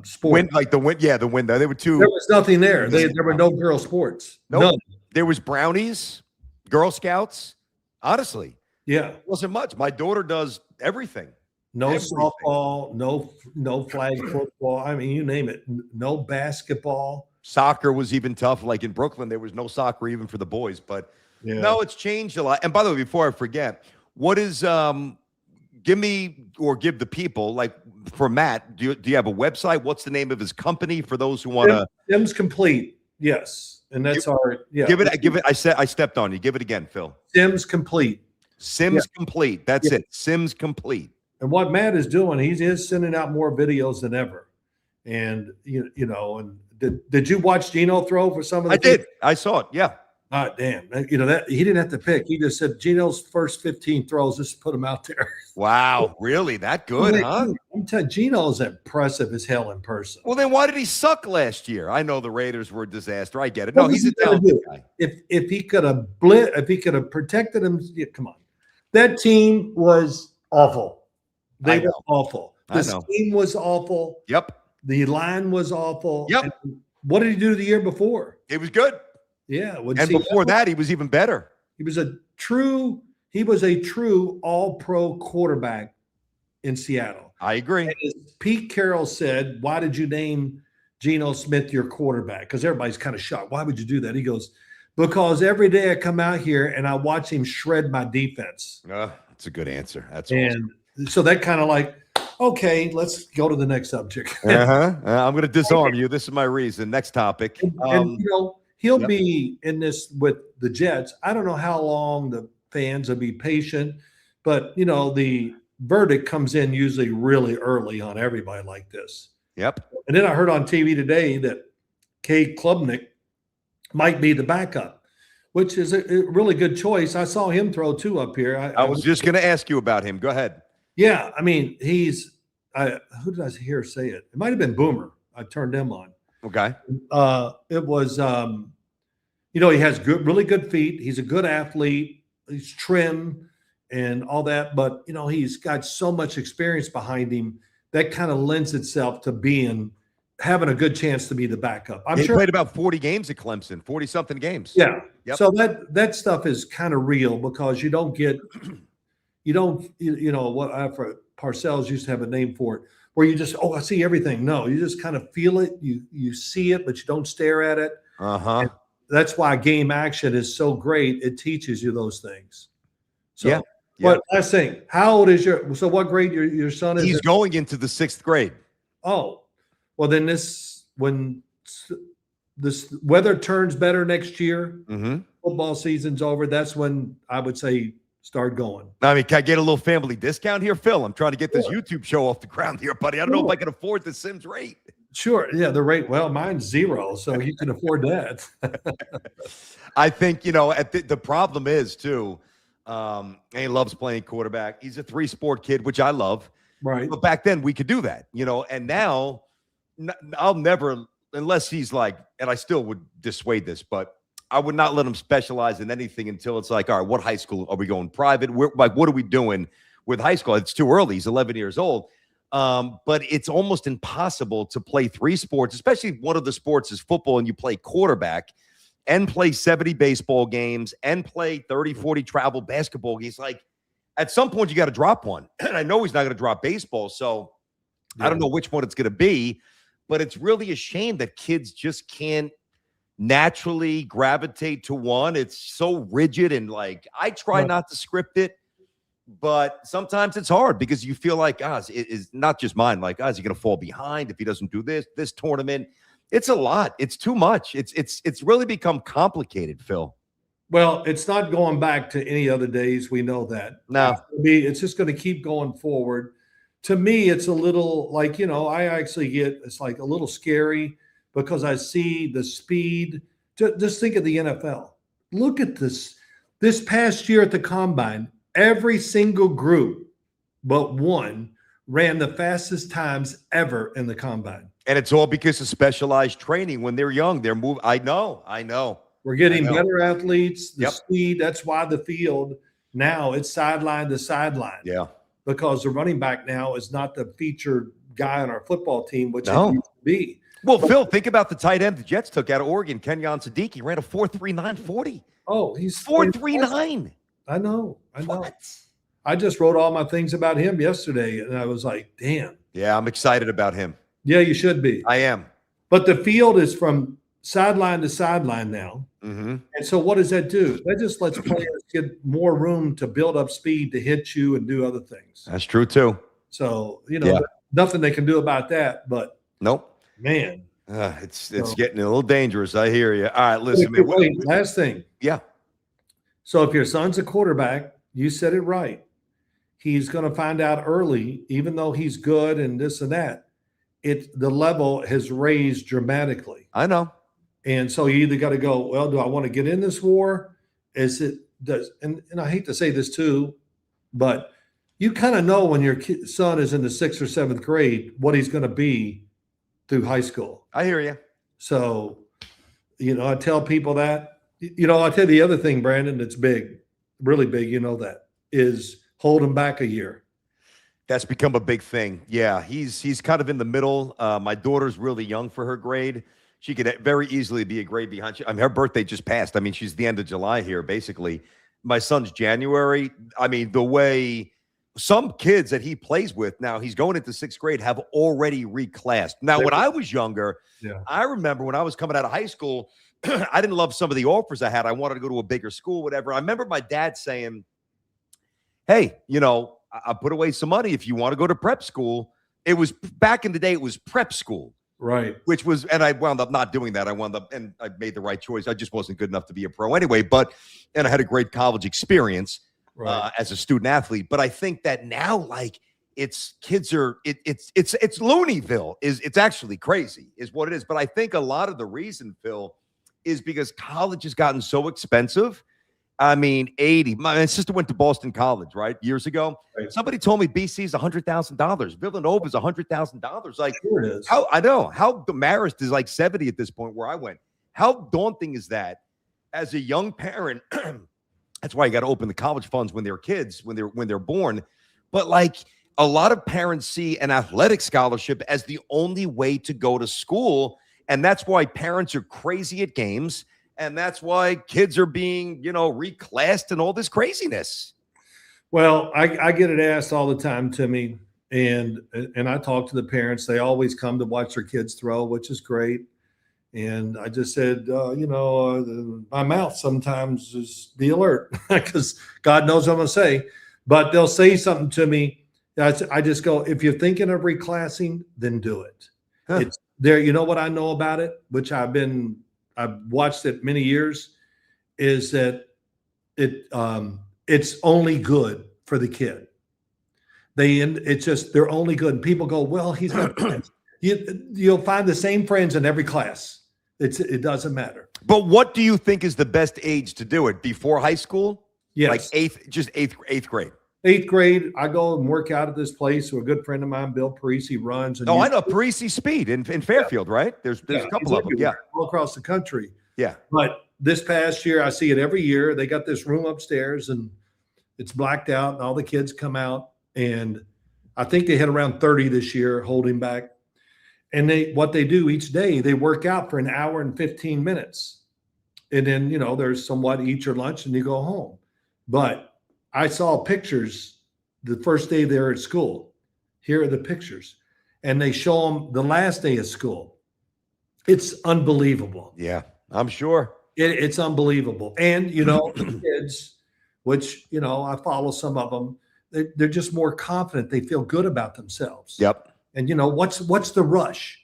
sport. The window. There were two. There was nothing there. There were no girl sports. Nope. None. There was brownies, Girl Scouts. Honestly, Yeah. it wasn't much. My daughter does everything. No Everything. softball, no flag football. I mean, you name it. No basketball. Soccer was even tough. Like in Brooklyn, there was no soccer even for the boys. But Yeah. no, it's changed a lot. And by the way, before I forget, what is give the people, like for Matt, do you have a website? What's the name of his company for those who want to? Sims Complete. Yes. And that's Give it. I stepped on you. Give it again, Phil. Sims Complete. Sims Complete. That's it. Sims Complete. And what Matt is doing, he is sending out more videos than ever. And you know, and did you watch Gino throw for some of the? I did. I saw it. Yeah. Damn. You know that he didn't have to pick. He just said Gino's first 15 throws, just put him out there. Wow. Really? That good, huh? I'm telling you, Gino's impressive as hell in person. Well, then why did he suck last year? I know the Raiders were a disaster. I get it. No, he's a gonna talented guy. If he could have protected him, come on. That team was awful. They were awful. The scheme was awful. Yep. The line was awful. Yep. And what did he do the year before? It was good. Yeah. And before that, he was even better. He was a true all-pro quarterback in Seattle. I agree. And as Pete Carroll said, why did you name Geno Smith your quarterback? Because everybody's kind of shocked. Why would you do that? He goes, because every day I come out here and I watch him shred my defense. That's a good answer. That's and so that kind of like, okay, let's go to the next subject. I'm going to disarm you. This is my reason. Next topic. And you know, he'll be in this with the Jets. I don't know how long the fans will be patient, but you know, the verdict comes in usually really early on everybody like this. Yep. And then I heard on TV today that Kay Klubnik might be the backup, which is a really good choice. I saw him throw two up here. I was just going to ask you about him. Go ahead. Yeah. I mean, who did I hear say it? It might have been Boomer. I turned them on. Okay. It was, you know, he has really good feet. He's a good athlete. He's trim and all that. But, you know, he's got so much experience behind him that kind of lends itself to having a good chance to be the backup. He played about 40 games at Clemson, 40-something games. Yeah. Yep. So that stuff is kind of real because you know what Parcells used to have a name for it, where you just, I see everything. No, you just kind of feel it. You see it, but you don't stare at it. Uh-huh. That's why game action is so great. It teaches you those things. So, yeah. But last thing, how old is what grade your son is? He's going into the 6th grade. Oh, well then when this weather turns better next year, football season's over, that's when I would say start going. I mean, can I get a little family discount here, Phil? I'm trying to get this YouTube show off the ground here, buddy. I don't know if I can afford the Sims rate. Sure. Yeah, the rate. Well, mine's 0, so you can afford that. I think, you know, the problem is, too, and he loves playing quarterback. He's a 3-sport kid, which I love. Right. But back then, we could do that, you know, and now I'll never, unless he's like, and I still would dissuade this, but I would not let him specialize in anything until it's like, all right, what high school are we going private? What are we doing with high school? It's too early. He's 11 years old. But it's almost impossible to play 3 sports, especially if one of the sports is football and you play quarterback and play 70 baseball games and play 30, 40 travel basketball games. Like at some point you got to drop one. And I know he's not going to drop baseball. So I don't know which one it's going to be, but it's really a shame that kids just can't naturally gravitate to one. It's so rigid and like I try not to script it, but sometimes it's hard because you feel like, it is not just mine. Like, is he going to fall behind if he doesn't do this tournament? It's a lot. It's too much. It's really become complicated, Phil. Well, it's not going back to any other days. We know that. No, it's just going to keep going forward. To me, it's a little like, you know, it's like a little scary because I see the speed. Just think of the NFL. Look at this. This past year at the Combine, every single group but one ran the fastest times ever in the Combine. And it's all because of specialized training when they're young. They're moving. I know. We're getting better athletes, the speed. That's why the field now it's sideline to sideline. Yeah. Because the running back now is not the featured guy on our football team, which No. he used to be. Well, Phil, think about the tight end the Jets took out of Oregon, Kenyon Siddiqui, ran a 4.39 40. Oh, he's 4.39. I know. What? I just wrote all my things about him yesterday, and I was like, damn. Yeah, I'm excited about him. Yeah, you should be. I am. But the field is from sideline to sideline now. Mm-hmm. And so what does that do? That just lets players get more room to build up speed to hit you and do other things. That's true, too. So, nothing they can do about that. But, Nope. man. It's getting a little dangerous. I hear you. All right, listen. Wait, last thing. Yeah. So if your son's a quarterback, you said it right. He's going to find out early, even though he's good and this and that, the level has raised dramatically. I know. And so you either got to go, well, do I want to get in this war? And I hate to say this too, but you kind of know when your son is in the 6th or 7th grade what he's going to be through high school. I hear you. So, I tell people that. I tell you the other thing, Brandon, that's big, really big, that, is hold him back a year. That's become a big thing. Yeah, he's kind of in the middle. My daughter's really young for her grade. She could very easily be a grade behind. Her birthday just passed. I mean, she's the end of July here, basically. My son's January. I mean, the way some kids that he plays with now, he's going into 6th grade, have already reclassed. Now, when I was younger, I remember when I was coming out of high school, I didn't love some of the offers I had. I wanted to go to a bigger school, whatever. I remember my dad saying, hey, I put away some money if you want to go to prep school. It was back in the day, it was prep school. Right. Which was, and I wound up not doing that. And I made the right choice. I just wasn't good enough to be a pro anyway, and I had a great college experience as a student athlete. But I think that now, it's Looneyville. It's actually crazy is what it is. But I think a lot of the reason, Phil, is because college has gotten so expensive. I mean, my sister went to Boston College, right? Years ago. Right. Somebody told me BC's $100,000. Villanova is $100,000. Sure it is. I know. How Marist is like 70 at this point where I went. How daunting is that as a young parent? That's why you got to open the college funds when they're kids, when they're born. But a lot of parents see an athletic scholarship as the only way to go to school. And that's why parents are crazy at games. And that's why kids are being, reclassed and all this craziness. Well, I get it asked all the time to me, and I talk to the parents. They always come to watch their kids throw, which is great. And I just said, my mouth sometimes is be alert because God knows what I'm going to say. But they'll say something to me. I just go, if you're thinking of reclassing, then do it. Huh. It's there. You know what I know about it, which I've watched it many years, is that it's only good for the kid. They're only good. And people go, well, he's got friends. You'll find the same friends in every class. It doesn't matter. But what do you think is the best age to do it? Before high school? Yes. Like eighth grade. 8th grade, I go and work out at this place where a good friend of mine, Bill Parisi, runs. And I know Parisi Speed in Fairfield, right? There's a couple of them, all across the country. Yeah. But this past year, I see it every year. They got this room upstairs, and it's blacked out, and all the kids come out. And I think they had around 30 this year holding back. And what they do each day, they work out for an hour and 15 minutes. And then, there's somewhat eat your lunch and you go home. But I saw pictures the first day they were at school. Here are the pictures. And they show them the last day of school. It's unbelievable. Yeah, I'm sure. It's unbelievable. And, the kids, which, I follow some of them, they're just more confident. They feel good about themselves. Yep. And, what's the rush?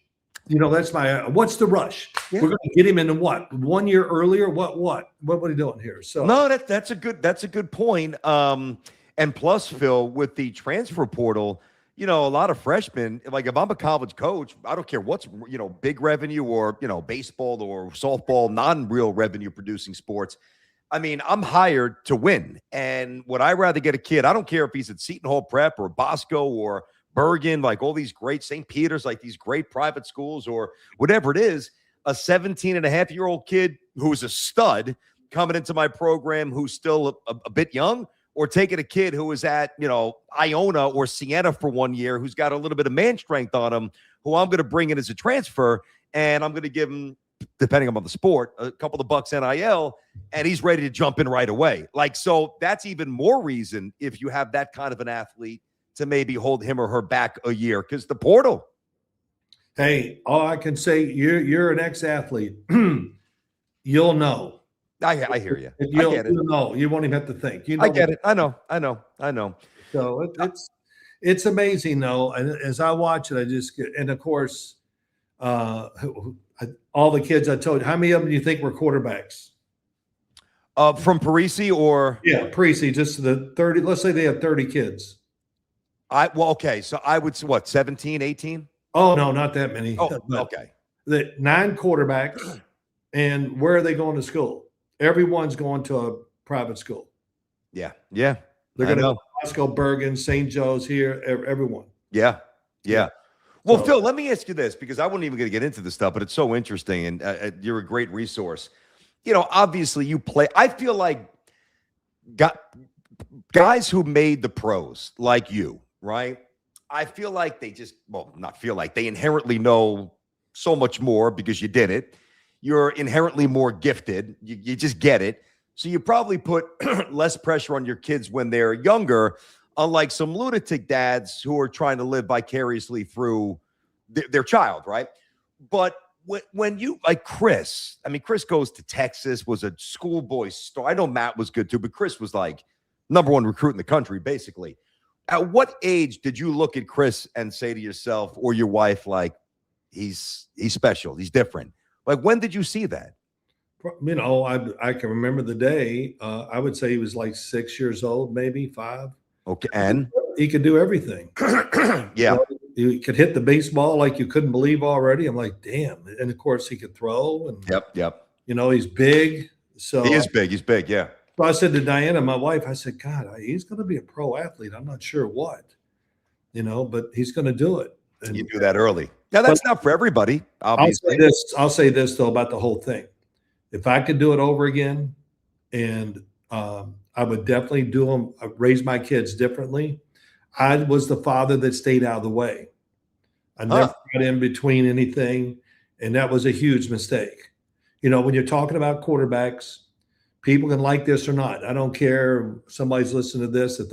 That's what's the rush? Yeah. We're going to get him into what? 1 year earlier? What are you doing here? So no, that's a good point. And plus, Phil, with the transfer portal, a lot of freshmen, like if I'm a college coach, I don't care what's, big revenue or, baseball or softball, non-real revenue producing sports. I mean, I'm hired to win. And would I rather get a kid? I don't care if he's at Seton Hall Prep or Bosco or Bergen, like all these great St. Peter's, like these great private schools or whatever it is, a 17-and-a-half-year-old kid who's a stud coming into my program who's still a bit young, or taking a kid who was at, Iona or Siena for 1 year, who's got a little bit of man strength on him, who I'm going to bring in as a transfer, and I'm going to give him, depending on the sport, a couple of bucks NIL, and he's ready to jump in right away. Like, so that's even more reason if you have that kind of an athlete to maybe hold him or her back a year, because the portal. Hey, all I can say, you're an ex-athlete. You'll know. I hear you. You'll, I get it. You'll know. You won't even have to think. I get it. I know. So it's amazing, though. And as I watch it, I just get, and of course, all the kids I told you, how many of them do you think were quarterbacks? From Parisi or? Yeah, Parisi, just the 30. Let's say they have 30 kids. Okay. So I would say what, 17, 18? Oh, no, not that many. Oh, okay. The 9 quarterbacks, and where are they going to school? Everyone's going to a private school. Yeah. They're going to Moscow, Bergen, St. Joe's here, everyone. Yeah. Well, So, Phil, let me ask you this, because I wasn't even going to get into this stuff, but it's so interesting, and you're a great resource. Obviously you play. I feel like guys who made the pros, like you, right? I feel like they they inherently know so much more because you did it. You're inherently more gifted. You just get it. So you probably put less pressure on your kids when they're younger, unlike some lunatic dads who are trying to live vicariously through their child, right? But when you, like Chris goes to Texas, was a schoolboy star. I know Matt was good too, but Chris was like #1 recruit in the country, basically. At what age did you look at Chris and say to yourself or your wife, like, he's special, he's different? Like, when did you see that? I can remember the day. I would say he was like 6 years old, maybe 5. Okay, and he could do everything. Yeah. He could hit the baseball like you couldn't believe already. I'm like, damn. And of course, he could throw. And Yep. he's big. So He is big. He's big. Yeah. So I said to Diana, my wife, I said, God, he's going to be a pro athlete. I'm not sure what, but he's going to do it. And you do that early. Now, that's not for everybody, obviously. I'll say this, though, about the whole thing. If I could do it over again, and I would definitely raise my kids differently. I was the father that stayed out of the way. I never got in between anything, and that was a huge mistake. When you're talking about quarterbacks, people can like this or not. I don't care if somebody's listening to this, that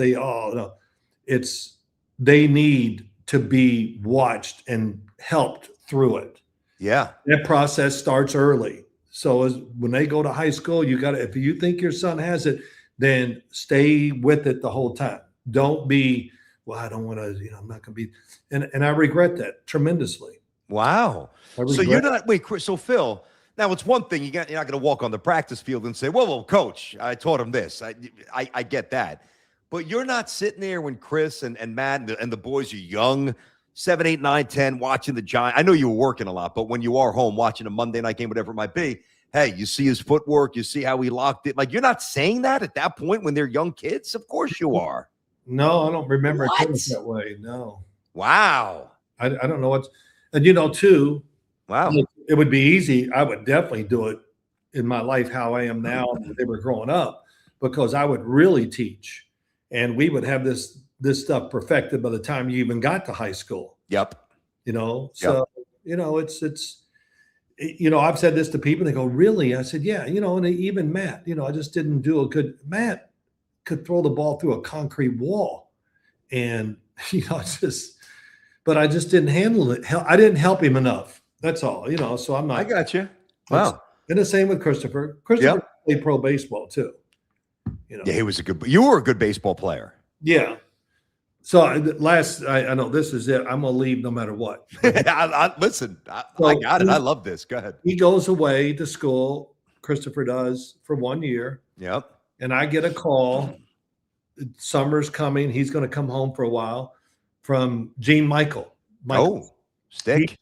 they need to be watched and helped through it. Yeah. That process starts early. So when they go to high school, if you think your son has it, then stay with it the whole time. Don't be, well, I don't want to, I'm not going to be. And I regret that tremendously. Wow. So you're not, wait, Chris, so Phil, now it's one thing, you're not going to walk on the practice field and say, well, coach, I taught him this. I get that. But you're not sitting there when Chris and Matt and the boys are young, 7, 8, 9, 10, watching the Giants. I know you were working a lot, but when you are home watching a Monday night game, whatever it might be, hey, you see his footwork, you see how he locked it. Like, you're not saying that at that point when they're young kids? Of course you are. No, I don't remember it that way. No. Wow. I don't know what's, and too. Wow. It would be easy. I would definitely do it in my life how I am now when they were growing up, because I would really teach, and we would have this stuff perfected by the time you even got to high school. Yep. So it's I've said this to people, they go, really? I said, yeah, and even Matt, I just didn't do a good. Matt could throw the ball through a concrete wall, and but I just didn't handle it. I didn't help him enough. That's all, so I'm not. I got you. Wow. And the same with Christopher. Christopher played pro baseball too. Yeah, you were a good baseball player. Yeah. So I know this is it. I'm going to leave no matter what. Listen, I got it. I love this. Go ahead. He goes away to school. Christopher does, for 1 year. Yep. And I get a call. Summer's coming. He's going to come home for a while, from Gene Michael. Oh, stick.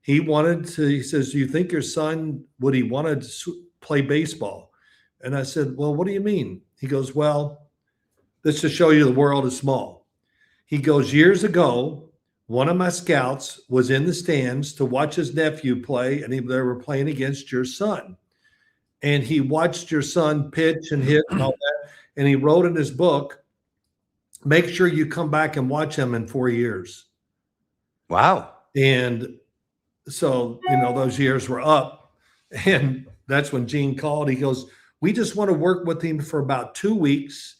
He says, you think your son, would he want to play baseball? And I said, well, what do you mean? He goes, well, this to show you the world is small. He goes, years ago, one of my scouts was in the stands to watch his nephew play, and they were playing against your son. And he watched your son pitch and hit and all that. And he wrote in his book, make sure you come back and watch him in 4 years. Wow. And so, those years were up. And that's when Gene called. He goes, we just want to work with him for about 2 weeks.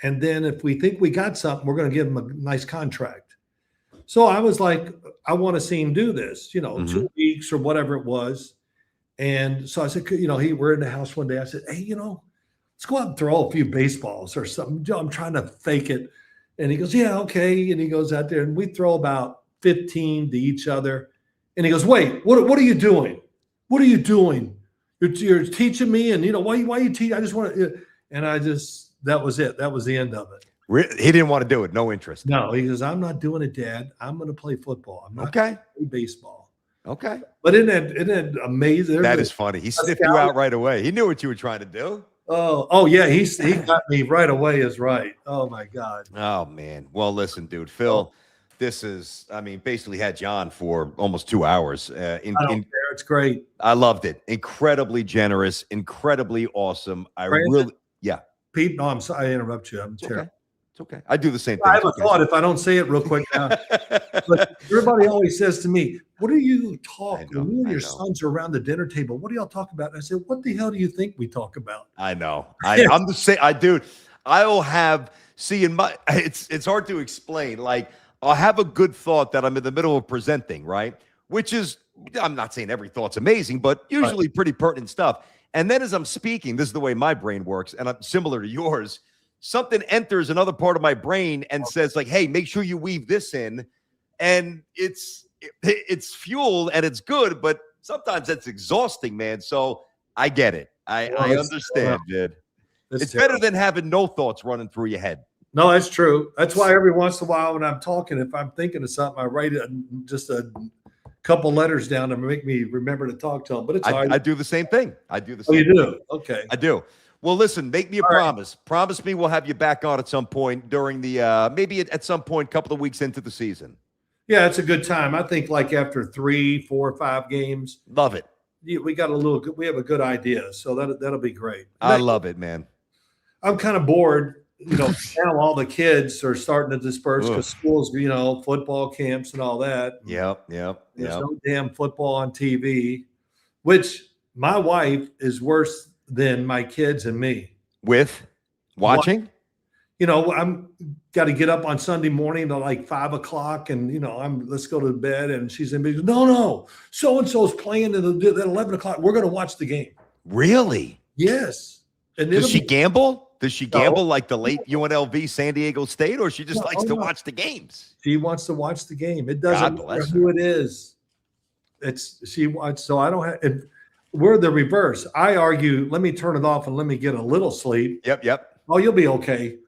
And then if we think we got something, we're going to give him a nice contract. So I was like, I want to see him do this, 2 weeks or whatever it was. And so I said, we're in the house one day. I said, hey, let's go out and throw a few baseballs or something. I'm trying to fake it. And he goes, yeah, okay. And he goes out there and we throw about 15 to each other. And he goes, wait, what are you doing? What are you doing? You're teaching me. And, why you teach? I just want to, and that was it. That was the end of it. He didn't want to do it. No interest. No, he goes, I'm not doing it, Dad. I'm going to play football. I'm not going to play baseball. Okay. But isn't that amazing? That is funny. He sniffed you out right away. He knew what you were trying to do. Oh yeah. He got me right away is right. Oh my God. Oh man. Well, listen, dude, Phil, this is, basically had you on for almost 2 hours. I don't care. It's great. I loved it. Incredibly generous, incredibly awesome. Pete, no, I'm sorry I interrupt you. I'm terrible. Okay. It's okay. I do the same thing. I have a thought if I don't say it real quick now. But everybody always says to me, what do you talk when you and your sons are around the dinner table? What do y'all talk about? And I said, what the hell do you think we talk about? I know. I'm the same. I'll have, it's hard to explain. Like, I'll have a good thought that I'm in the middle of presenting, right? Which is, I'm not saying every thought's amazing, but usually pretty pertinent stuff. And then as I'm speaking, this is the way my brain works, and I'm similar to yours. Something enters another part of my brain and says, like, hey, make sure you weave this in. And it's fueled and it's good, but sometimes that's exhausting, man. So I get it. I understand, dude. It's better than having no thoughts running through your head. No, that's true. That's why every once in a while when I'm talking, if I'm thinking of something, I write just a couple letters down to make me remember to talk to them. But it's hard. I do the same thing. I do the same thing. You do? Okay. I do. Well, listen, make me a promise. Right. Promise me we'll have you back on at some point during the maybe at some point, couple of weeks into the season. Yeah, it's a good time. I think like after 3, 4, 5 games. Love it. We have a good idea. So that'll be great. I love it, man. I'm kind of bored. Now all the kids are starting to disperse because schools, football camps and all that. Yep. There's no damn football on TV, which my wife is worse than my kids and me. With watching? I'm got to get up on Sunday morning to like 5 o'clock and, let's go to bed. And she's in bed. No. So-and-so's playing at 11 o'clock. We're going to watch the game. Really? Yes. And does she gamble? Does she gamble like the late UNLV San Diego State, or she just likes to watch the games? She wants to watch the game. It doesn't matter who it is. She wants. So I don't have. We're the reverse. I argue. Let me turn it off and let me get a little sleep. Yep. Oh, you'll be okay.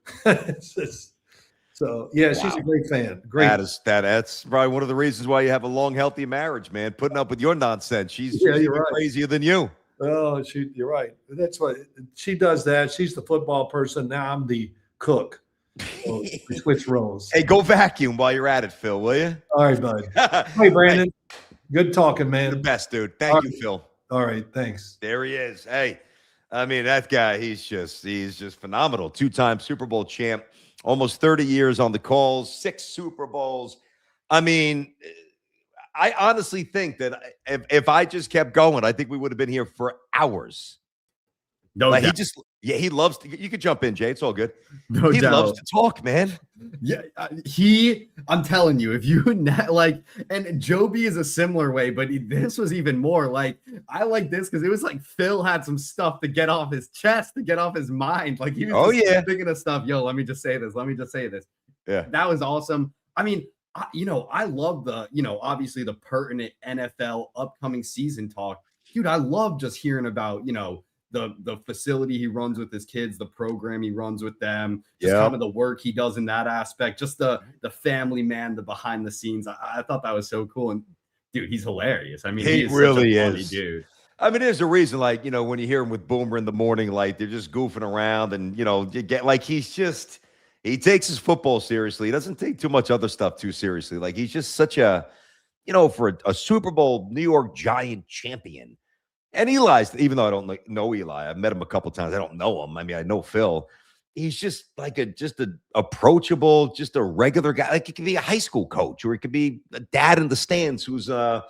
So yeah, she's a great fan. Great. That's probably one of the reasons why you have a long, healthy marriage, man. Putting up with your nonsense. She's you're right. Crazier than you. Oh, you're right. That's what she does. That she's the football person. Now I'm the cook. So we switch roles. Hey, go vacuum while you're at it, Phil. Will you? All right, bud. Hey, Brandon. Good talking, man. The best, dude. Thank you, Phil. All right, thanks. There he is. Hey, that guy. He's just phenomenal. 2-time Super Bowl champ. Almost 30 years on the calls. 6 Super Bowls. I honestly think that if I just kept going, I think we would have been here for hours. No doubt. He loves to. You could jump in, Jay. It's all good. No he doubt. loves to talk, man. Yeah, I'm telling you, if you and Joby is a similar way, but this was even more like, I like this because it was like Phil had some stuff to get off his chest, to get off his mind. Like he was thinking of stuff. Yo, let me just say this. Yeah, that was awesome. I love the, obviously the pertinent NFL upcoming season talk. Dude, I love just hearing about, the facility he runs with his kids, the program he runs with them, just kind of the work he does in that aspect, just the family man, the behind the scenes. I thought that was so cool. And dude, he's hilarious. He is really such a funny is. Dude. There's a reason, like, when you hear him with Boomer in the morning, like they're just goofing around and, you get like, he takes his football seriously. He doesn't take too much other stuff too seriously. Like he's just such a, for a Super Bowl New York Giant champion. And Eli's, even though I don't know Eli, I've met him a couple times. I don't know him. I know Phil. he's just like a approachable, just a regular guy. Like, he could be a high school coach, or he could be a dad in the stands who's on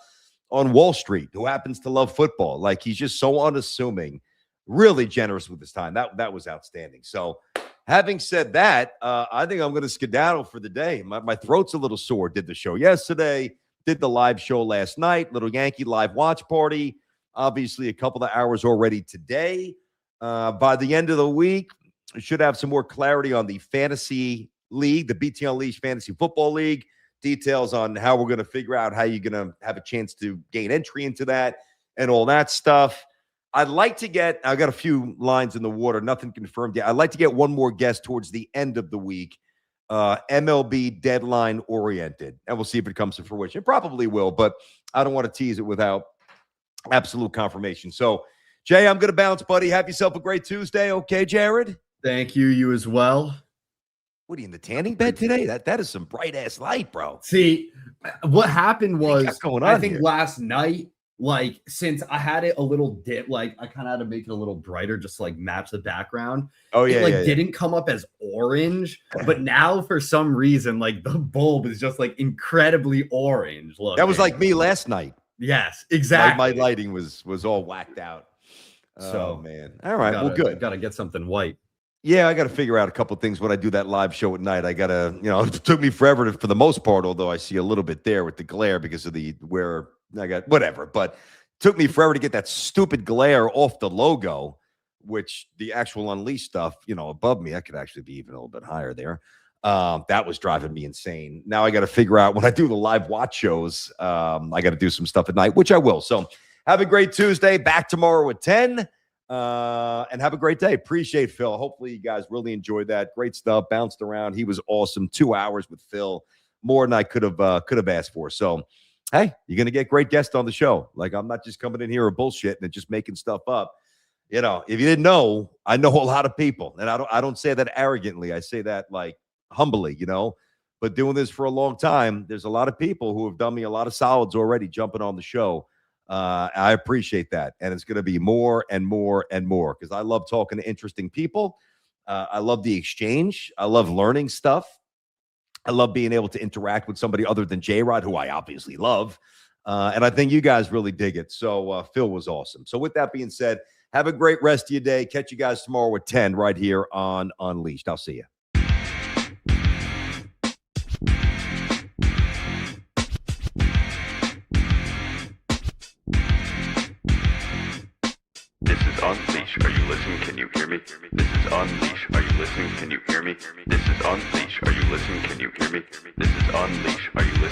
Wall Street who happens to love football. Like, he's just so unassuming, really generous with his time. That was outstanding. So, having said that, I think I'm going to skedaddle for the day. My throat's a little sore. Did the show yesterday, did the live show last night, little Yankee live watch party. Obviously, a couple of hours already today. By the end of the week, I should have some more clarity on the fantasy league, the BT Unleashed Fantasy Football League. Details on how we're going to figure out how you're going to have a chance to gain entry into that and all that stuff. I'd like to get, I got a few lines in the water, nothing confirmed yet. I'd like to get one more guest towards the end of the week, MLB deadline oriented, and we'll see if it comes to fruition. It probably will, but I don't want to tease it without absolute confirmation. So, Jay, I'm going to bounce, buddy. Have yourself a great Tuesday. Okay, Jared? Thank you. You as well. What are you in the tanning bed today? That is some bright ass light, bro. See, what happened was, I think here? last night, like, since I had it a little dip, like, I kind of had to make it a little brighter, just like match the background. Oh yeah, it didn't come up as orange, but now for some reason, like, the bulb is just like incredibly orange. Look, that was like me last night. Yes, exactly. My lighting was all whacked out. So, man, all right, well, good. Got to get something white. Yeah, I got to figure out a couple things when I do that live show at night. I got to, it took me forever for the most part, although I see a little bit there with the glare because of where I got whatever, but it took me forever to get that stupid glare off the logo, which the actual Unleashed stuff, above me, I could actually be even a little bit higher there. That was driving me insane. Now I got to figure out when I do the live watch shows, I got to do some stuff at night, which I will. So have a great Tuesday. Back tomorrow at 10. And have a great day. Appreciate Phil. Hopefully you guys really enjoyed that. Great stuff. Bounced around. He was awesome. 2 hours with Phil, more than I could have asked for. So, hey, you're gonna get great guests on the show. Like, I'm not just coming in here or bullshitting and just making stuff up. If you didn't know, I know a lot of people, and I don't say that arrogantly. I say that like humbly, But doing this for a long time, there's a lot of people who have done me a lot of solids already jumping on the show. I appreciate that. And it's going to be more and more and more because I love talking to interesting people. I love the exchange. I love learning stuff. I love being able to interact with somebody other than J-Rod, who I obviously love. And I think you guys really dig it. So Phil was awesome. So with that being said, have a great rest of your day. Catch you guys tomorrow at 10 right here on Unleashed. I'll see you. This is Unleash. Are you listening? Can you hear me? This is Unleash. Are you listening? Can you hear me? This is Unleash. Are you listening? Can you hear me? This is Unleash. Are you listening?